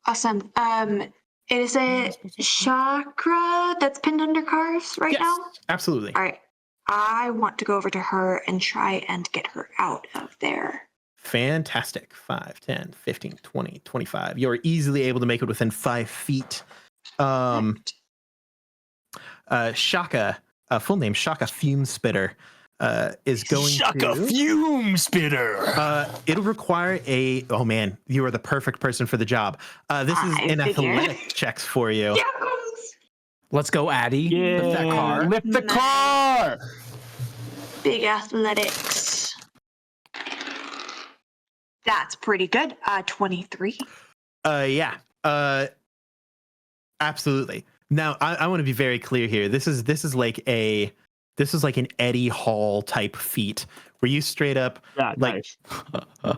Awesome. It is a chakra that's pinned under cars right now? Absolutely. All right. I want to go over to her and try and get her out of there. Fantastic. 5, 10, 15, 20, 25. You're easily able to make it within 5 feet. Shaka, full name Shaka Fume Spitter, is going Shaka to... Fume Spitter! It'll require a... Oh, man. You are the perfect person for the job. This is an athletic checks for you. Yes! Let's go, Addie. Yeah, Lift that car. lift the car! Big athletics. That's pretty good. 23. Yeah. Absolutely. Now, I want to be very clear here. This is like an Eddie Hall type feat where you straight up Nice.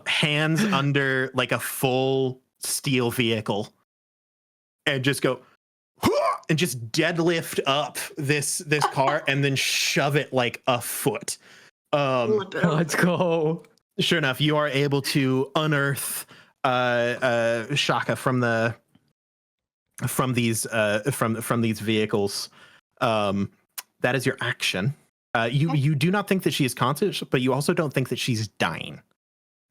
hands under like a full steel vehicle and just go and just deadlift up this car and then shove it like a foot. Let's go. Sure enough, you are able to unearth Shaka from these vehicles. That is your action. You do not think that she is conscious, but you also don't think that she's dying.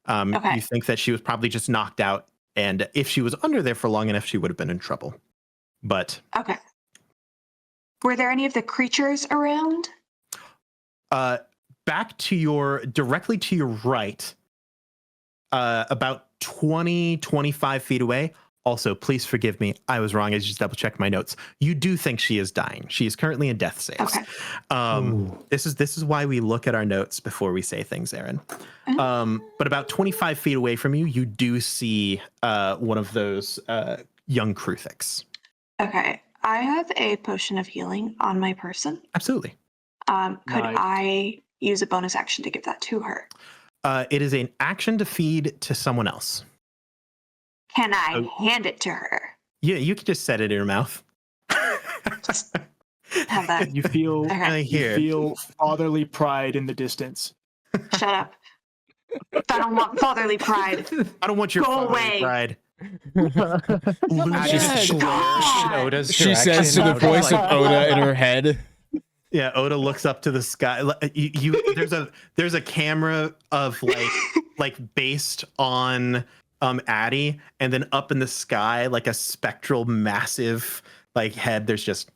You think that she was probably just knocked out, and if she was under there for long enough, she would have been in trouble. But okay. Were there any of the creatures around? Back to directly to your right, about 20, 25 feet away. Also, please forgive me. I was wrong. I just double checked my notes. You do think she is dying. She is currently in death saves. Okay. This is why we look at our notes before we say things, Aaron. But about 25 feet away from you, you do see one of those young Kruthiks. Okay. I have a potion of healing on my person. Absolutely. Could Nice. I use a bonus action to give that to her? It is an action to feed to someone else. Can I hand it to her? Yeah, you can just set it in your mouth. Just have that. You feel Okay. Here. you feel fatherly pride in the distance. Shut up. I don't want fatherly pride. I don't want your Go fatherly away. pride. She says to the voice of Oda in her head. Yeah, Oda looks up to the sky. There's a camera of like based on Addie, and then up in the sky, like a spectral, massive like head. There's just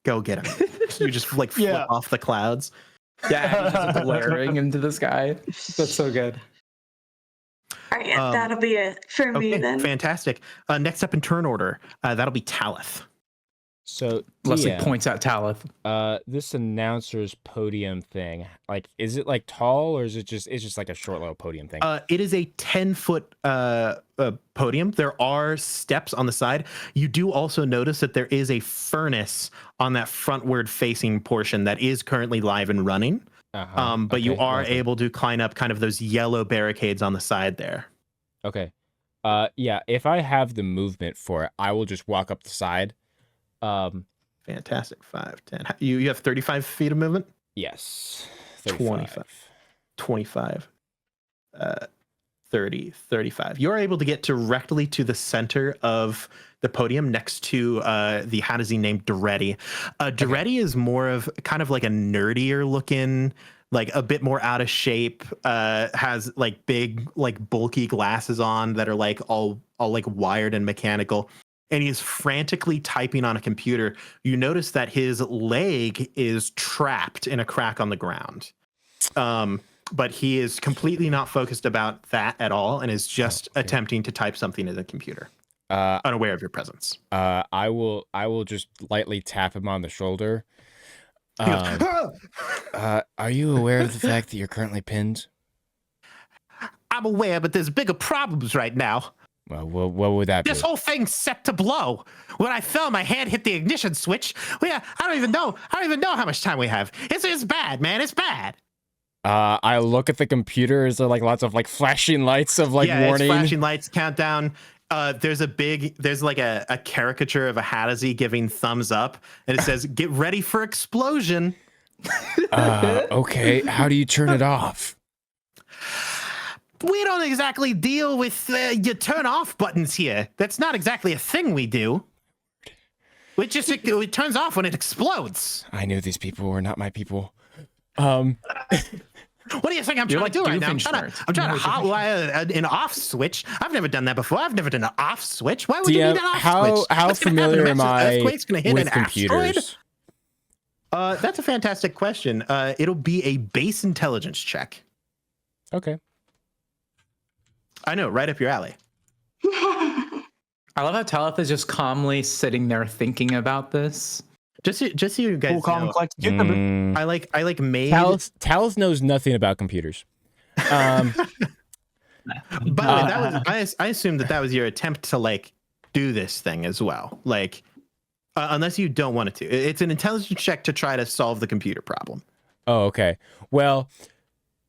go get him. You just like flip off the clouds. Yeah, he's just blaring into the sky. That's so good. All right, that'll be it for me then. Fantastic. Next up in turn order, that'll be Talith. So Leslie points out Talith. This announcer's podium thing, like, is it like tall, or is it's just like a short little podium thing? It is a 10-foot podium. There are steps on the side. You do also notice that there is a furnace on that frontward facing portion that is currently live and running. But you are able to climb up kind of those yellow barricades on the side there. Okay. Yeah, if I have the movement for it, I will just walk up the side. Fantastic. 5, 10. You have 35 feet of movement? Yes. 35. 25. 30, 35. You're able to get directly to the center of the podium next to the Hadazi named Duretti. Duretti is more of kind of like a nerdier looking, like a bit more out of shape, has like big, like bulky glasses on that are like all like wired and mechanical. And he's frantically typing on a computer. You notice that his leg is trapped in a crack on the ground. But he is completely not focused about that at all and is just attempting to type something in the computer, unaware of your presence. I will just lightly tap him on the shoulder. Are you aware of the fact that you're currently pinned? I'm aware, but there's bigger problems right now. Well, what would that be? This whole thing's set to blow. When I fell, my hand hit the ignition switch. I don't even know how much time we have. It's bad, man. It's bad. I look at the computer. Is there like lots of like flashing lights of like warning? It's flashing lights, countdown. There's like a caricature of a Hattazzi giving thumbs up, and it says, "Get ready for explosion." Okay. How do you turn it off? We don't exactly deal with your turn off buttons here. That's not exactly a thing we do. It turns off when it explodes. I knew these people were not my people. What do you think I'm trying to do right now? I'm trying to hotwire an off switch. I've never done that before. I've never done an off switch. Why would you need an off switch? How familiar am I hit with an computers? Asteroid? That's a fantastic question. It'll be a base intelligence check. Okay. I know, right up your alley. I love how Talith is just calmly sitting there thinking about this. Just so you guys Cool, calm, know, collect. I like made. Talith knows nothing about computers. By the way, I assumed that was your attempt to like do this thing as well. Like, unless you don't want it to, it's an intelligence check to try to solve the computer problem. Oh, okay. Well,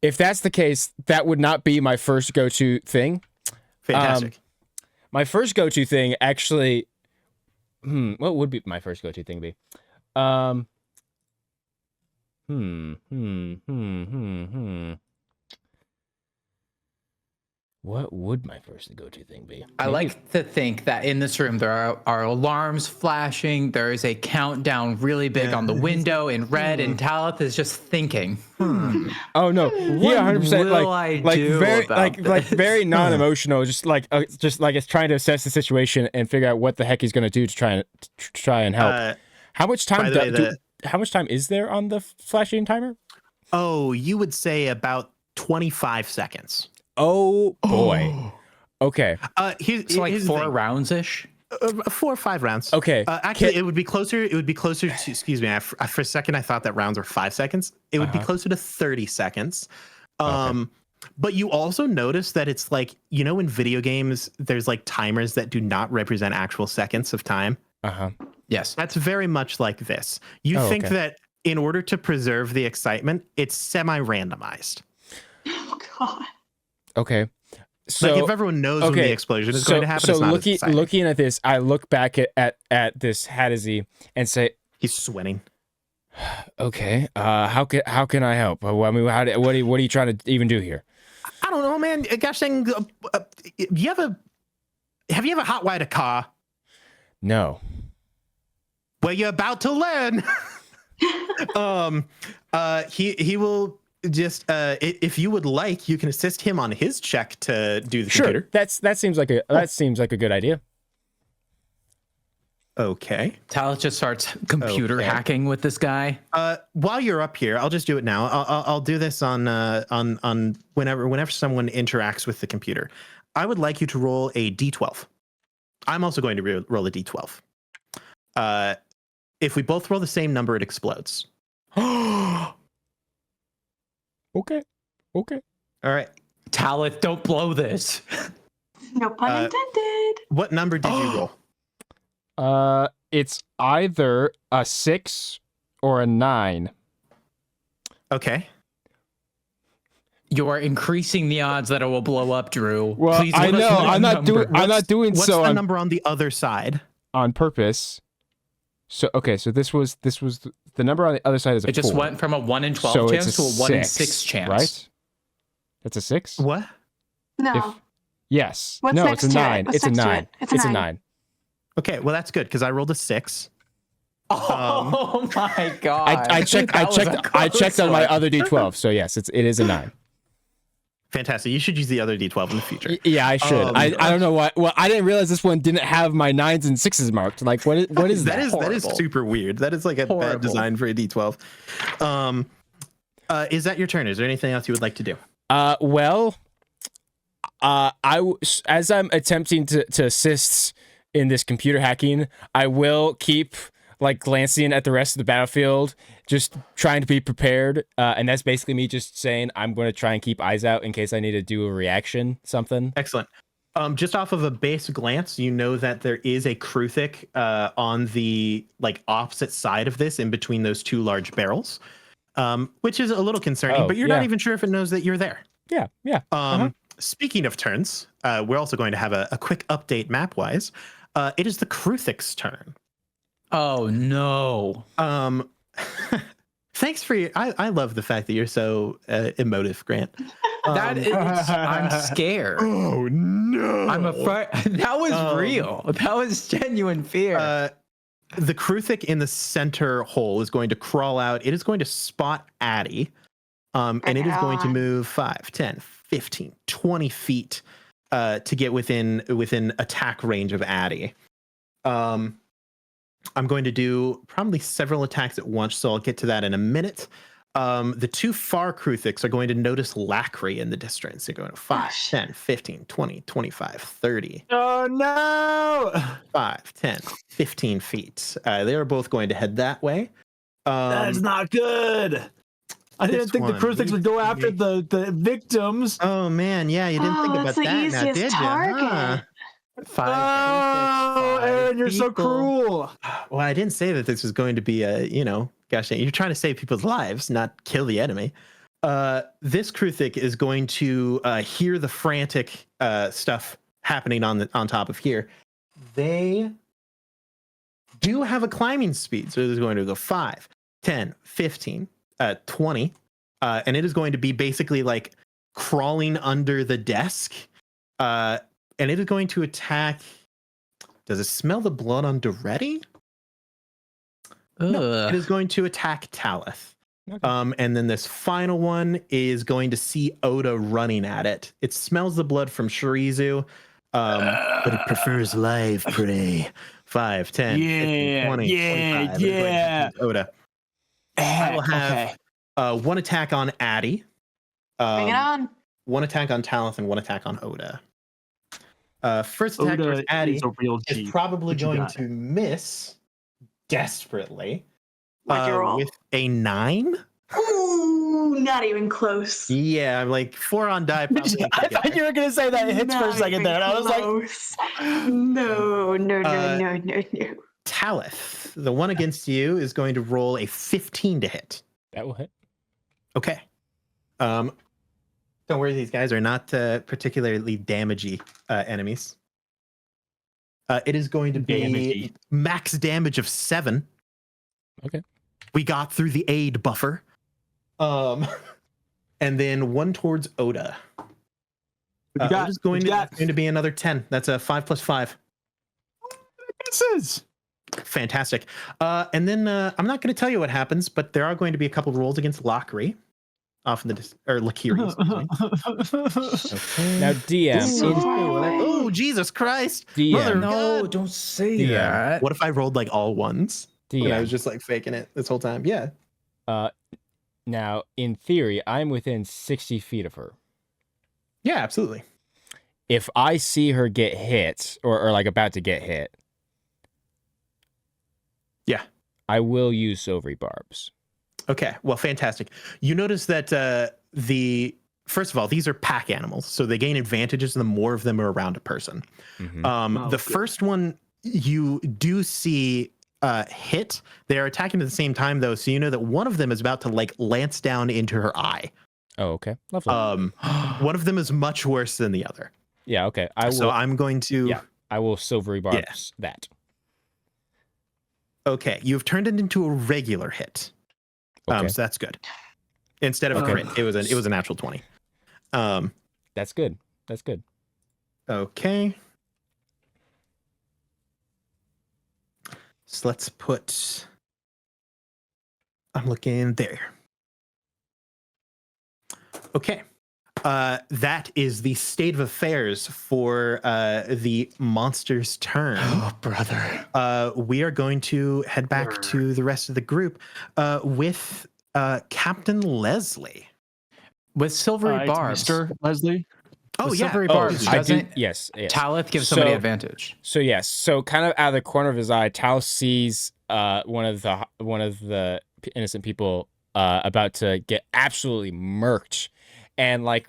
if that's the case, that would not be my first go-to thing. Fantastic. My first go-to thing actually. What would be my first go-to thing be? What would my first go-to thing be? I like to think that in this room there are alarms flashing. There is a countdown really big on the window in red, and Talith is just thinking. Oh no! Yeah, 100%. Like very non-emotional. Just like it's trying to assess the situation and figure out what the heck he's going to do to try and help. How much time? How much time is there on the flashing timer? Oh, you would say about 25 seconds. Oh boy. Okay. It's like 4 rounds ish. 4 or 5 rounds. Okay. Actually, it would be closer. It would be closer to. Excuse me. For a second, I thought that rounds were 5 seconds. It would be closer to 30 seconds. Okay. But you also notice that it's like, you know, in video games, there's like timers that do not represent actual seconds of time. Yes. That's very much like this. You think that in order to preserve the excitement, it's semi-randomized. Oh God. Okay. So like if everyone knows when the explosion is going to happen, so it's not looking at this, I look back at this Hattazzi and say, he's sweating. Okay. How can I help? Well, I mean, what are you trying to even do here? I don't know, man. Gosh dang, have you ever hotwired a car? No. Well, you're about to learn. He will just if you would like, you can assist him on his check to do the computer. That seems like a good idea. Okay. Talith just starts computer hacking with this guy. While you're up here, I'll just do it now. I'll do this on whenever someone interacts with the computer. I would like you to roll a d12. I'm also going to roll a d12. If we both roll the same number, it explodes. Okay. All right. Talith, don't blow this. No pun intended. What number did you roll? It's either a 6 or a 9. Okay. You are increasing the odds that it will blow up, Drew. Well, please I know. I'm not doing what's so. What's the number on the other side? On purpose. So okay, so this was the number on the other side is a 4. It just went from a 1 in 12 chance to a 1 in 6 chance. Right? That's a 6? What? No. Yes. What's no, next it's a to it? 9. What's It's a next to 9. it? It's a 9. Okay, well that's good because I rolled a 6. Oh my god! I checked on my other d12. So yes, it is a 9. Fantastic. You should use the other d12 in the future. Yeah, I should. I don't know why. Well, I didn't realize this one didn't have my 9s and 6s marked. Like, what is that? That is super weird. That is like a bad design for a d12. Is that your turn? Is there anything else you would like to do? Well, as I'm attempting to assist in this computer hacking, I will keep like glancing at the rest of the battlefield, just trying to be prepared. And that's basically me just saying I'm going to try and keep eyes out in case I need to do a reaction, something. Excellent. Just off of a base glance, you know that there is a Kruthik on the opposite side of this, in between those two large barrels, which is a little concerning. But you're not even sure if it knows that you're there. Yeah. Speaking of turns, we're also going to have a quick update map-wise. It is the Kruthik's turn. Oh no. Thanks for your. I love the fact that you're so emotive, Grant. I'm scared. Oh no! I'm afraid. That was real. That was genuine fear. The Kruthik in the center hole is going to crawl out. It is going to spot Addie, and it is going to move 5, 10, 15, 20 feet to get within attack range of Addie. I'm going to do probably several attacks at once, so I'll get to that in a minute. The two far Kruthiks are going to notice Lacry in the distance. They're going to 5, 10, 15, 20, 25, 30. Oh, no! 5, 10, 15 feet. They are both going to head that way. That's not good. I didn't think the Kruthiks would go after the victims. Oh, man. Yeah, you didn't think about that now, did you? Target. Oh, Aaron, you're so cruel. Well, I didn't say that this was going to be gosh, you're trying to save people's lives, not kill the enemy. This Kruthik is going to hear the frantic stuff happening on top of here. They do have a climbing speed, so it is going to go 5, 10, 15, 20, and it is going to be basically like crawling under the desk, and it is going to attack. Does it smell the blood on Doretti? No, it is going to attack Talith. Okay. And then this final one is going to see Oda running at it. It smells the blood from Shirizu, but it prefers live prey. 5, 10, 15, 20, 25. Yeah. Oda. I will have one attack on Addie. Bring it on. One attack on Talith and one attack on Oda. First attack Oda towards Addie is probably going to miss desperately with a 9. Ooh, not even close. Yeah, I'm like 4 on die. I thought you were gonna say that it hits for a second there, and I was like, no. Talith, the one against you, is going to roll a 15 to hit. That will hit. Okay. Don't worry, these guys are not particularly damagey enemies. It is going to be max damage of 7. Okay. We got through the aid buffer. And then one towards Oda. Oda's going to be another 10. That's a 5 plus 5. This is fantastic. And then I'm not going to tell you what happens, but there are going to be a couple rolls against Lacry. Off in the Lakiri. Okay. Now, DM. Oh, Jesus Christ! DM. No, don't say that. What if I rolled like all ones? DM. And I was just like faking it this whole time. Yeah. Now, in theory, I'm within 60 feet of her. Yeah, absolutely. If I see her get hit, or like about to get hit, yeah, I will use Silvery Barbs. Okay, well, fantastic. You notice that first of all, these are pack animals, so they gain advantages the more of them are around a person. Mm-hmm. First one you do see hit. They are attacking at the same time, though, so you know that one of them is about to like lance down into her eye. Oh, okay. Lovely. One of them is much worse than the other. Yeah, okay. So I'm going to... Yeah, I will Silvery Barbs that. Okay, you've turned it into a regular hit. Okay. So that's good. Instead of a crit, it was a natural 20. That's good. That's good. Okay. So let's put. I'm looking there. Okay. That is the state of affairs for the monster's turn. Oh, brother. We are going to head back to the rest of the group with Captain Leslie. With Silvery Barbs. Mr. Leslie? Oh, yeah. Silvery Barbs. Yes. Talith gives somebody advantage. So, yes. So, kind of out of the corner of his eye, Talith sees one of the innocent people about to get absolutely murked. And like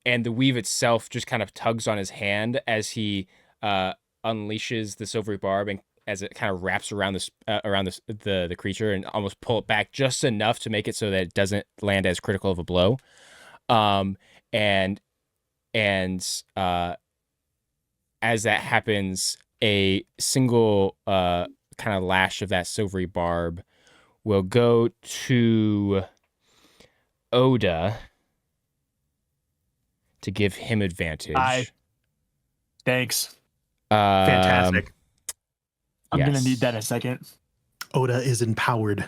the weave itself just kind of tugs on his hand as he unleashes the silvery barb, and as it kind of wraps around the creature, and almost pull it back just enough to make it so that it doesn't land as critical of a blow. And as that happens, a single kind of lash of that silvery barb will go to Oda to give him advantage. Thanks. Fantastic. I'm yes. gonna need that in a second. Oda is empowered.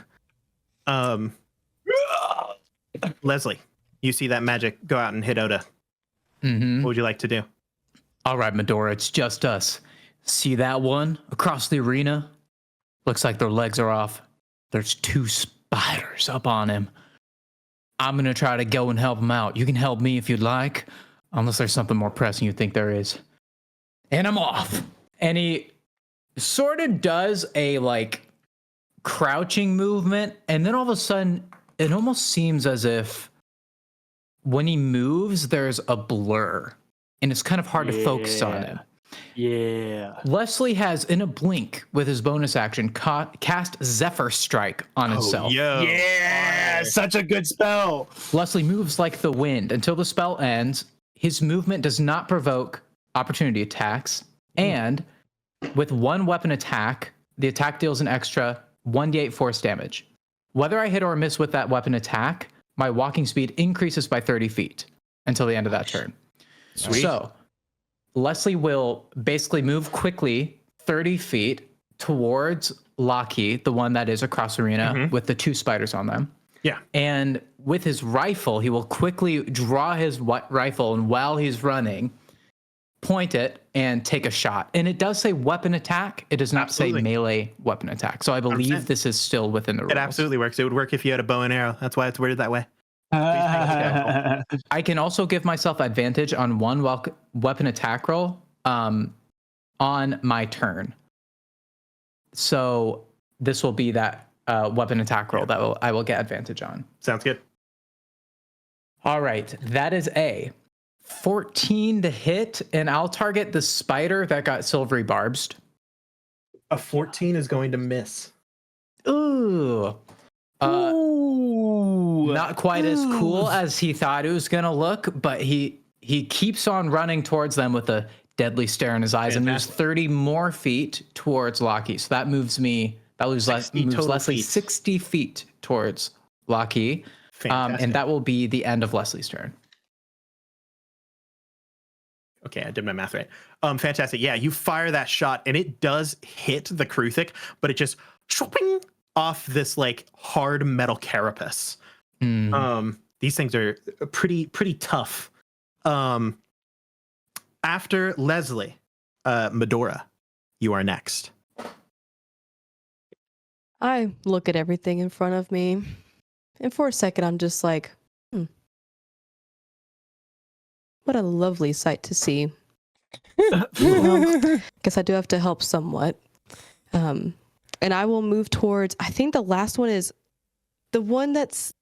Leslie, you see that magic go out and hit Oda. Mm-hmm. What would you like to do? All right, Medora, it's just us. See that one across the arena? Looks like their legs are off. There's 2 spiders up on him. I'm going to try to go and help him out. You can help me if you'd like, unless there's something more pressing you think there is. And I'm off. And he sort of does a like crouching movement, and then all of a sudden it almost seems as if when he moves there's a blur, and it's kind of hard to focus on him. Yeah. Leslie has, in a blink with his bonus action, cast Zephyr Strike on himself. Yeah, such a good spell. Leslie moves like the wind until the spell ends. His movement does not provoke opportunity attacks, and with 1 weapon attack, the attack deals an extra 1d8 force damage. Whether I hit or miss with that weapon attack, my walking speed increases by 30 feet until the end of that turn. Sweet. So Leslie will basically move quickly 30 feet towards Locky, the one that is across arena with the 2 spiders on them. Yeah. And with his rifle, he will quickly draw his rifle, and while he's running, point it and take a shot. And it does say weapon attack. It does not say melee weapon attack. So I believe this is still within the rules. It absolutely works. It would work if you had a bow and arrow. That's why it's worded that way. I can also give myself advantage on 1 weapon attack roll on my turn. So this will be that weapon attack roll that I will get advantage on. Sounds good. All right, that is a 14 to hit, and I'll target the spider that got silvery barbs. A 14 is going to miss. Ooh. Not quite as cool as he thought it was gonna look, but he keeps on running towards them with a deadly stare in his eyes and moves 30 more feet towards Locky. So that moves Leslie 60 feet towards Locky. And that will be the end of Leslie's turn. Okay, I did my math right. Fantastic. Yeah, you fire that shot and it does hit the Kruthic, but it just shopping off this like hard metal carapace. These things are pretty tough. After Leslie, Medora, you are next. I look at everything in front of me, and for a second I'm just like, what a lovely sight to see. Guess I do have to help somewhat. And I will move towards, I think the last one is the one it's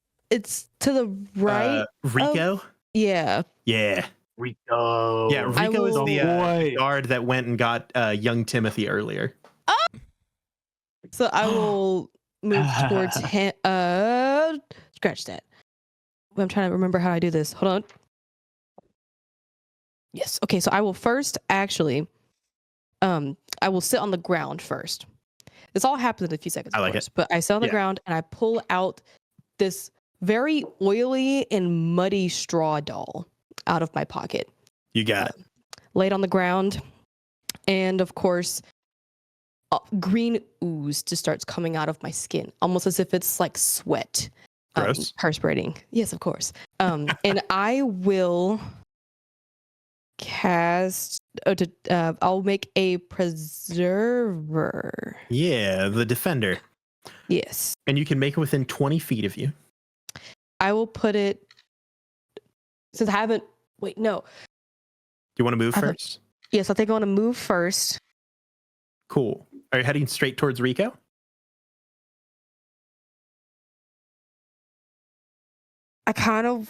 to the right. Rico? Yeah. Yeah. Rico. Yeah, Rico is the guard that went and got young Timothy earlier. So I will move towards him. Scratch that. I'm trying to remember how I do this. Hold on. Yes. Okay. So I will first actually, I will sit on the ground first. This all happens in a few seconds. I like it. But I sit on the ground and I pull out this very oily and muddy straw doll out of my pocket. You got it. Lay it on the ground, and of course, green ooze just starts coming out of my skin, almost as if it's like sweat. Gross. Perspirating. Yes, of course. And I will cast. I'll make a preserver. Yeah, the defender. Yes. And you can make it within 20 feet of you. I will put it. Since I haven't. Wait, no. Do you want to move first? Yes, I think I want to move first. Cool. Are you heading straight towards Rico? I kind of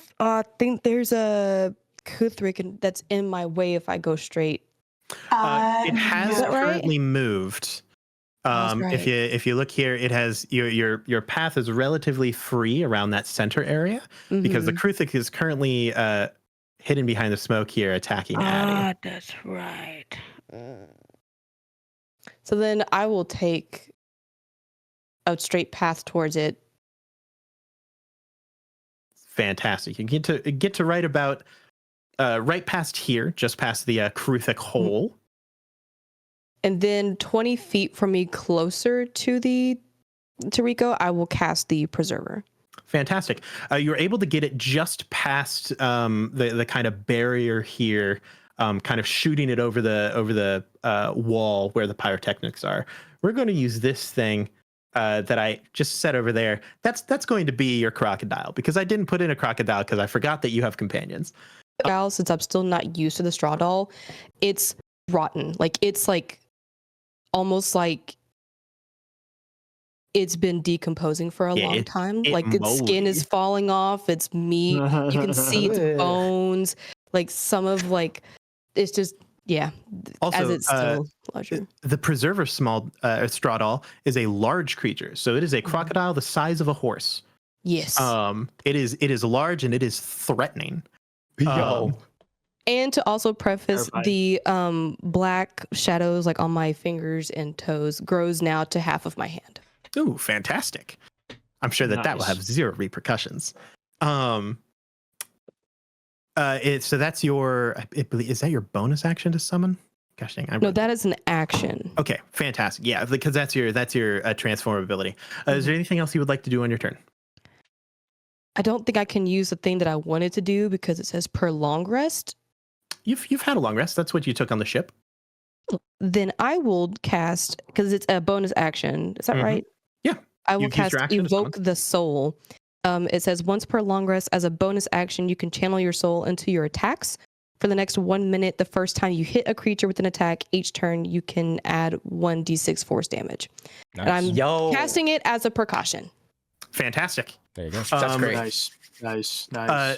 think there's a Kuthrik that's in my way if I go straight? It has Is that right? currently moved. That's right. If you look here, it has your path is relatively free around that center area because the Mhm. Kruthik is currently hidden behind the smoke here, attacking Addie. That's right. So then I will take a straight path towards it. Fantastic! You get to right about right past here, just past the Kruthik hole. And then 20 feet from me, closer to Rico, I will cast the Preserver. Fantastic. You're able to get it just past the kind of barrier here, kind of shooting it over the wall where the pyrotechnics are. We're going to use this thing that I just set over there. That's going to be your crocodile, because I didn't put in a crocodile because I forgot that you have companions. Since I'm still not used to the straw doll, it's rotten. Like it's like almost like it's been decomposing for a long time. Like its skin is falling off. It's meat. You can see its bones. Like some of like it's just Also, as it's still larger. The preserver straw doll is a large creature, so it is a crocodile the size of a horse. Yes. It is large and it is threatening. And to also preface, Terrifying. the black shadows like on my fingers and toes grows now to half of my hand. Ooh, fantastic. I'm sure that will Nice. have zero repercussions. So that's your, is that your bonus action to summon? Gosh dang. No, that is an action. Okay, fantastic. Yeah, because that's your transform ability. Is there anything else you would like to do on your turn? I don't think I can use the thing that I wanted to do because it says per long rest. You've had a long rest. That's what you took on the ship. Then I will cast, because it's a bonus action. Is that right? Yeah. I will You've used cast your action to Evoke the Soul. It says once per long rest, as a bonus action, you can channel your soul into your attacks. For the next 1 minute, the first time you hit a creature with an attack, each turn you can add 1d6 force damage. Nice. And I'm casting it as a precaution. Fantastic. There you go. That's great. Nice.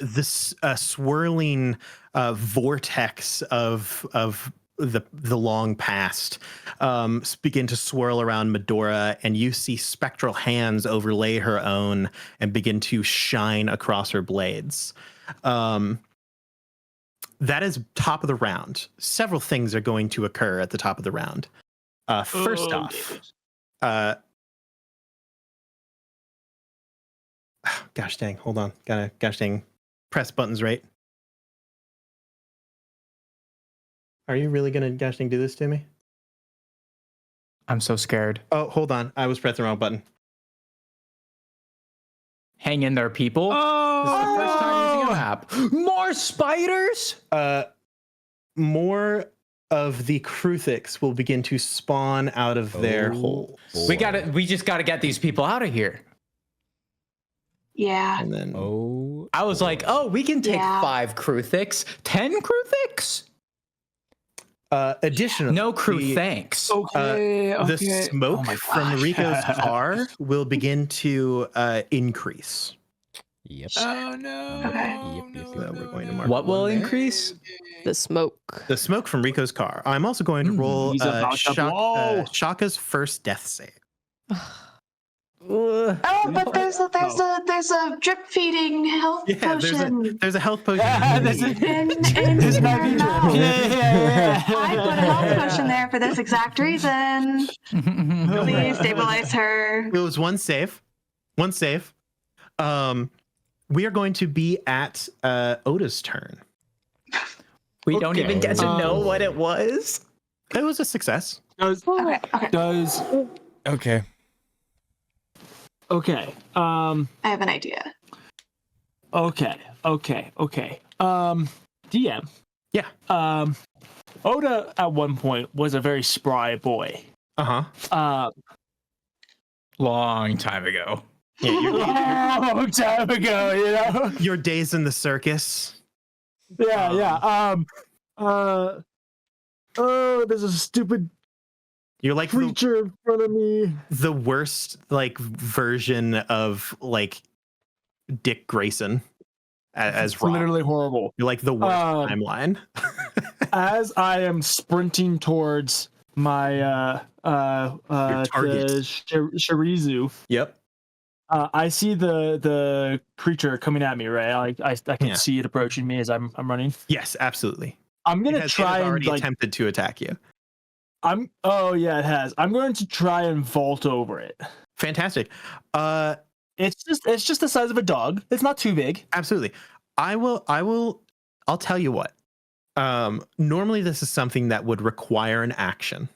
This swirling vortex of the long past begin to swirl around Medora, and you see spectral hands overlay her own and begin to shine across her blades. That is top of the round. Several things are going to occur at the top of the round. First off, gosh dang, hold on. Gosh dang, press buttons right. Are you really gonna gosh dang do this to me? I'm so scared. Oh, hold on. I was pressing the wrong button. Hang in there, people. This is the first time using a map. More spiders? More of the Kruthiks will begin to spawn out of their holes. We just gotta get these people out of here. Yeah. And then I was like, oh, we can take Yeah. 5 Kruthix, 10 Kruthix? additionally, No crew, the- thanks. Okay. the smoke from Rico's car will begin to increase. Yep. Oh no. Okay. So we're going to mark What will one there. increase? The smoke. The smoke from Rico's car. I'm also going to roll he's about to blow. Shaka's first death save. Oh, but there's a drip feeding health potion. There's a health potion. in This your might be mouth. Yeah. I put a health potion there for this exact reason. Please stabilize her. It was one save. One save. We are going to be at Oda's turn. We don't even get to know what it was. It was a success. Okay. Does Okay. okay. I have an idea. Okay. DM. Yeah. Oda at one point was a very spry boy. Uh-huh. Long time ago. Yeah, Long time ago, you know. your days in the circus. Yeah. Oh, there's a stupid You're like creature in front of me. the worst like version of like Dick Grayson as It's Rob. literally horrible. You're like the worst timeline. As I am sprinting towards my target. the Shirizu, Yep. I see the creature coming at me. Right, I can Yeah. see it approaching me as I'm running. Yes, absolutely. I'm gonna Because try it has and already like attempted to attack you. Oh yeah, it has. I'm going to try and vault over it. Fantastic. It's just the size of a dog. It's not too big. Absolutely. I'll tell you what. Normally this is something that would require an action.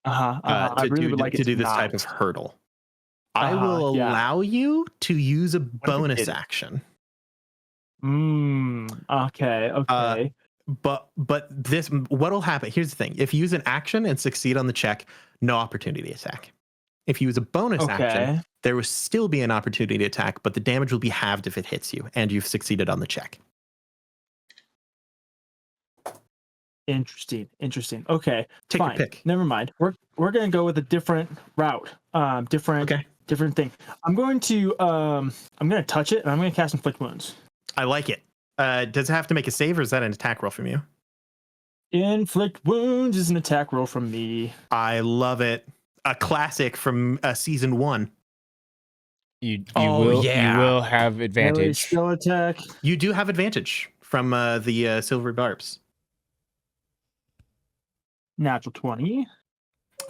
I really would like to it do this not. type of hurdle. I will yeah. allow you to use a if it bonus did? action. Okay. But this, what'll happen? Here's the thing: if you use an action and succeed on the check, no opportunity attack. If you use a bonus action, there will still be an opportunity attack, but the damage will be halved if it hits you, and you've succeeded on the check. Interesting. Okay, Take fine. your pick. Never mind. We're gonna go with a different route. Different thing. I'm gonna touch it and I'm gonna cast Inflict Wounds. I like it. Does it have to make a save, or is that an attack roll from you? Inflict Wounds is an attack roll from me. I love it. A classic from season 1. You will have Melee advantage. skill attack. You do have advantage from the silver barbs. Natural 20.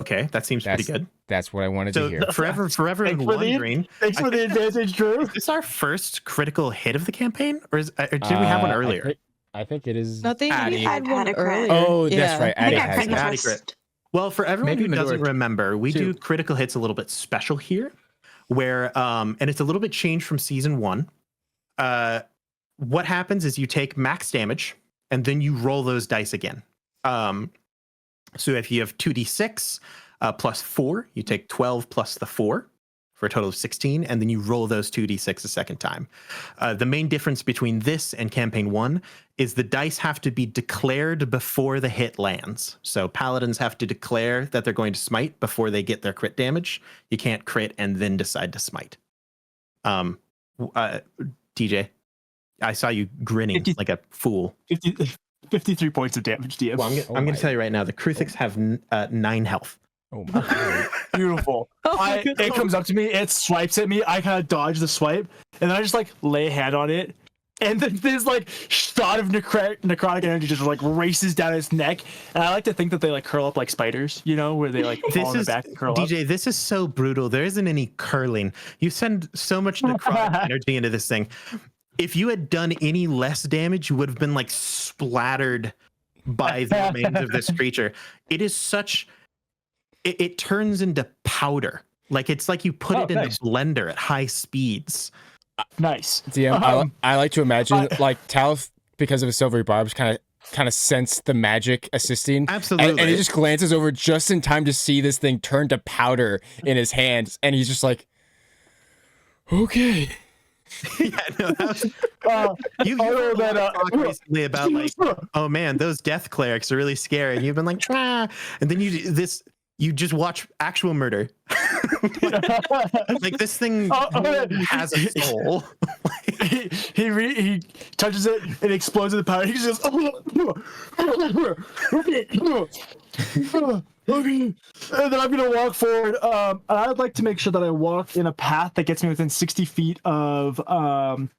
Okay, that seems pretty good. That's what I wanted to hear. So for everyone wondering, Thanks for the advantage, Drew. is this our first critical hit of the campaign, or did we have one earlier? I think it is. I think Addie. we had I've one had a crit. earlier. Oh, that's Yeah. right. I Addie think I has crit in the that. Addie first. Well, for everyone Maybe who doesn't Midori remember, we do too. critical hits a little bit special here, where and it's a little bit changed from season 1. What happens is you take max damage and then you roll those dice again. So if you have 2d6 plus 4, you take 12 plus the 4 for a total of 16, and then you roll those 2d6 a second time. The main difference between this and campaign 1 is the dice have to be declared before the hit lands. So paladins have to declare that they're going to smite before they get their crit damage. You can't crit and then decide to smite. DJ, I saw you grinning like a fool. 53 points of damage, DM. Well, I'm going to tell you right now, the Kruthix have 9 health. Oh my God. Beautiful. It comes up to me, it swipes at me, I kind of dodge the swipe, and then I just like lay a hand on it, and then this like shot of necrotic energy just like races down its neck, and I like to think that they like curl up like spiders, you know, where they like fall on the back and curl DJ, up. this is so brutal. There isn't any curling. You send so much necrotic energy into this thing. If you had done any less damage, you would have been like splattered by the remains of this creature. It is such... It turns into powder. Like it's like you put it in the blender at high speeds. Nice. DM, I like to imagine like Talith, because of his silvery barbs, kind of sense the magic assisting. Absolutely. And he just glances over just in time to see this thing turn to powder in his hands, and he's just like, okay. Yeah, no, that was, you've heard that talk recently about like, oh man, those death clerics are really scary, and you've been like, and then you just watch actual murder. Like this thing has a soul. he touches it, it explodes in the powder. He just okay. And then I'm gonna walk forward. And I'd like to make sure that I walk in a path that gets me within 60 feet of Lakiri?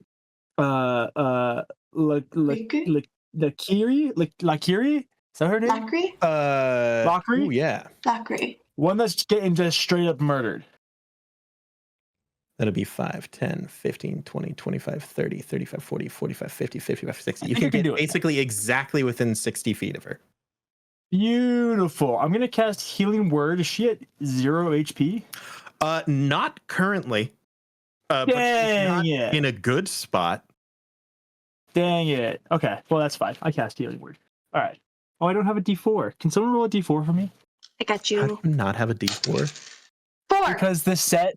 Is that her name? Lackery? Lackery? Oh yeah. Lackery. One that's getting just straight up murdered. That'll be 5, 10, 15, 20, 25, 30, 35, 40, 45, 50, 55, 60. You I can can do get it. basically exactly within 60 feet of her. Beautiful. I'm gonna cast Healing Word. Is she at 0 HP? Not currently. But she's not in a good spot. Dang it. Okay, well that's fine. I cast Healing Word. All right. Oh, I don't have a D4. Can someone roll a D4 for me? I got How do you. you not have a D4? 4. Because this set.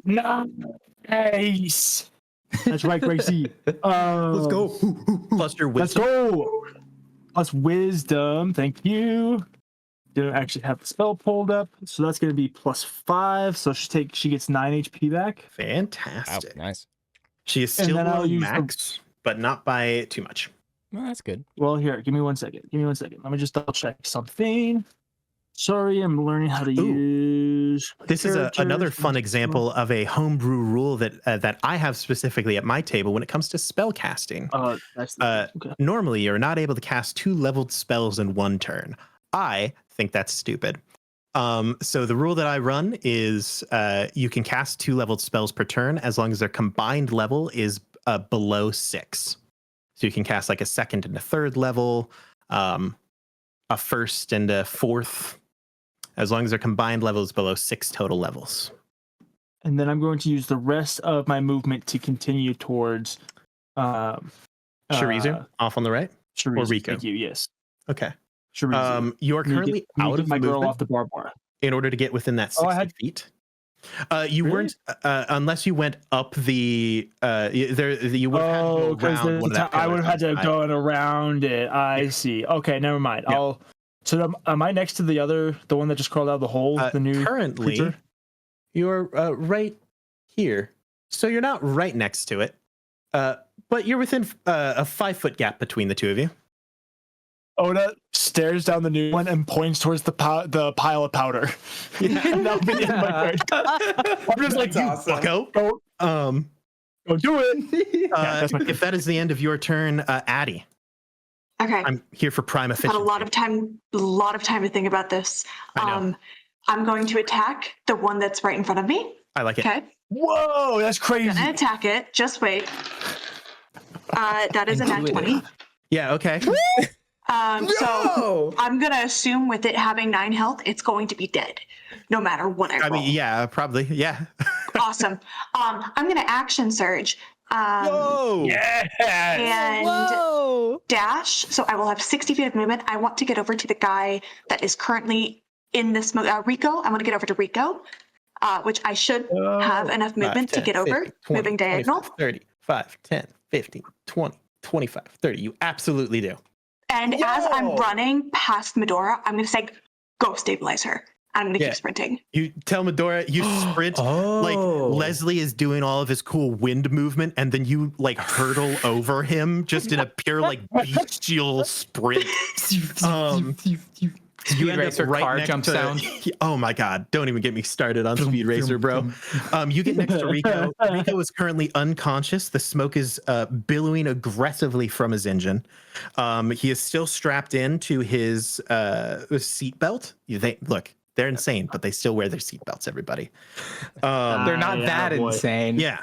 Nice. That's right, Gracie. Let's go. Plus your Let's wisdom. go. Plus wisdom. Thank you. Didn't actually have the spell pulled up, so that's gonna be +5. So she gets 9 HP back. Fantastic. Wow, nice. She is And still then I'll below use max, but not by too much. Well, that's good. Well, here, give me 1 second. Let me just double check something. Sorry, I'm learning how to use. This is another characters. fun example of a homebrew rule that I have specifically at my table when it comes to spell casting. That's okay. Normally, you're not able to cast 2 leveled spells in 1 turn. I think that's stupid. So the rule that I run is you can cast 2 leveled spells per turn as long as their combined level is below 6. So you can cast like a 2nd and a 3rd level, a 1st and a 4th, as long as their combined level is below 6 total levels. And then I'm going to use the rest of my movement to continue towards Sharizu, off on the right? Sharizu, or Rico? Thank you, yes. Okay. Sharizu. You are currently out of my the girl movement off the barbed wire. in order to get within that 60 feet. You weren't unless you went up the you would have had to go around one of that I would have had to pillar. go around it. I see. Okay, never mind. Yeah. Am I next to the one that just crawled out of the hole? The new Currently, creature? you're right here, so you're not right next to it, but you're within a 5-foot gap between the two of you. Oda stares down the new one and points towards the pile of powder. That'll be in my turn. I'm just like, That's awesome. Go do it. If that is the end of your turn, Addie, Okay. I'm here for prime Had efficiency. a lot of time to think about this. I know. I'm going to attack the one that's right in front of me. I like it. Okay. Whoa, that's crazy. Gonna attack it. Just wait. That is a nat 20. Yeah. Okay. So I'm gonna assume with it having 9 health, it's going to be dead, no matter what I roll. I mean, yeah, probably. Yeah. Awesome. I'm gonna action surge. Whoa. And dash. So I will have 60 feet of movement. I want to get over to the guy that is currently in this Rico. I want to get over to Rico, which I should have enough movement 5, 10, to get over, 50, 20, moving diagonal. 25, 30, 5, 10, 15, 20, 25, 30. You absolutely do. And as I'm running past Medora, I'm going to say, go stabilize her. I'm going to keep sprinting. You tell Medora, you sprint like Leslie is doing all of his cool wind movement, and then you like hurdle over him just in a pure like bestial sprint. You end Racer up right car next jump to, sound. Oh my god, don't even get me started on Speed Racer, bro. You get next to Rico. Rico is currently unconscious. The smoke is billowing aggressively from his engine. He is still strapped into his seatbelt. They're insane, but they still wear their seatbelts, everybody. They're not that insane. Yeah.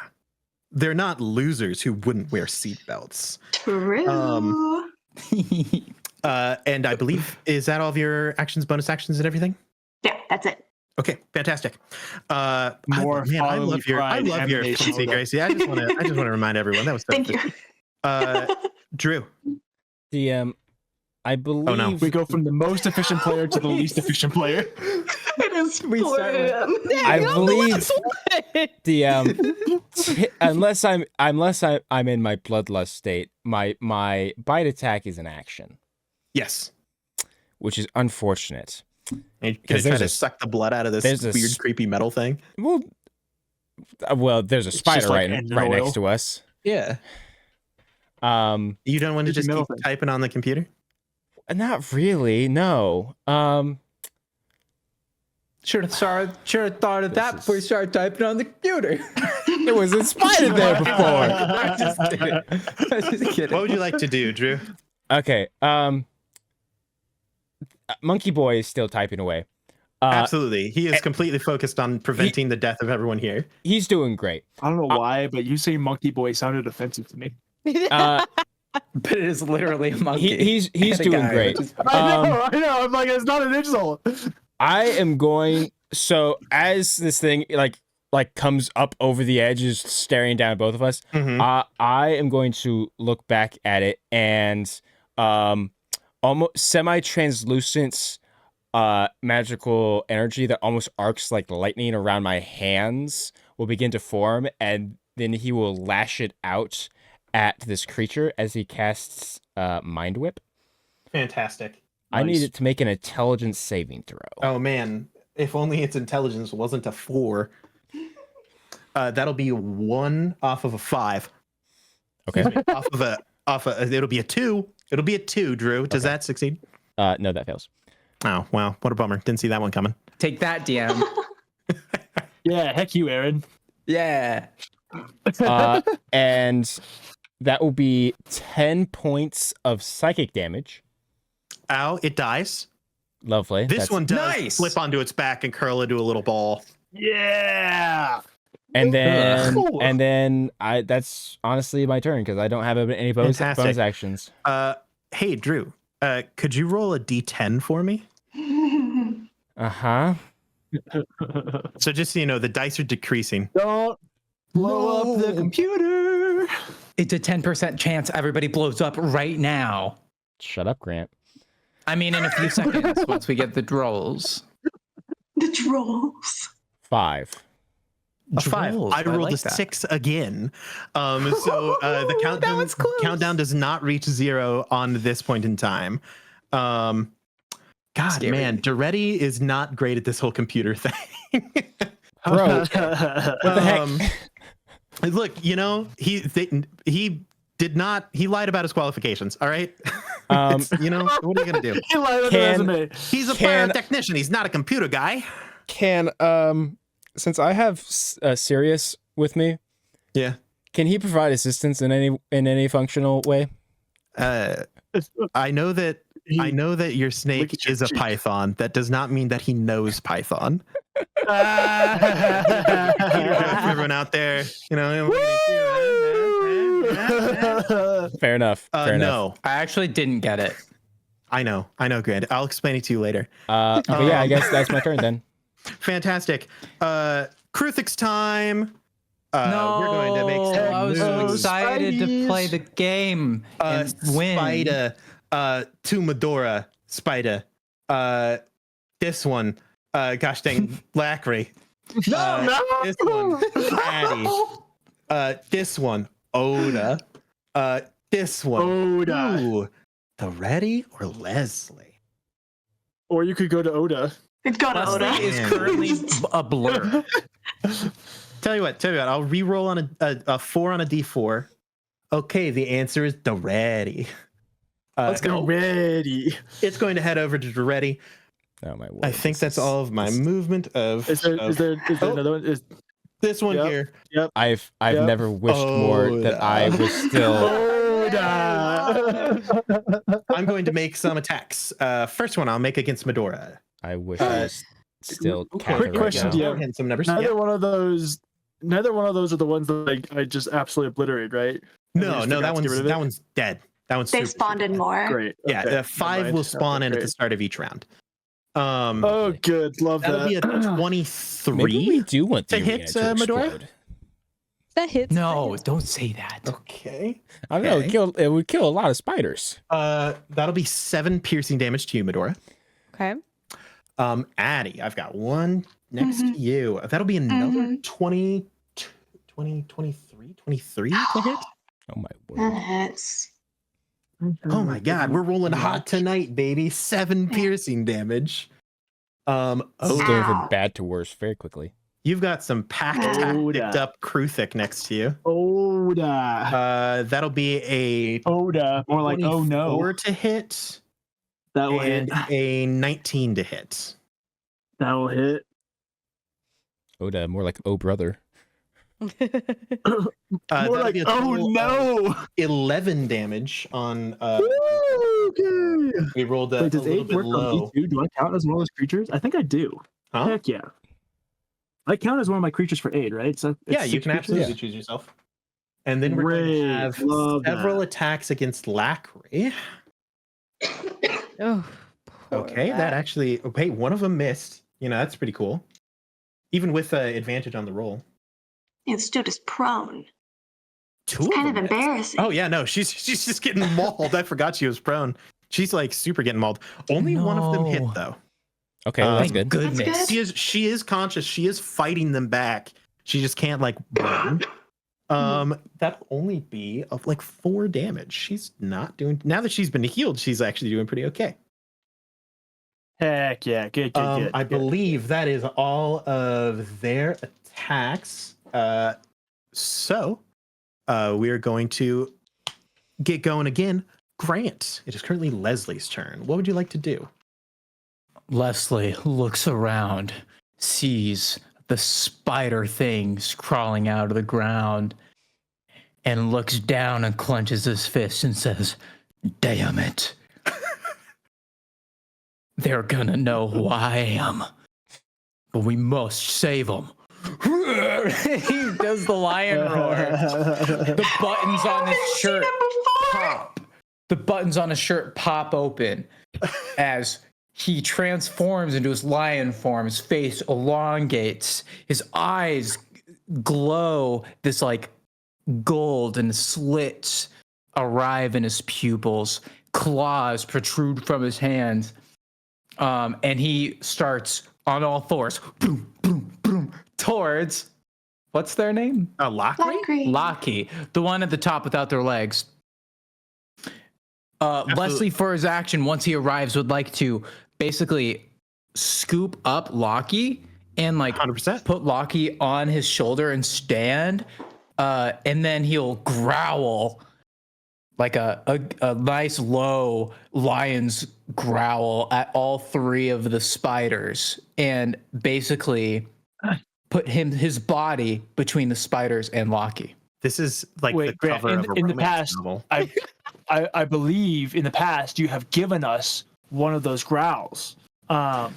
They're not losers who wouldn't wear seatbelts. True. And I believe, is that all of your actions, bonus actions, and everything? Yeah, that's it. Okay, fantastic. More I love your efficiency, Gracie. I just want to remind everyone that was so Thank you. Drew. I believe. Oh, no. We go from the most efficient player to the least efficient player. It is We start with- I believe unless I'm in my bloodlust state, my bite attack is an action, Yes. which is unfortunate. Because try to suck the blood out of this weird, creepy metal thing. Well, there's a spider like right engine next oil. to us. Yeah. You don't want to just keep typing on the computer? Not really. No. Should have thought of that before you started typing on the computer. There was a spider there before. I'm just kidding. I'm just kidding. What would you like to do, Drew? Okay. Monkey Boy is still typing away. Absolutely. He is completely focused on preventing the death of everyone here. He's doing great. I don't know why, but you saying monkey boy sounded offensive to me. But it is literally a monkey. He's and a doing guy, great. which is- I know. I'm like, it's not an insult. I am going. So as this thing like comes up over the edge, is staring down at both of us. Mhm. I am going to look back at it, and almost semi-translucent magical energy that almost arcs like lightning around my hands will begin to form, and then he will lash it out at this creature as he casts Mind Whip. Fantastic. I need it to make an intelligence saving throw. Oh, man. If only its intelligence wasn't a 4. That'll be 1 off of a 5. Okay. off of it'll be a 2. It'll be a 2, Drew. Does that succeed? No, that fails. Oh, well, what a bummer. Didn't see that one coming. Take that, DM. Yeah, heck you, Aaron. Yeah. And that will be 10 points of psychic damage. Ow, it dies. Lovely. This one does Nice. flip onto its back and curl into a little ball. Yeah. And then, Cool. that's honestly my turn because I don't have any bonus Fantastic. actions. Hey, Drew, could you roll a d10 for me? Uh-huh. So just so you know, the dice are decreasing. Don't blow up the computer. It's a 10% chance everybody blows up right now. Shut up, Grant. I mean, in a few seconds once we get the rolls. The trolls. 5. A 5. Drolls, I rolled like a that. 6 again. So the countdown does not reach 0 on this point in time. God, Scary. man, Duretti is not great at this whole computer thing. Bro, what the heck? Look, he lied about his qualifications. All right. What are you gonna do? He lied on the Can- resume. He's a technician. He's not a computer guy. Can since I have Sirius with me, Yeah. Can he provide assistance in any functional way? I know that your snake Look at your is a cheek. python. That does not mean that he knows Python. For everyone out there, Fair enough. Fair enough. no, I actually didn't get it. I know, Grant. I'll explain it to you later. But yeah, I guess that's my turn then. Fantastic. Kruthik's time. We're going to make some I was so moves. excited to play the game and win. Spider, to Medora, Spider. This one, gosh dang, Lackery. This one, Addy. This one, Oda. This one, Oda. ooh, the Ready or Leslie? Or you could go to Oda. It's got to Leslie Oda. is currently a blur. Tell you what, I'll re-roll on a 4 on a d4. Okay, the answer is the Ready. Let's go. Ready. It's going to head over to the Ready. Oh my word. I think that's all of my movement of. Is there Oh. another one? Is This one Yep. here. I've Yep. never wished more that I was still. Oda. I'm going to make some attacks. First one I'll make against Medora. I wish I was still. Quick Catherine right question, now. do you have- And some numbers. Neither Yeah. one of those. Neither one of those are the ones that I just absolutely obliterated, right? And we No, just no, forgot to get rid of it? that one's dead. That one's They super, spawned super in dead. more. Great. Yeah, Okay, 5 never will mind. spawn in at the Great. start of each round. Oh, good. Love That'll that. be a Maybe 23 we do want to the hit, arena to Medora? explode. That hits. No, don't say that. Okay. I don't know. Okay. It would kill a lot of spiders. That'll be 7 piercing damage to you, Medora. Okay. Addie, I've got one next to you. That'll be another 20, 23 to hit. Oh my That word. hits. Oh my god, we're rolling hot tonight, baby. 7 piercing damage. This is Oh, going from Ow. bad to worse very quickly. you've got some pack Oh, picked up Kruthik next to you. Oda. That'll be a Oda. More like, oh 24 no. to hit That will hit. and a 19 to hit. That will hit. Oda, more like oh brother. More That'll like, be a oh total no. of 11 damage on. Okay. We rolled a Wait, does little age bit work on low. E2? Do I count as one of those creatures? I think I do. Huh? Heck yeah. I count as one of my creatures for aid, right? So it's Yeah, you 6 can creatures? absolutely choose yourself. And then we're going Great. to have Love several that. attacks against Lackery. Oh. poor Okay, that rat. actually. Okay, one of them missed. That's pretty cool. Even with advantage on the roll. This dude is prone. Two It's of kind of them missed. embarrassing. Oh yeah, no, she's just getting mauled. I forgot she was prone. She's like super getting mauled. Only one of them hit No. though. Okay, well, that's Thank good. That's goodness. good. She is conscious. She is fighting them back. She just can't like run. That'll only be of like 4 damage. She's not doing. Now that she's been healed, she's actually doing pretty okay. Heck yeah. Good. I believe that is all of their attacks. So we are going to get going again. Grant, it is currently Leslie's turn. What would you like to do? Leslie looks around, sees the spider things crawling out of the ground, and looks down and clenches his fist and says, "Damn it. They're gonna know who I am, but we must save them." He does the lion roar. The buttons on his shirt pop. The buttons on his shirt pop open as he transforms into his lion form. His face elongates. His eyes glow this like gold, and slits arrive in his pupils. Claws protrude from his hands. And he starts on all fours, boom, boom, boom, towards, what's their name? Lockery? Lockie, the one at the top without their legs. Leslie, for his action, once he arrives, would like to basically scoop up Lockie and like 100%. put Lockie on his shoulder and stand. And then he'll growl like a nice low lion's growl at all three of the spiders, and basically put his body between the spiders and Lockie. This is like Wait, the Grant, cover of a in the romance past, novel. I believe in the past you have given us one of those growls.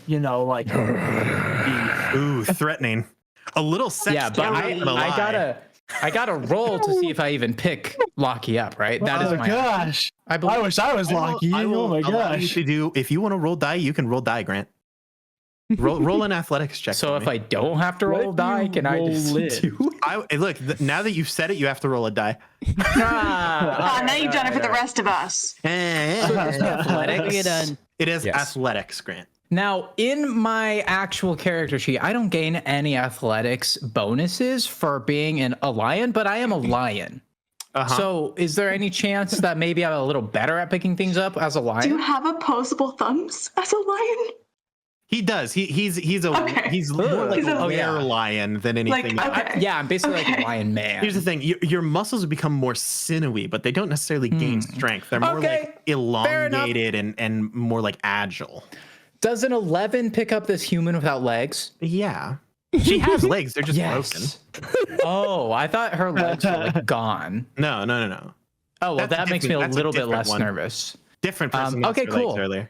You know, like Ooh, threatening. A little sexy. Yeah, but I gotta roll to see if I even pick Lockie up, right? That is oh my gosh. I I believe. wish I was Lockie. Oh my allow you gosh. to do, if you want to roll die, you can roll die, Grant. Roll an athletics check. So for if me. I don't have to roll Let die, you can I roll just it. do? Look, now that you've said it, you have to roll a die. Now you've done it for the rest of us. Athletics. Bring it on. It is Yes. athletics, Grant. Now, in my actual character sheet, I don't gain any athletics bonuses for being a lion, but I am a lion. Uh-huh. So, is there any chance that maybe I'm a little better at picking things up as a Do you lion? have opposable thumbs as a lion? He does. He's Okay. more like He's a a- lion than anything Like, else. okay. Yeah, I'm basically like Okay. a lion man. Here's the thing: your muscles become more sinewy, but they don't necessarily gain strength. They're more Okay, like elongated and more like agile. Does an 11 pick up this human without legs? Yeah, she has legs. They're just broken. Oh, I thought her legs were like gone. No. Oh, well, That's a that makes me a different- that's a little bit different less one. nervous. Different person. Okay, lost her legs cool. Earlier.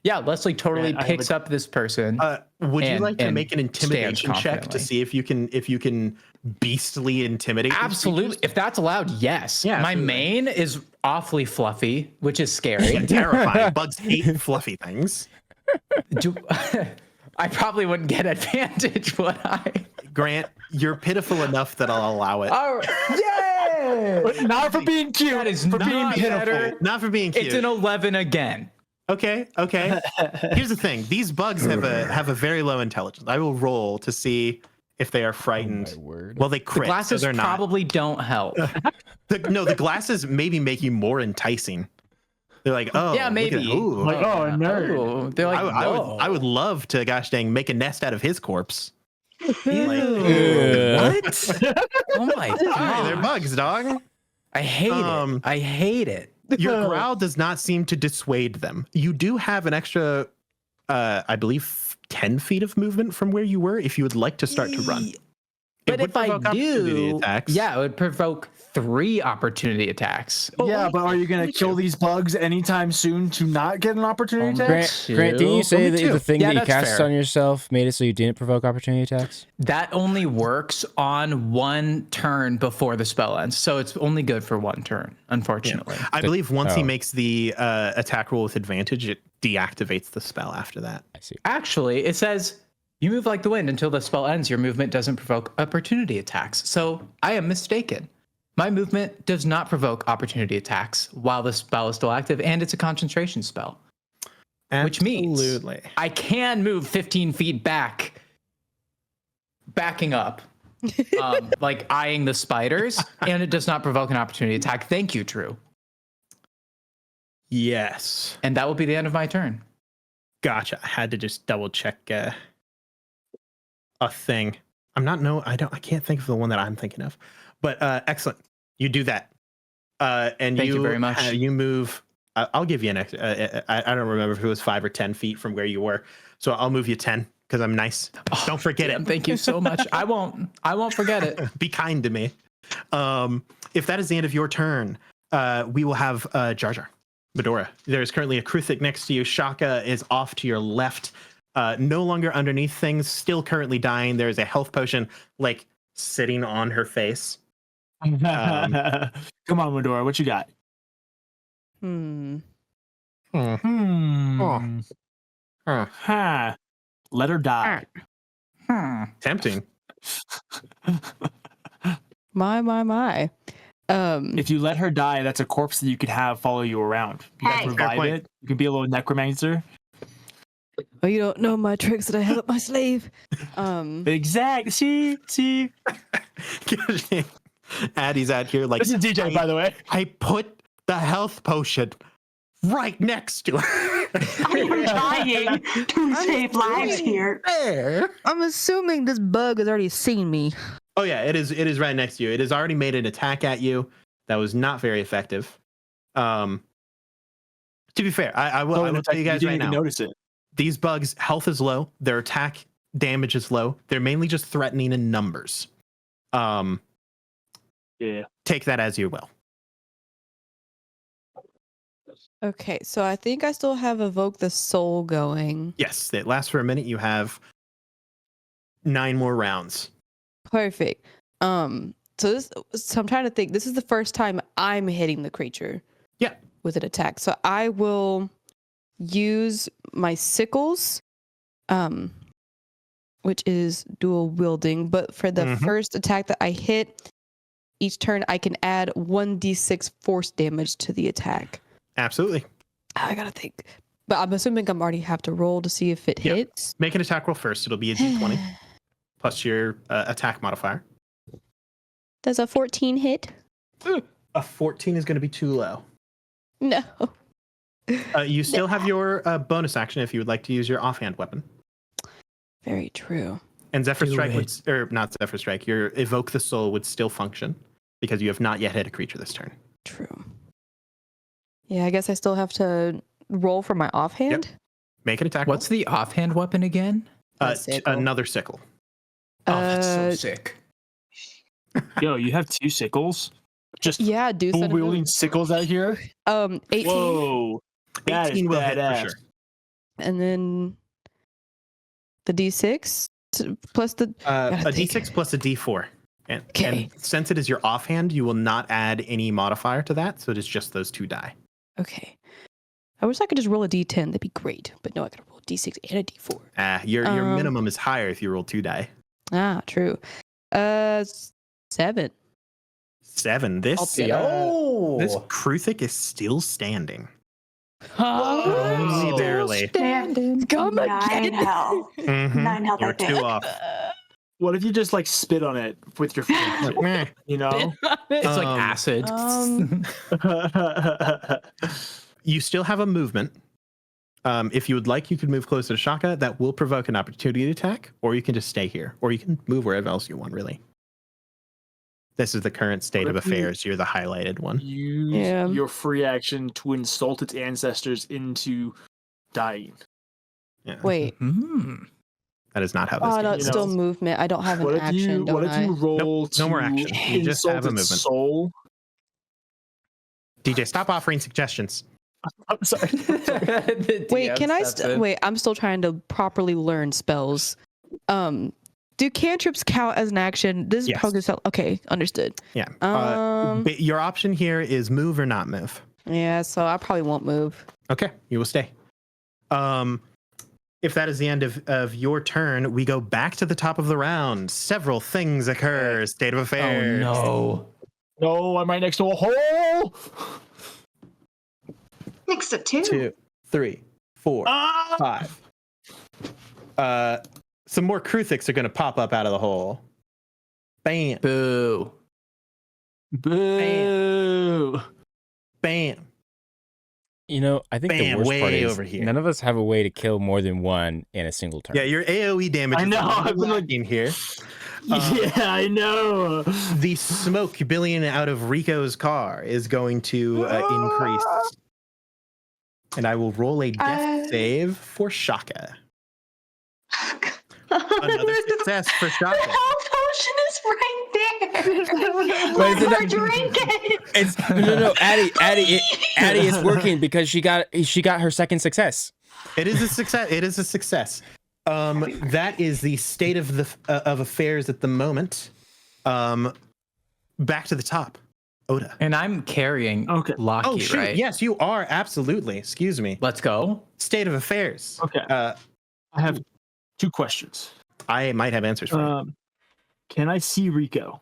Yeah, Leslie totally Yeah, I picks would- up this person. Would you And- like to and make an intimidation stands check to confidently. see if you can beastly intimidate? these Absolutely. creatures? If that's allowed, yes. Yeah, My absolutely. mane is awfully fluffy, which is scary. Yeah, terrifying. Bugs hate fluffy things. Do- I probably wouldn't get advantage, would I? Grant, you're pitiful enough that I'll allow it. Oh, yeah! But not for being cute. That is for not being pitiful. better. Not for being cute. It's an 11 again. Okay. Here's the thing: these bugs have a very low intelligence. I will roll to see if they are frightened. Oh, my word. Well, they crit, Glasses so they're not. probably don't help. The glasses maybe make you more enticing. They're like, oh, Yeah, look at- maybe. ooh. Like, oh, a nerd. Oh, they're like, I would love to, gosh dang, make a nest out of his corpse. Ew. What? Oh my Hi, they're god. bugs, dog. I hate Um, it. I hate it. Your growl does not seem to dissuade them. You do have an extra, I believe, 10 feet of movement from where you were if you would like to start to run. But would if I provoke opportunity do, attacks. yeah, it would provoke 3 opportunity attacks. Yeah, but are you gonna kill these bugs anytime soon to not get an opportunity attack? Grant, didn't you say that the thing Yeah, that you that's cast fair. on yourself made it so you didn't provoke opportunity attacks? That only works on 1 turn before the spell ends. So it's only good for 1 turn, unfortunately. I believe once he oh. makes the attack roll with advantage, it deactivates the spell after that. I see. Actually, it says you move like the wind until the spell ends. Your movement doesn't provoke opportunity attacks. So I am mistaken. My movement does not provoke opportunity attacks while the spell is still active, and it's a concentration spell. Which means Absolutely. I can move 15 feet back, backing up, like eyeing the spiders, and it does not provoke an opportunity attack. Thank you, Drew. Yes. And that will be the end of my turn. Gotcha. I had to just double check a thing. I can't think of the one that I'm thinking of. But excellent. You do that. And Thank you very much. You move. I'll give you an extra. I don't remember if it was 5 or 10 feet from where you were. So I'll move you 10 because I'm nice. Don't forget it. Thank you so much. I won't forget it. Be kind to me. If that is the end of your turn, we will have Jar Jar. Medora. There is currently a Kruthik next to you. Shaka is off to your left. No longer underneath things. Still currently dying. There is a health potion like sitting on her face. Come on, Medora. What you got? Let her die. Tempting. My. If you let her die, that's a corpse that you could have follow you around. You Hey. can revive it. You can be a little necromancer. Oh, you don't know my tricks that I have up my sleeve. Exact. See. Addie's out here like This is DJ, by the way. I put the health potion right next to her. I'm trying to save lives here. There. I'm assuming this bug has already seen me. Oh yeah, it is right next to you. It has already made an attack at you that was not very effective. To be fair, I will tell you guys didn't right even now. notice it. These bugs' health is low. Their attack damage is low. They're mainly just threatening in numbers. Yeah. Take that as you will. Okay, so I think I still have Evoke the Soul going. Yes, it lasts for a minute. You have 9 more rounds. Perfect. So I'm trying to think. This is the first time I'm hitting the creature. Yeah. With an attack. So I will use my sickles, which is dual wielding. But for the first attack that I hit, each turn I can add 1d6 force damage to the attack. Absolutely. I gotta think. But I'm assuming I'm already have to roll to see if it hits. Make an attack roll first. It'll be a d20 plus your attack modifier. Does a 14 hit? A 14 is going to be too low. No. You still have your bonus action if you would like to use your offhand weapon. Very true. And Zephyr Do Strike it. or not Zephyr Strike, your Evoke the Soul would still function because you have not yet hit a creature this turn. True. Yeah, I guess I still have to roll for my offhand. Make an attack. What's the offhand weapon again? Another sickle? Oh, that's so sick. Yo, you have 2 sickles? Just Yeah, do dual wielding sickles out here? 18. Whoa. That is 18 will hit for badass. sure. And then the D6 plus the A d6 plus a d4. And since it is your offhand, you will not add any modifier to that, so it is just those 2 die. Okay. I wish I could just roll a D10. That'd be great. But no, I gotta roll a D6 and a D4. Your minimum is higher if you roll 2 die. Ah, true. 7. 7. This Kruthik is still standing. Oh, Barely. Come 9 again. health. 9 health, I You're think. 2 off. What if you just like spit on it with your feet? Meh. You know? It's like Um, acid. You still have a movement. If you would like, you could move closer to Shaka. That will provoke an opportunity attack, or you can just stay here, or you can move wherever else you want, really. This is the current state of affairs. You're the highlighted one. Use your free action to insult its ancestors into dying. Yeah. Wait. That is not how this Oh, goes. no, it's still movement. I don't have an action, What don't if you I? roll No more action. You just have a insult its movement. soul? DJ, stop offering suggestions. I'm sorry. Wait, can I wait, I'm still trying to properly learn spells. Do cantrips count as an action? This is Yes. probably okay, understood. Yeah. But your option here is move or not move. yeah, so I probably won't move. Okay, you will stay. If that is the end of your turn, we go back to the top of the round. Several things occur. State of affairs. Oh No, I'm right next to a hole. Next to 2. 2, 3, 4, Ah! 5. Some more Kruthiks are going to pop up out of the hole. Bam. Boo. Boo. Bam. You know, I think the Bam, worst way part is over here. none of us have a way to kill more than one in a single turn. Yeah, your AoE damage I is know, I've been lacking here. Yeah, I know. The smoke billowing out of Rico's car is going to increase. And I will roll a death save for Shaka. Another success for Shaka. The health potion is right there. But Let her drink it. It's no. Addie is working because she got her second success. It is a success. It is a success. That is the state of the of affairs at the moment. Back to the top, Oda. And I'm carrying Lockie, Oh shoot! right? Yes, you are absolutely. Excuse me. Let's go. State of affairs. Okay. I have 2 questions. I might have answers for you. Can I see Rico?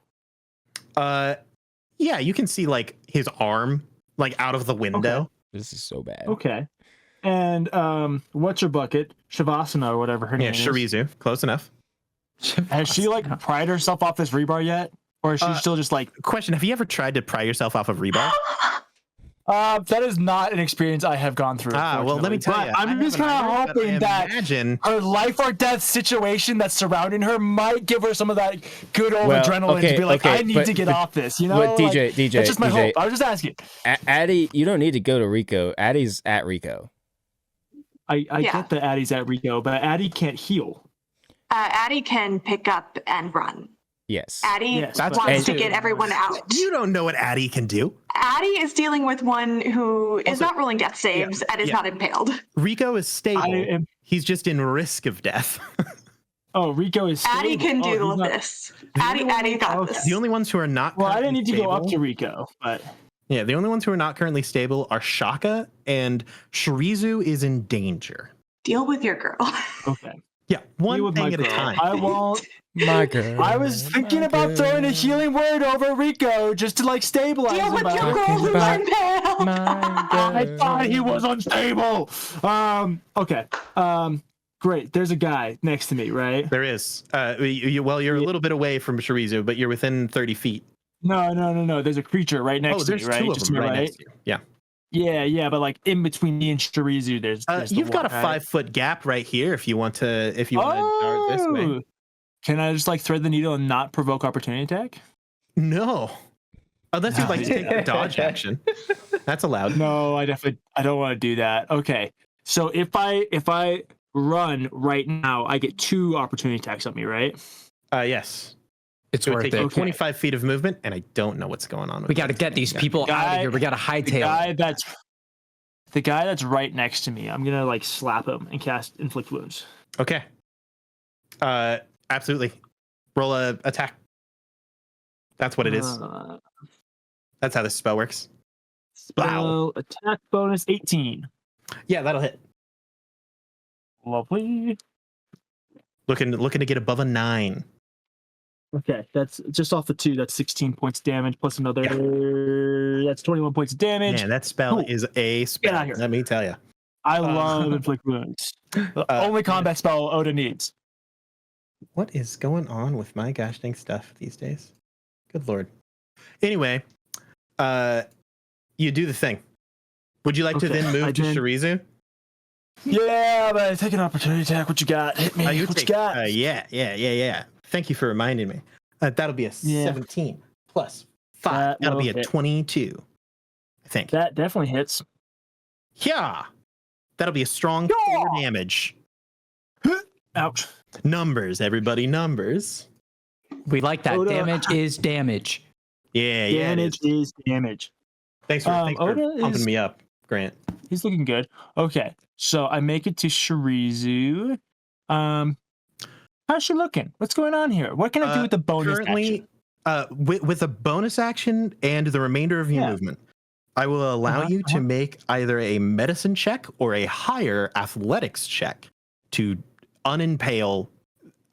Yeah, you can see like his arm, like out of the window. Okay. This is so bad. Okay. And what's her bucket? Shavasana or whatever her Yeah, name is. Shirizu. Close enough. Has she like pried herself off this rebar yet? Or is she still just like Question: have you ever tried to pry yourself off of rebar? that is not an experience I have gone through. Well, let me tell But you. I'm just kind of hoping that Imagine. her life or death situation that's surrounding her might give her some of that good old adrenaline to be like, I need to get off this, you know? But DJ, that's just my DJ, hope. I was just asking. Addie, you don't need to go to Rico. Addie's at Rico. I Yeah. get that Addie's at Rico, but Addie can't heal. Addie can pick up and run. Yes. Addie Yes, That's wants what to I get do. everyone out. You don't know what Addie can do. Addie is dealing with one who is not rolling death saves and is not impaled. Rico is stable. He's just in risk of death. Rico is Addie stable. can Oh, do he's not- Addie got this. The only ones who are not. Well, I didn't need to go up stable- to Rico, but Yeah, the only ones who are not currently stable are Shaka, and Shirizu is in danger. Deal with your girl. okay. Yeah, one Deal with thing my at a girl. time. I won't. My girl. I was thinking about throwing a healing word over Rico just to like stabilize Deal him. with but your girl who's about impaled. I thought he was unstable. Okay. Great. There's a guy next to me, right? There is. You're a little bit away from Shirizu, but you're within 30 feet. No. There's a creature right next to there's me, right? two of Just them to my right next to you. Yeah. Yeah, but like in between me and Shirizu, there's the You've got a one, right? 5-foot gap right here if you want to dart this way. Oh! Can I just like thread the needle and not provoke opportunity attack? No. Unless you'd like to take a dodge action. That's allowed. No, I don't want to do that. Okay. So if I run right now, I get 2 opportunity attacks on me, right? Yes. It's So it worth takes it. you 25 feet of movement, and I don't know what's going on. With We got to get these people out of here. We got to hightail it. The guy that's right next to me, I'm gonna like slap him and cast inflict wounds. Okay. Absolutely. Roll a attack. That's what it is. That's how this spell works. Spell attack bonus 18. Yeah, that'll hit. Lovely. Looking to get above a 9. Okay, that's just off the 2. That's 16 points damage plus another. That's 21 points of damage. Man, that spell Cool. is a spell. Get out here. Let me tell you. I love inflict wounds. The only combat spell Oda needs. What is going on with my gosh dang stuff these days? Good lord. Anyway, you do the thing. Would you like to Okay, then move I to did. Shirizu? Yeah, but take an opportunity attack. What you got? Hit me. You What take- you got? Yeah. Thank you for reminding me. That'll be a Yeah. 17 plus 5. That'll will be a hit. 22. I think. That definitely hits. Yeah. That'll be a strong Yeah. 4 damage. Ouch. Numbers, everybody, numbers. We like that. Oda- Damage is damage. Yeah, it Damage is. is damage. Thanks for Oda pumping is- me up, Grant. He's looking good. Okay, so I make it to Shirizu. How's she looking? What's going on here? What can I do with the bonus Currently, action? with a bonus action and the remainder of your Yeah. movement, I will allow you to make either a medicine check or a higher athletics check to unimpale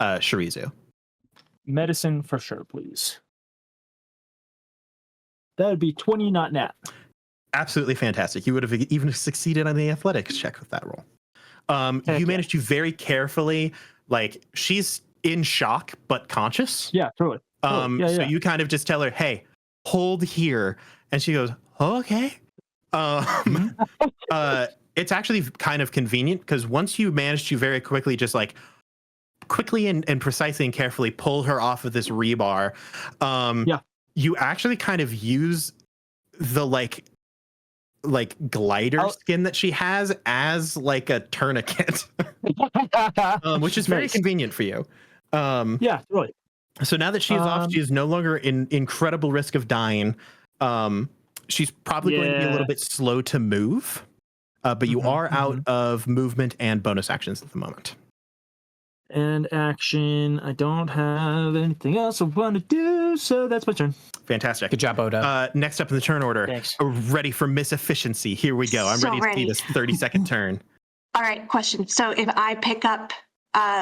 Shirizu. Medicine for sure, please. That would be 20, not nat. Absolutely fantastic. You would have even succeeded on the athletics check with that roll. Heck You managed to very carefully, like, she's in shock but conscious. Yeah, totally. Yeah, So yeah. you kind of just tell her, "Hey, hold here," and she goes, "Okay." It's actually kind of convenient because once you manage to very quickly just like quickly and precisely and carefully pull her off of this rebar. You actually kind of use the like glider skin that she has as like a tourniquet, which is very convenient for you. Yeah, really. So now that she's off, she is no longer in incredible risk of dying. She's probably going to be a little bit slow to move, but you are out of movement and bonus actions at the moment. And action. I don't have anything else I want to do, so that's my turn. Fantastic. Good job, Oda. Next up in the turn order, Thanks. ready for Miss Efficiency. Here we go. I'm So ready to see this 30-second turn. All right, question. So if I pick up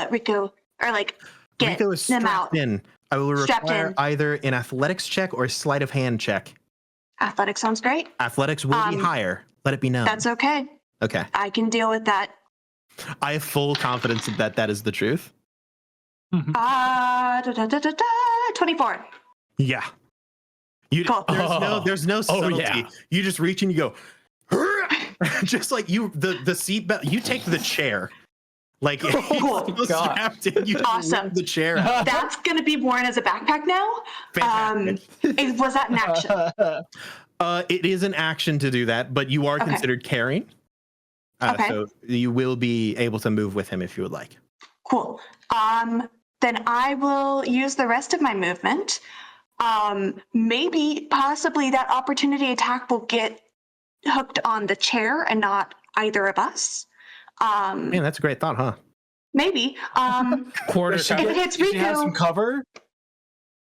Rico or like get Rico is them strapped out, in. I will Strapped require in. either an athletics check or a sleight of hand check. athletics sounds great. Athletics will be higher. Let it be known. That's okay. Okay. I can deal with that. I have full confidence that that is the truth. 24. Yeah. Cool. There's no subtlety. yeah. You just reach and you go, just like the seat belt. You take the chair. Like Cool. strapped in, you just Awesome. whip the chair out. That's gonna be worn as a backpack now. Fantastic. Was that an action? It is an action to do that, but you are Okay. considered carrying. Okay. So you will be able to move with him if you would like. Cool. Then I will use the rest of my movement. Maybe, possibly, that opportunity attack will get hooked on the chair and not either of us. Man, that's a great thought, huh? Maybe. Quarter If it hits She has some Riku, cover.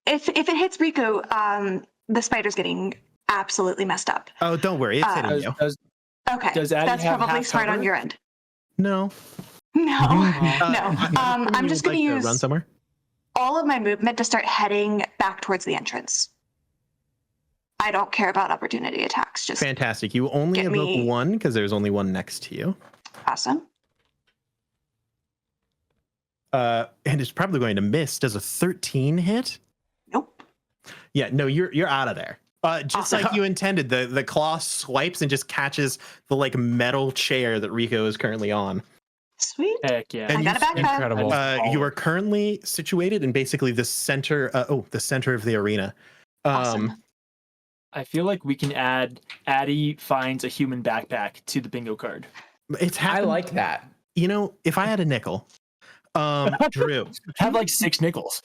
if it hits Riku, the spider's getting absolutely messed up. Oh, don't worry. It's hitting Does, you. does, Okay, Does Addie that's have probably half smart on cover? your end. No. No, no. I'm I'm just going to run use somewhere. all of my movement to start heading back towards the entrance. I don't care about opportunity attacks. Just Fantastic. You only Get evoke me- one because there's only one next to you. awesome. And it's probably going to miss. Does a 13 hit? Nope. Yeah, no, you're out of there. Just Awesome. like you intended, the claw swipes and just catches the like metal chair that Rico is currently on. Sweet. Heck yeah. And I got a backpack. Incredible. You are currently situated in basically the center. The center of the arena. Awesome. I feel like we can add Addie finds a human backpack to the bingo card. It's I happened. like that. You know, if I had a nickel, Drew, Have like 6 nickels.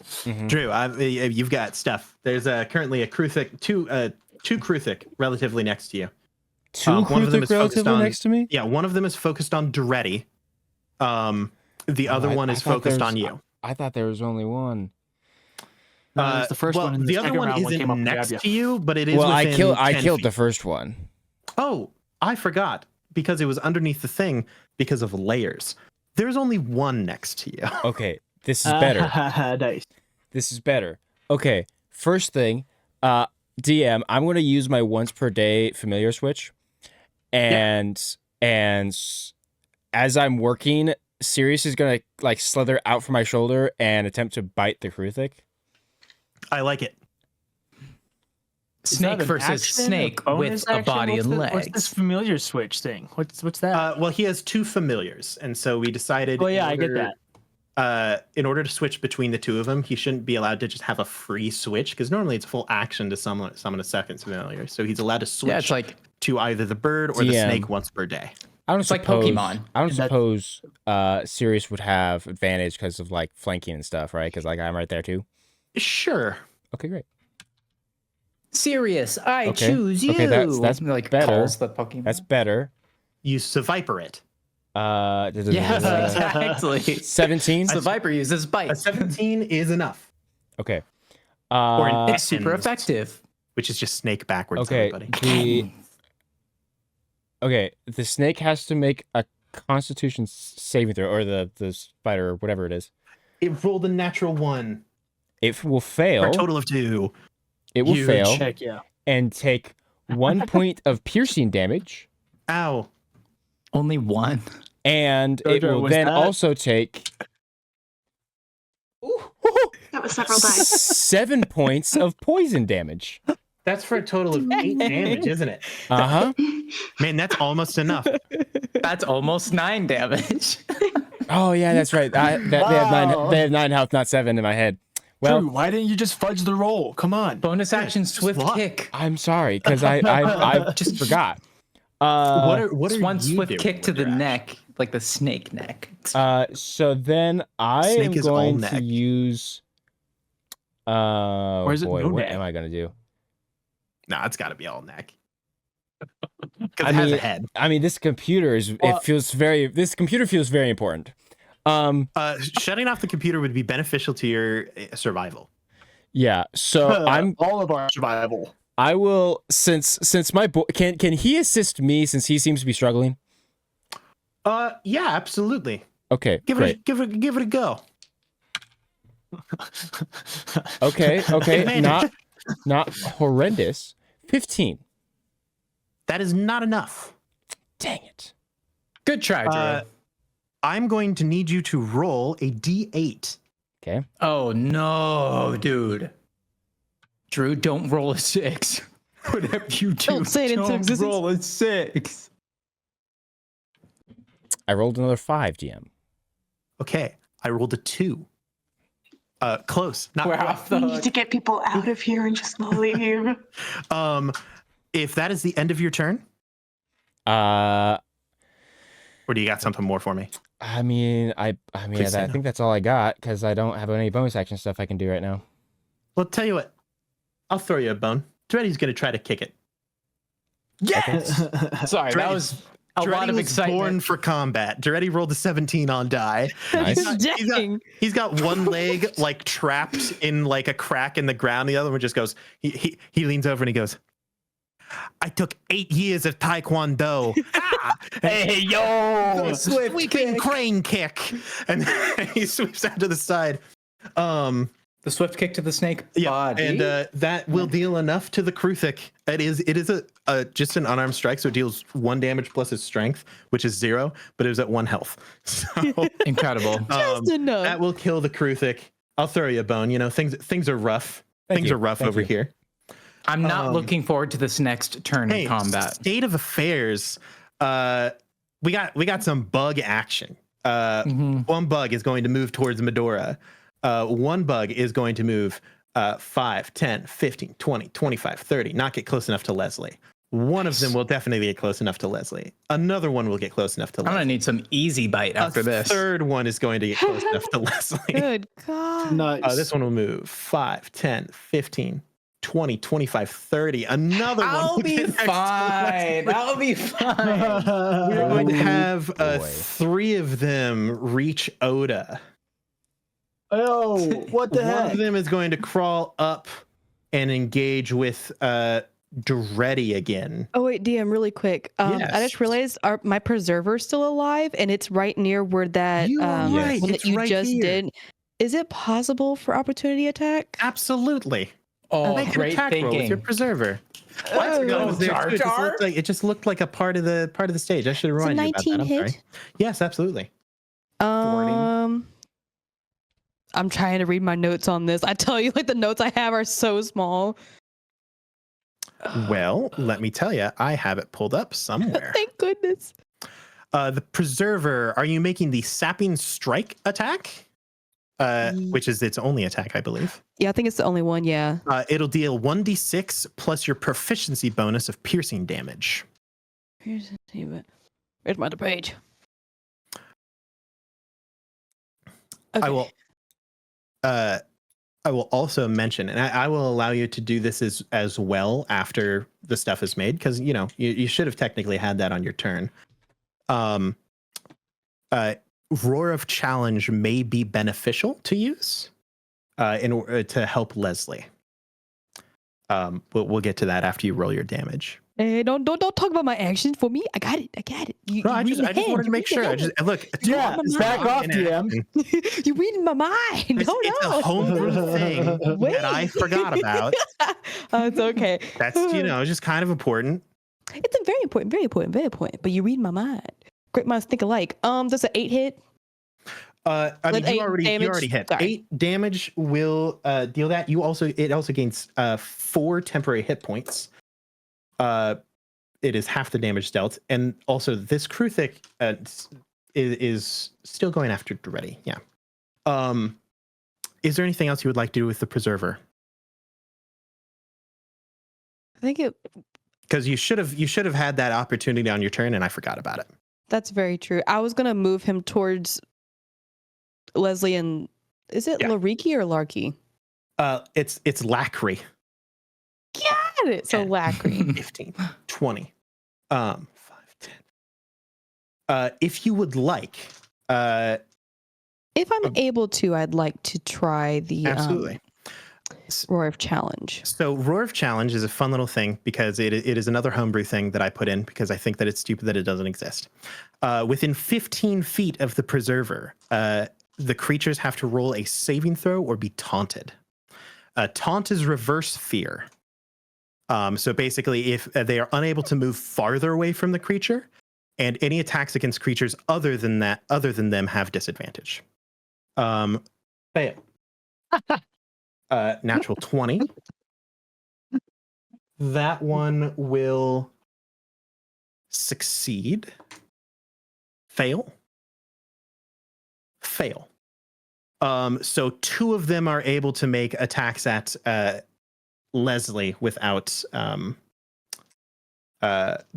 Drew, you've got stuff. There's currently a Kruthic, two Kruthic relatively next to you. Two one of them is Kruthic focused relatively on- next to me? Yeah, one of them is focused on Duretti. The other one is focused on you. I thought there was only one. No, it's the first one. And the other second one round came up isn't and next grabbed to you, but it is. Well, I within 10 killed feet. the first one. Oh, I forgot because it was underneath the thing because of layers. There's only one next to you. Okay, this is better. Nice. This is better. Okay, first thing, DM, I'm going to use my once per day familiar switch, and as I'm working, Sirius is going to like slither out from my shoulder and attempt to bite the Kruthic. I like it. Is that Snake an versus action, snake bonus with a action? body What's and What's this legs. familiar switch thing? What's that? Well, he has two familiars, and so we decided. Oh yeah, I get that. In order to switch between the two of them, he shouldn't be allowed to just have a free switch because normally it's a full action to summon a second familiar. So he's allowed to switch Yeah, it's like to either the bird or the DM. snake once per day. I don't It's like suppose. Pokemon. I don't And that- suppose Sirius would have advantage because of like flanking and stuff, right? Because like I'm right there too. Sure. Okay, great. Serious. I Okay. choose you. Okay, that's like better. calls the Pokemon. That's better. You Viper it. Yes, exactly. 17. The Viper uses A bite. 17 is enough, Okay. Or It's super Tens. effective. which is just snake backwards. Okay. Everybody. The snake has to make a Constitution saving throw, or the spider, or whatever it is. It rolled a natural 1 It will for fail. a total of 2. It will Huge. fail Heck yeah. and take 1 point of piercing damage, Ow. Only one. and it Jojo, will was then that- also take That was several dice. 7 points of poison damage. That's for a total of 8 damage, isn't it? Uh huh. Man, that's almost enough. That's almost 9 damage. Oh yeah, that's right. They have nine. They have 9 health, not 7 in my head. Well, Drew, why didn't you just fudge the roll? Come on. Bonus action swift kick. I'm sorry because I just forgot. What are One you swift doing kick to with the your action? neck, like the snake neck. So then I am Snake is all going neck. to use. Or is it no what neck? am I gonna do? Nah, it's got to be all neck. Because I it has a mean- head. I mean, this computer is. Well- It feels very. This computer feels very important. Shutting off the computer would be beneficial to your survival. Yeah. So I'm. all of our survival. I will since my boy can he assist me since he seems to be struggling. Yeah, absolutely. Okay. Give great. it a go. Okay. Advantage. Not horrendous. 15. That is not enough. Dang it. Good try, Drew. I'm going to need you to roll a d8. Okay. Oh no, dude. Drew, don't roll a 6. Whatever you do, Don't say it into don't existence. roll a 6. I rolled another 5, GM. Okay, I rolled a 2. Close. Not We're quite. off the We need hook. to get people out of here and just leave. If that is the end of your turn, Uh, or do you got something more for me? I mean, Please say I no. think that's all I got because I don't have any bonus action stuff I can do right now. Well, tell you what, I'll throw you a bone. Dreddy's going to try to kick it. Yes! Sorry, that was a lot Dreddy of was excitement. born for combat. Dreddy rolled a 17 on die. Nice. Dang. He's got one leg like trapped in like a crack in the ground. The other one just goes. He leans over and he goes, "I took 8 years of Taekwondo." Hey, yo! Sweeping crane kick, and he sweeps out to the side. The swift kick to the snake Yeah, body. and that will deal enough to the Kruthic. It is a just an unarmed strike, so it deals 1 damage plus his strength, which is 0, but it was at 1 health. So Incredible. Just enough. that will kill the Kruthic. I'll throw you a bone. You know, things are rough. Thank Things you. are rough Thank over you. here. I'm not looking forward to this next turn Hey, in combat. state of affairs. We got some bug action. One bug is going to move towards Medora. One bug is going to move 5, 10, 15, 20, 25, 30, not get close enough to Leslie. One of them will definitely get close enough to Leslie. Another one will get close enough to I'm Leslie. gonna need some easy bite after A this. third one is going to get close enough to Leslie. Good God. Nice. This one will move 5, 10, 15, 20, 25, 30. Another one I'll will be get next to Leslie. fine. I'll be fine. We're going to have boy. 3 of them reach Oda. Oh, what the One heck? of them is going to crawl up and engage with Dreddy again. Oh wait, DM, really quick. I Yes. just realized my preserver's still alive, and it's right near where that You are right. one It's that you right just here. did. Is it possible for opportunity attack? Absolutely. Oh, Make an great attack roll with thinking. your preserver. Oh, I forgot it was there, Jar too. Jar? It just looked like a part of the stage. I should have It's a reminded you about 19 that. I'm hit. sorry. Yes, absolutely. I'm trying to read my notes on this. I tell you, like the notes I have are so small. Well, let me tell you, I have it pulled up somewhere. Thank goodness. The preserver, are you making the sapping strike attack? Which is its only attack, I believe. Yeah, I think it's the only one. Yeah. It'll deal 1d6 plus your proficiency bonus of piercing damage. Where's my page? Okay. I will also mention, and I will allow you to do this as well after the stuff is made, because you should have technically had that on your turn. Roar of Challenge may be beneficial to use in order to help Leslie. We'll get to that after you roll your damage. Hey, don't talk about my actions for me. I got it. You, No, I you just read wanted to ahead. make You sure. read Look, Yeah, it's back not off, in DM. action. You reading my mind. It's a homebrew thing that I forgot about. It's okay. That's just kind of important. It's a very important. But you read my mind. Great minds think alike. That's an 8 hit. I mean, With you 8 already damage? hit. Sorry. 8 damage will deal that. It also gains 4 temporary hit points. It is half the damage dealt, and also this Kruthic is still going after Duretti. Yeah. Is there anything else you would like to do with the preserver? I think Because you should have had that opportunity on your turn, and I forgot about it. that's very true. I was gonna move him towards Leslie and is it Yeah. Lariki or Larky? It's Lacry. Got it. So Lacry. 15, 20, 5, 10. If you would like, If I'm able to, I'd like to try the absolutely. Roar of Challenge. So Roar of Challenge is a fun little thing because it is another homebrew thing that I put in because I think that it's stupid that it doesn't exist. Within 15 feet of the preserver, the creatures have to roll a saving throw or be taunted. Taunt is reverse fear. So basically, if they are unable to move farther away from the creature, and any attacks against creatures other than them have disadvantage. Fail. Natural 20. That one will succeed. Fail. Fail. So 2 of them are able to make attacks at Leslie without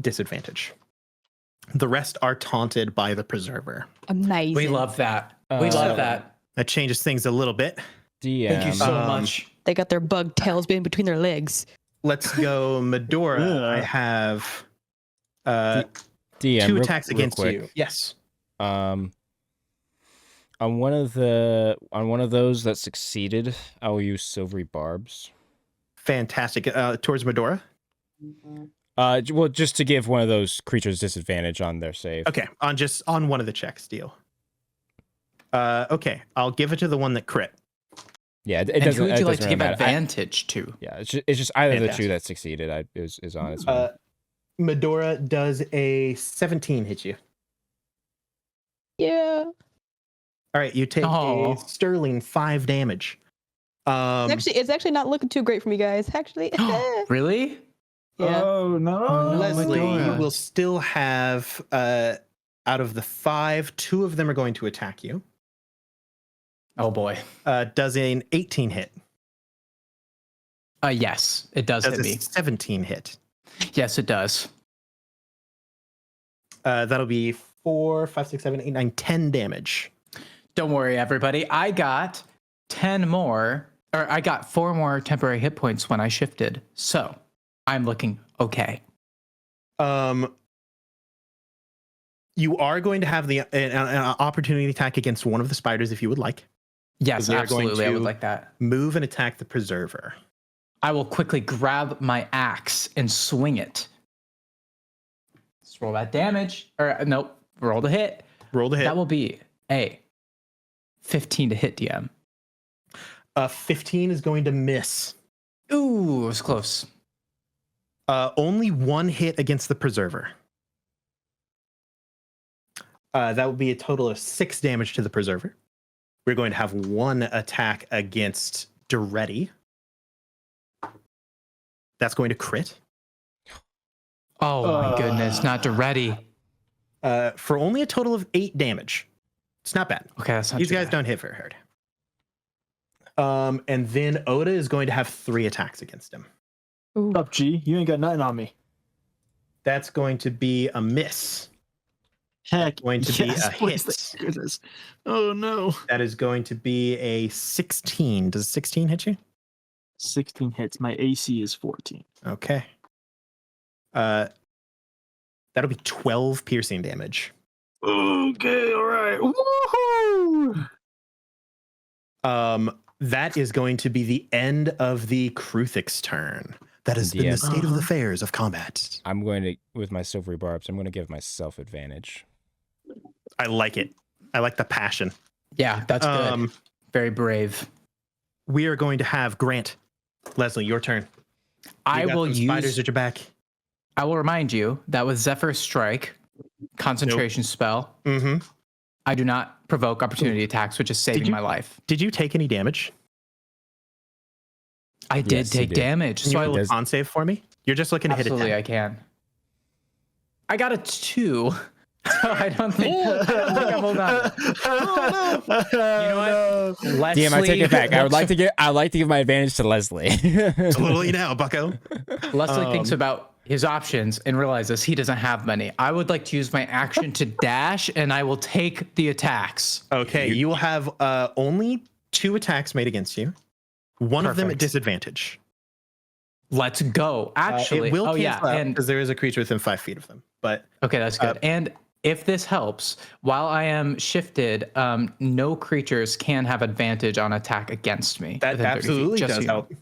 disadvantage. The rest are taunted by the preserver. Amazing. We love that. We love that. That changes things a little bit. DM. Thank you so much. They got their bug tails in between their legs. Let's go Medora. I have DM, 2 attacks real against quick. you. Yes. On one of those that succeeded, I will use silvery barbs. Fantastic. Towards Medora? Well, just to give one of those creatures disadvantage on their save. Okay, on one of the checks, deal. Okay, I'll give it to the one that crit. Yeah, it And doesn't. who would you it like to doesn't give really matter. advantage to? Yeah, it's just either the Fantastic. 2 that succeeded is on its own. Medora does a 17 hit you. Yeah. All right, you take Oh. a sterling 5 damage. It's actually not looking too great for me, guys. Actually. Really? Yeah. Oh no. Oh, no. Leslie, you Medora. will still have out of the 5, 2 of them are going to attack you. Oh boy. Does an 18 hit? Yes, it does Does hit a me. 17 hit? Yes, it does. That'll be 4, 5, 6, 7, 8, 9, 10 damage. Don't worry, everybody. I got 10 more, or I got 4 more temporary hit points when I shifted. So I'm looking okay. You are going to have an opportunity attack against one of the spiders if you would like. Yes, They're going absolutely. I would to- like that. Move and attack the preserver. I will quickly grab my axe and swing it. Let's roll that damage. Or nope, roll the hit. Roll the hit. That will be a 15 to hit, DM. 15 is going to miss. Ooh, it was close. Only 1 hit against the preserver. That would be a total of 6 damage to the preserver. We're going to have 1 attack against Duretti. That's going to crit. Oh my goodness, not ready. For only a total of 8 damage. It's not bad. Okay, that's not These too guys bad. don't hit very hard. And then Oda is going to have 3 attacks against him. Ooh. What's up, G? You ain't got nothing on me. That's going to be a miss. Heck, Going to be a please, hit. thank goodness. Oh no. That is going to be a 16. Does 16 hit you? 16 hits. My AC is 14. Okay. That'll be 12 piercing damage. Okay, all right. Woohoo! That is going to be the end of the Kruthik's turn. That has been Yeah. the state of the affairs of combat. I'm going to, with my silvery barbs, I'm going to give myself advantage. I like it. I like the passion. Yeah, that's good. Very brave. We are going to have Grant. Leslie, your turn. I You got will some spiders use. at your back. I will remind you that with Zephyr Strike, concentration spell, Mm-hmm. I do not provoke opportunity attacks, which is saving you- my life. Did you take any damage? I did Yes, you take did. damage, Can so you I roll a does- con save for me? You're just looking to hit a absolutely 10. I can. I got a 2. So I don't think I'm hold on. You know what? Leslie, DM, I take it back. I'd like to give my advantage to Leslie. Totally now, Bucko. Leslie thinks about his options and realizes he doesn't have many. I would like to use my action to dash, and I will take the attacks. Okay, you will have only 2 attacks made against you. One of them at Perfect. disadvantage. Let's go. Actually, it will yeah, cancel out and because there is a creature within 5 feet of them. But okay, that's good. And if this helps, while I am shifted, no creatures can have advantage on attack against me. that within 30 feet, absolutely just so does you know. help.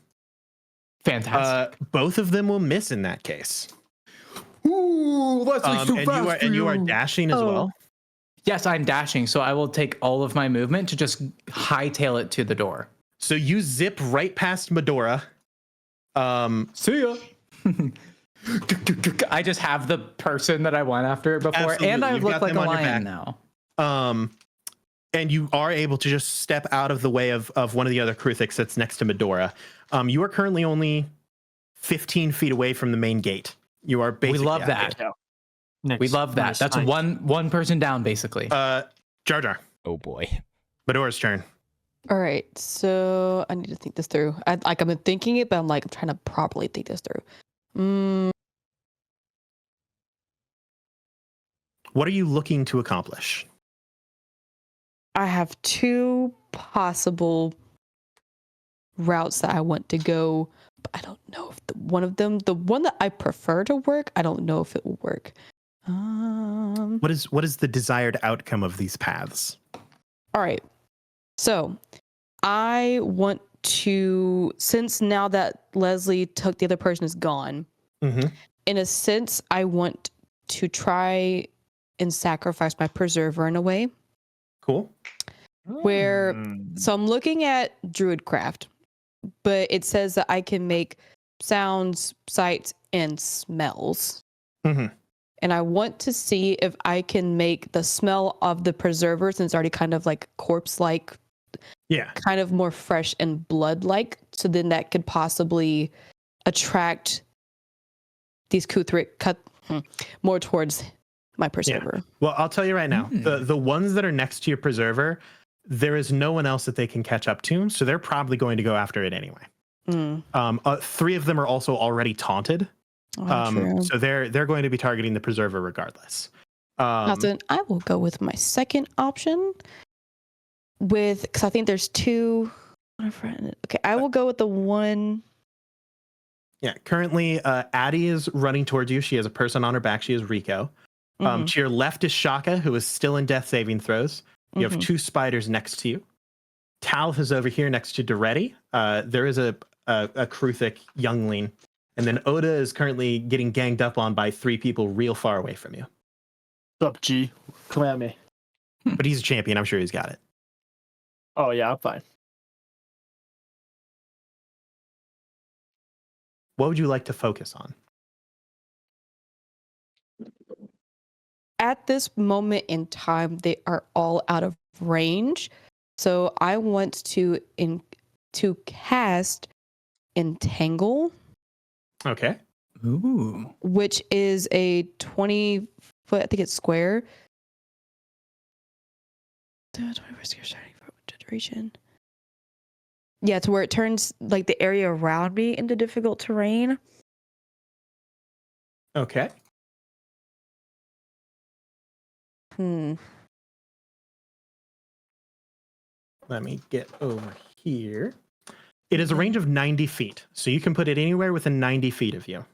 Fantastic. Both of them will miss in that case. Ooh, Leslie's too fast And you are dashing as well. Yes, I'm dashing, so I will take all of my movement to just hightail it to the door. So you zip right past Medora. See ya. I just have the person that I went after before, Absolutely. and I You've look got like a them on your back. lion now. And you are able to just step out of the way of one of the other Kruthiks that's next to Medora. You are currently only 15 feet away from the main gate. You are basically. We love out that. there. Nice. We love that. Nice, That's nice. one person down, basically. Jar Jar. Oh boy. Medora's turn. All right, so I need to think this through. I've been thinking it, but I'm trying to properly think this through. What are you looking to accomplish? I have 2 possible routes that I want to go, but I don't know if the one that I prefer to work, I don't know if it will work. What is the desired outcome of these paths? All right. So I want to, since now that Leslie took the other person is gone, Mm-hmm. in a sense, I want to try and sacrifice my preserver in a way Cool. where, so I'm looking at Druidcraft, but it says that I can make sounds, sights, and smells. Mm-hmm. And I want to see if I can make the smell of the preserver, since it's already kind of like corpse-like, Yeah. kind of more fresh and blood-like. So then that could possibly attract these Kuthrik more towards my preserver. Well, I'll tell you right now, the ones that are next to your preserver, there is no one else that they can catch up to, so they're probably going to go after it anyway. 3 of them are also already taunted. True. So they're going to be targeting the preserver regardless. Then I will go with my second option because I think there's 2. Okay, I will go with the one. Yeah, currently Addie is running towards you. She has a person on her back. She is Rico. To your left is Shaka, who is still in death saving throws. You have 2 spiders next to you. Talith is over here next to Doretti. There is a Kruthik youngling. And then Oda is currently getting ganged up on by 3 people real far away from you. What's up, G? Come at me. But he's a champion. I'm sure he's got it. Oh, yeah, I'm fine. What would you like to focus on? At this moment in time, they are all out of range. So I want to cast Entangle. Okay. Ooh. Which is a 20-foot, I think it's square. 20 square starting from duration. Yeah, to where it turns like the area around me into difficult terrain. Okay. Let me get over here. It is a range of 90 feet, so you can put it anywhere within 90 feet of you.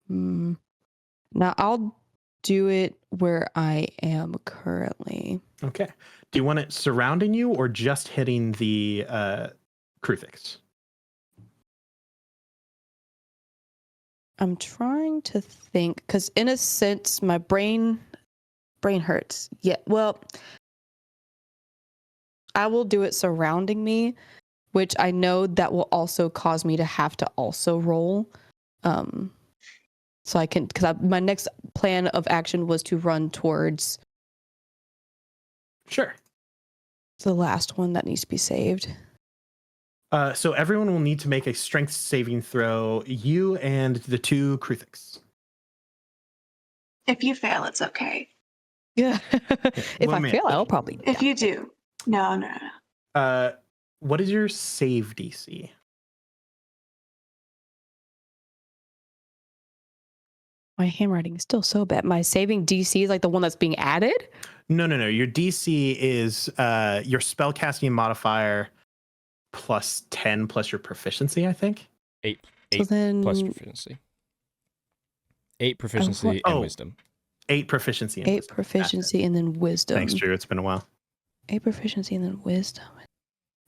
Now I'll do it where I am currently. Okay. Do you want it surrounding you or just hitting the Kruthiks? I'm trying to think, because in a sense, my brain hurts. Yeah, well, I will do it surrounding me, which I know that will also cause me to have to also roll. So I can, because my next plan of action was to run towards Sure. the last one that needs to be saved. So everyone will need to make a strength saving throw, you and the 2 Kruthiks. If you fail, it's okay. Yeah. If One I minute. fail, I'll probably. If you do, no. What is your save DC? My handwriting is still so bad. My saving DC is like the one that's being added. No. Your DC is your spellcasting modifier plus 10 plus your proficiency, I think. Eight So then plus proficiency. 8 proficiency and wisdom. 8 proficiency. And 8 wisdom. proficiency and then wisdom. Thanks, Drew. It's been a while. 8 proficiency and then wisdom.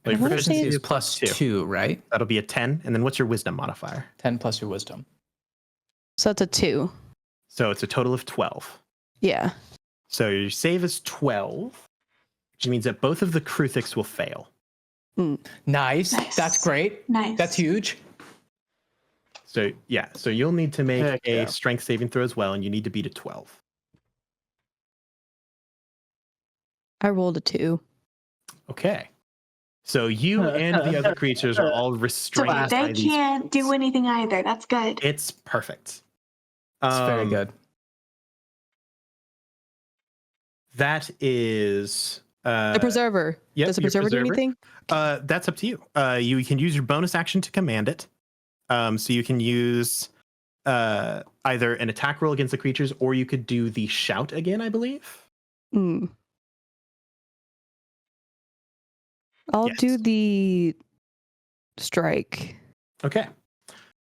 Well, your I wanna proficiency say is Is plus 2, right? That'll be a 10. And then what's your wisdom modifier? 10 plus your wisdom. So that's a 2. So it's a total of 12. Yeah. So your save is 12, which means that both of the Kruthiks will fail. Nice. Nice. That's great. Nice. That's huge. So yeah, so you'll need to make Heck a yeah. strength saving throw as well, and you need to beat a 12. I rolled a 2. Okay. So you and the other creatures are all So restrained by they these. can't do anything either. That's good. It's perfect. It's very good. That is The preserver. yep, Does the your preserver do preserver. anything? That's up to you. You can use your bonus action to command it. So you can use either an attack roll against the creatures, or you could do the shout again, I believe. I'll Yes. do the strike. Okay.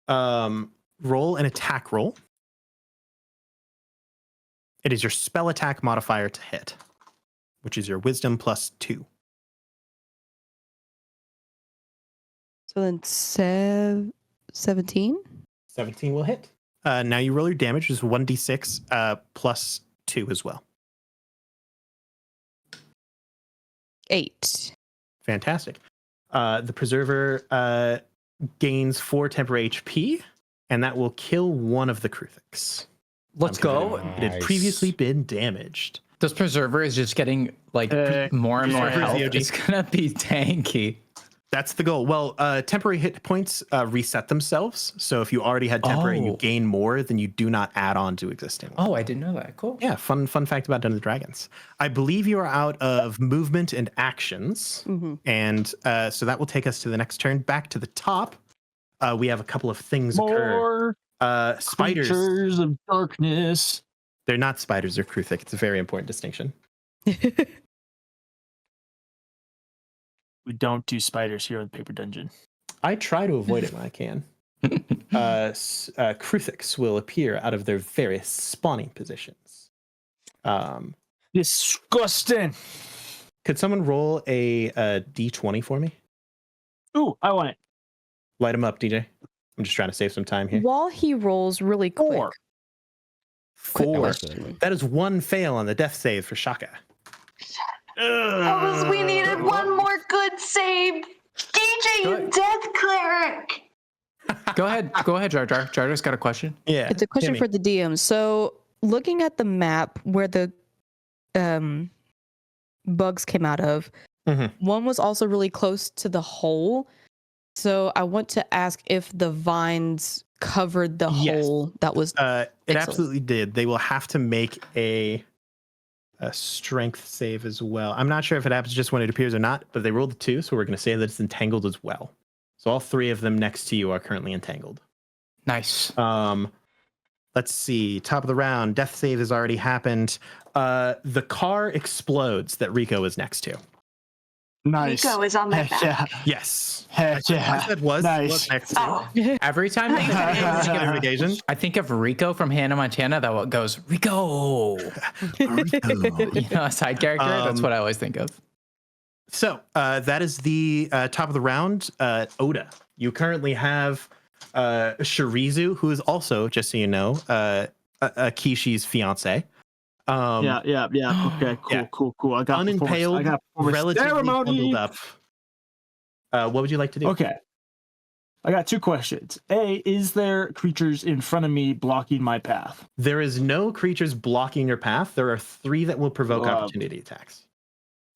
Roll an attack roll. It is your spell attack modifier to hit, which is your wisdom plus 2. So then 17? 17 will hit. Now you roll your damage, which is 1d6 plus 2 as well. 8. Fantastic. The preserver gains 4 temporary HP, and that will kill one of the Kruthiks. Let's go. It had previously been damaged. This preserver is just getting like more and more Preserver's health. the OG. It's gonna be tanky. That's the goal. Well, temporary hit points reset themselves. So if you already had temporary and you Oh. gain more, then you do not add on to existing ones. Oh, I didn't know that. Cool. Yeah, fun fact about Dungeons & Dragons. I believe you are out of movement and actions. And so that will take us to the next turn. Back to the top, we have a couple of things occur. More Spiders. creatures of darkness. They're not spiders, they're Kruthik. It's a very important distinction. We don't do spiders here in Paper Dungeon. I try to avoid it when I can. Kruthiks will appear out of their various spawning positions. Disgusting. Could someone roll a d20 for me? Ooh, I want it. Light them up, DJ. I'm just trying to save some time here. While he rolls really quick. 4. quick 4. question. That is 1 fail on the death save for Shaka. We needed one more good save. DJ, Go you ahead. death cleric. Go ahead. Go ahead, Jar Jar. Jar Jar's got a question. Yeah. It's a question Timmy. for the DM. So, looking at the map where the bugs came out of, one was also really close to the hole. So, I want to ask if the vines covered the Yes. hole that was. It Excellent. absolutely did. They will have to make a strength save as well. I'm not sure if it happens just when it appears or not, but they rolled a 2, so we're going to say that it's entangled as well. So all 3 of them next to you are currently entangled. Nice. Let's see. Top of the round. Death save has already happened. The car explodes that Rico is next to. Nice. Rico is on my Heck back. yeah. Yes. Heck I yeah. said was Nice. next to. Oh, Every time I think, Clarification. I think of Rico from Hannah Montana, that goes Rico. You know, a side character. That's what I always think of. So that is the top of the round. Oda, you currently have Shirizu, who is also, just so you know, Kishi's fiance. Yeah. Okay, cool. I got unimpaled, performance relatively ceremony. bundled up. What would you like to do? Okay. I got 2 questions. A, is there creatures in front of me blocking my path? There is no creatures blocking your path. There are 3 that will provoke Love. opportunity attacks.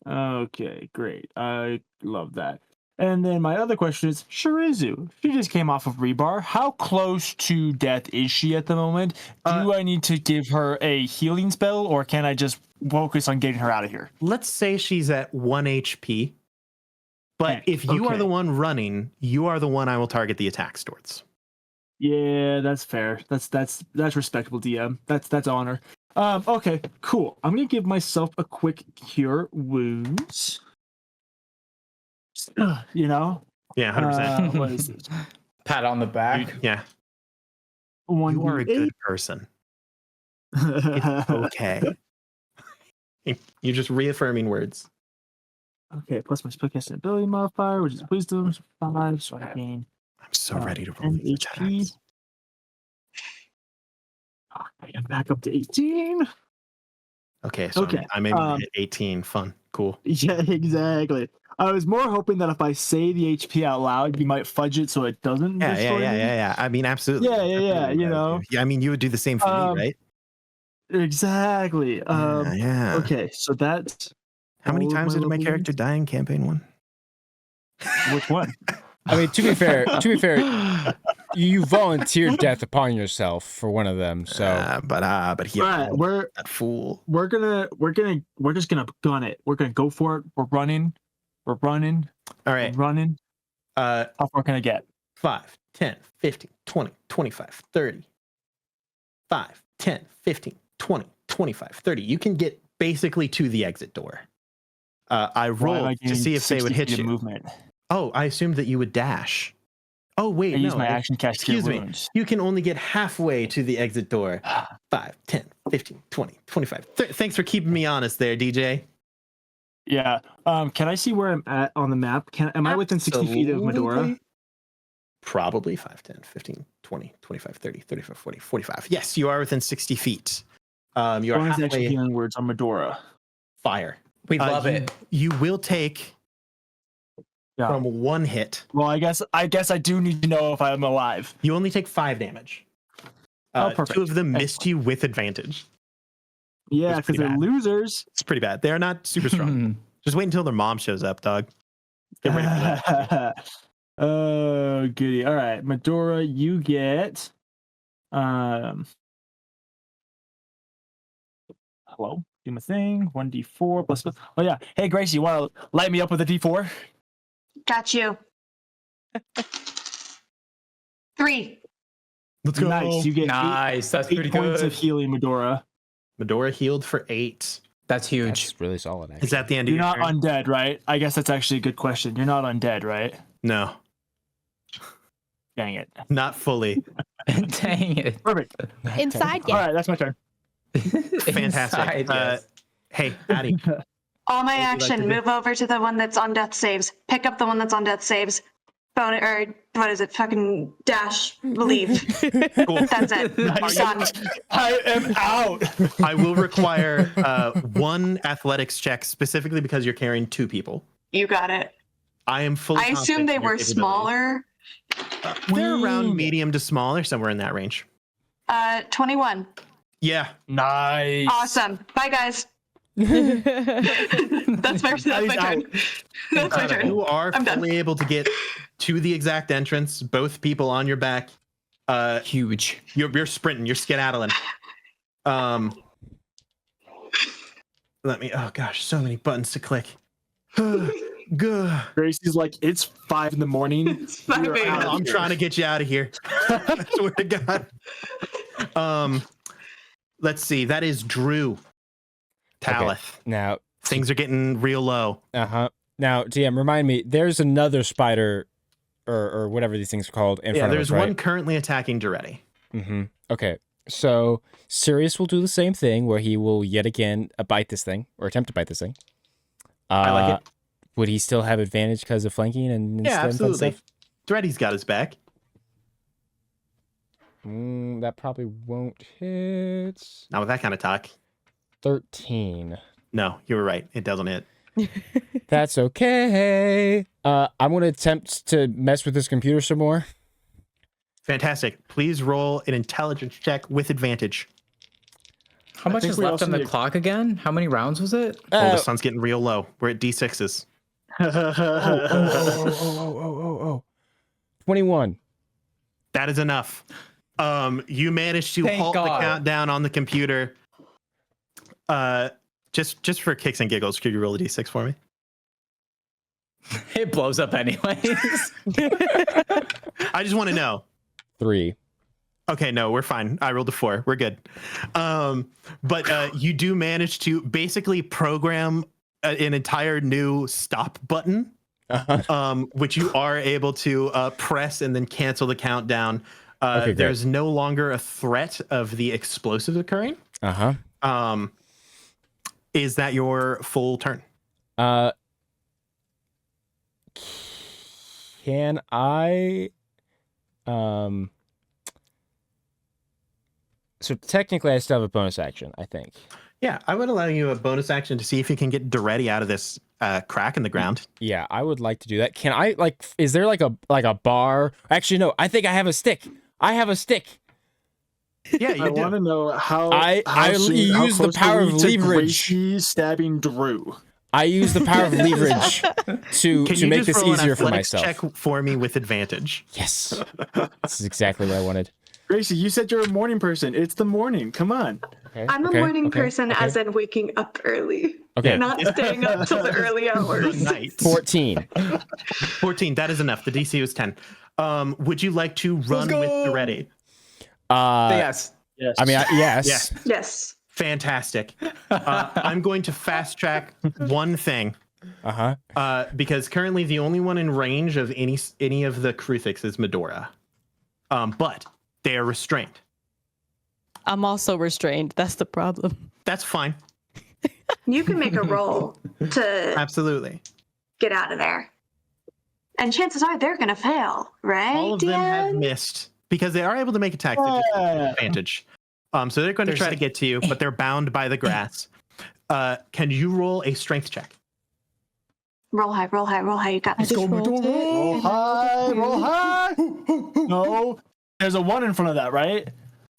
Okay, great. I love that. And then my other question is Shirizu. She just came off of rebar. How close to death is she at the moment? Do I need to give her a healing spell, or can I just focus on getting her out of here? Let's say she's at 1 HP. But if you are the one running, you are the one I will target the attacks towards. Yeah, that's fair. That's respectable, DM. That's honor. Okay, cool. I'm gonna give myself a quick cure wounds. You know? Yeah, 100%. What is it? Pat on the back. Yeah. One You are a good person. It's okay. You're just reaffirming words. Okay, plus my spellcasting ability modifier, which is wisdom 5, so I gain I'm so ready to roll 10 these HP. attacks. I am back up to 18. Okay, so Okay, I'm able to hit 18. Fun. Cool. Yeah, exactly. I was more hoping that if I say the HP out loud, you might fudge it so it doesn't destroy me. Yeah. I mean, absolutely. Yeah, you know. Yeah, I mean, you would do the same for me, right? Exactly. Yeah. Okay, so that's How many all of times my did my level character die in campaign 1? Which one? I mean, to be fair, you volunteered death upon yourself for one of them. So, but he Right, that fool. we're just gonna gun it. We're gonna go for it. We're running. All right. Running. Uh, How far can I get? 5, 10, 15, 20, 25, 30. 5, 10, 15, 20, 25, 30. You can get basically to the exit door. I rolled to see if they would hit you. Movement. Oh, I assumed that you would dash. Oh, wait, I no. use my action cast Cure Excuse me. Wounds. You can only get halfway to the exit door. 5, 10, 15, 20, 25. Thanks for keeping me honest there, DJ. Yeah. Can I see where I'm at on the map? Am I within 60 feet of Medora? Absolutely. Probably 5, 10, 15, 20, 25, 30, 35, 40, 45. Yes, you are within 60 feet. You are Bonus action halfway healing words on Medora. fire. We love it. You will take from 1 hit. Well, I guess I do need to know if I'm alive. You only take 5 damage. Perfect. 2 of them missed you with advantage. Yeah, That's because pretty they're bad. losers. It's pretty bad. They're not super strong. Just wait until their mom shows up, dog. Get ready for that. Oh, goody. All right, Medora, you get hello, do my thing. 1d4 plus. Oh yeah. Hey, Gracie, you want to light me up with a d4? Got you. 3. Let's go. Nice. You get Nice. That's 8 pretty points good. of healing, Medora. Medora healed for 8. That's huge. that's really solid. Actually. Is that the end of You're your not turn? undead, right? I guess that's actually a good question. You're not undead, right? No, Dang it. not fully. Dang it. Perfect. Inside, All yeah. right, that's my turn. Fantastic. Inside, yes. Hey, Addie. All my What would you like action, to do? move over to the one that's on death saves. Pick up the one that's on death saves. Phone or what is it? Fucking dash. Leave. Cool. That's it. Done. I am out. I will require 1 athletics check specifically because you're carrying 2 people. You got it. I am fully. I assumed confident they in your were capabilities. smaller. They're around medium to small or somewhere in that range. 21. Yeah. Nice. Awesome. Bye, guys. That's my turn. That's my turn. You are I'm done. fully able to get to the exact entrance. Both people on your back. Huge. You're sprinting. You're skedaddling. Let me. Oh gosh, so many buttons to click. Good. Gracie's like, it's 5 in the morning. It's 5 You're a.m. out of I'm here. trying to get you out of here. I swear to God. Let's see. That is Drew. Talith. Now, Things are getting real low. Now, DM, remind me. There's another spider, or whatever these things are called. In front of There's us, right? one currently attacking Duretti. Mm-hmm. Okay. So Sirius will do the same thing where he will yet again bite this thing or attempt to bite this thing. I like it. Would he still have advantage because of flanking and Yeah, stuff and absolutely. stuff? Duretti's got his back. That probably won't hit. Not with that kind of talk. 13. No, you were right. It doesn't hit. That's okay. I'm going to attempt to mess with this computer some more. Fantastic. Please roll an intelligence check with advantage. How much think is we left also on the need- clock again? How many rounds was it? Oh, the sun's getting real low. We're at D6s. Oh. 21. That is enough. You managed to Thank halt God. the countdown on the computer. Just for kicks and giggles, could you roll a d6 for me? It blows up anyways. I just want to know. 3. Okay, no, we're fine. I rolled a 4. We're good. But you do manage to basically program an entire new stop button, which you are able to press and then cancel the countdown. Okay, great. There's no longer a threat of the explosive occurring. Is that your full turn? Can I so technically I still have a bonus action, I think. Yeah, I would allow you a bonus action to see if you can get Duretti out of this crack in the ground. Yeah, I would like to do that. Can I is there like a bar? Actually no, I think I have a stick. I have a stick. Yeah, you I do. want to know how I use the close power are of we to leverage. Gracie stabbing Drew. I use the power of leverage to Can you make just this roll an easier for athletics myself. check for me with advantage? Yes. This is exactly what I wanted. Gracie, you said you're a morning person. It's the morning. Come on. Okay. I'm a morning person, as in waking up early, Okay. not staying up till the early hours. Nice. 14. 14. That is enough. The DC was 10. Would you like to run with Duretti? Yes. Yes. I mean, yes. Yes. Yes. Fantastic. I'm going to fast track one thing. Because currently the only one in range of any of the Kruthix is Medora. But they are restrained. I'm also restrained. That's the problem. That's fine. You can make a roll to Absolutely. get out of there. And chances are they're going to fail, right? All of them have Dan? missed because they are able to make attacks at just advantage. So they're going to try to get to you, but they're bound by the grass. Can you roll a strength check? Roll high, roll high, roll high. You got this. Roll high, roll high. No, there's a 1 in front of that, right?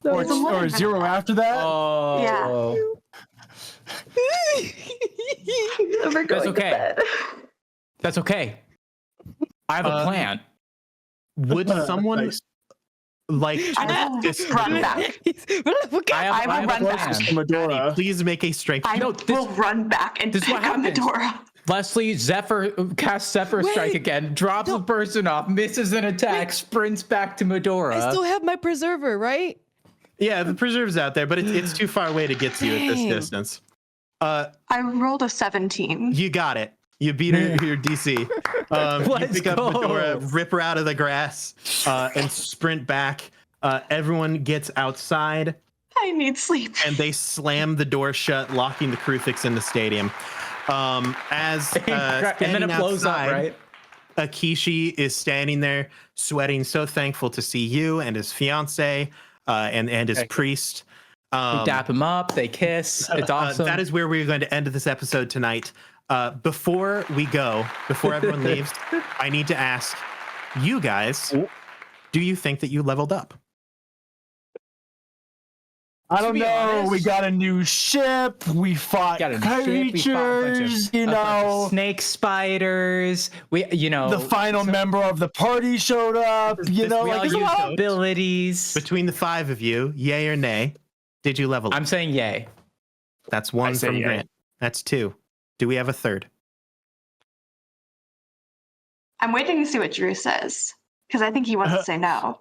There's a one Or in a front 0 of that. after that? Oh. Never going okay. to bed. That's okay. I have a plan. Would someone Nice. like I will to run back. I will run back. Medora. please make a strength I check? will run back and this is what pick up happens. Medora. Leslie casts Zephyr Strike again, drops the person off, misses an attack, sprints back to Medora. I still have my preserver, right? Yeah, the preserve's out there, but it's too far away to get to you at this Dang. distance. I rolled a 17. You got it. You beat your DC. You Let's pick up go. Medora, rip her out of the grass, and sprint back. Everyone gets outside, I need sleep. and they slam the door shut, locking the Kruthix in the stadium. As and then standing it blows outside, up, right? Akishi is standing there, sweating, so thankful to see you and his fiance and his priest. We dap him up, they kiss. It's awesome. That is where we're going to end this episode tonight. Before we go, before everyone leaves, I need to ask you guys, do you think that you leveled up? I don't be know. honest- We got a new ship. We fought Got a ship, we fought a bunch creatures. of- You a bunch of know, snake spiders. the final member of the party showed up. You know, we like all there's a use lot of abilities. Between the 5 of you, yay or nay, did you level up? I'm saying yay. That's 1 say from yay. Grant. That's 2. Do we have a third? I'm waiting to see what Drew says because I think he wants to say no.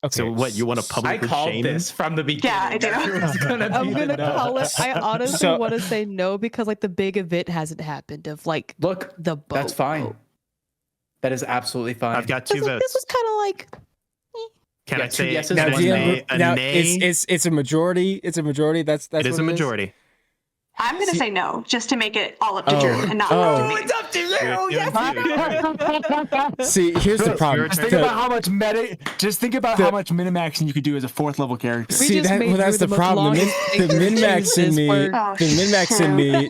Okay. So what, you want to I publicly called shame him? this from the beginning. Yeah, I do. It was gonna be I'm the gonna no. call it. I honestly So- want to say no because like the big event hasn't happened of like Look, the boat. that's fine. That is absolutely fine. I've got 2 This votes. was kind of like Can Yeah, I 2 say yeses, now, a one nay? A now nay? it's a majority. It's a majority. That's It is what a majority. I'm going to say no just to make it all up to Oh. Drew and not Oh. up to me. It's up to you. Yes. See, here's the problem. Your Just turn. think about how much how much minimaxing you could do as a 4th level character. We See just that? made Well, that's Drew the the most problem. The longest min max in Jesus me, word. Oh, the min max in me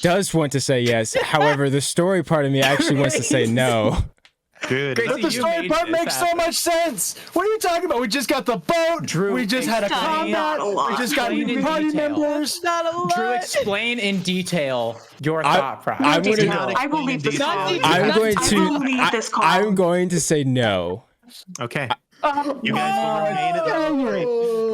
does want to say yes. However, the story part of me actually wants to say no. Good. Gracie, But the you story made part this makes so happen. much sense. What are you talking about? We just got the boat. Drew, we just had a explain- combat. Not a lot. We just got Explain in party detail. members. Not a lot. Drew, explain in detail your thought process. I'm Do gonna- not- I will leave this Not call. detail. I'm Not going detail. to. I will leave this call. I'm going to say no. Okay. You guys will remain at the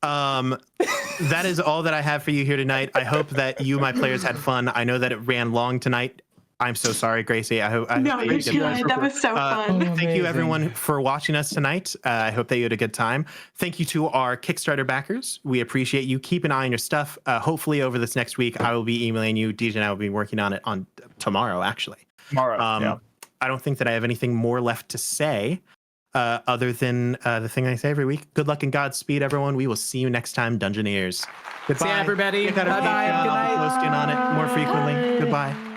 that is all that I have for you here tonight. I hope that you, my players, had fun. I know that it ran long tonight. I'm so sorry, Gracie. I hope No, that you're you did good. That was so fun. Thank you, Amazing. everyone, for watching us tonight. I hope that you had a good time. Thank you to our Kickstarter backers. We appreciate you. Keep an eye on your stuff. Hopefully, over this next week, I will be emailing you. DJ and I will be working on it on tomorrow, actually. Tomorrow. Yeah. I don't think that I have anything more left to say other than the thing I say every week. Good luck and Godspeed, everyone. We will see you next time, Dungeoneers. Goodbye. See ya, everybody. Check out our Bye-bye. Patreon. Good I'll be night. posting on it more frequently. Goodbye.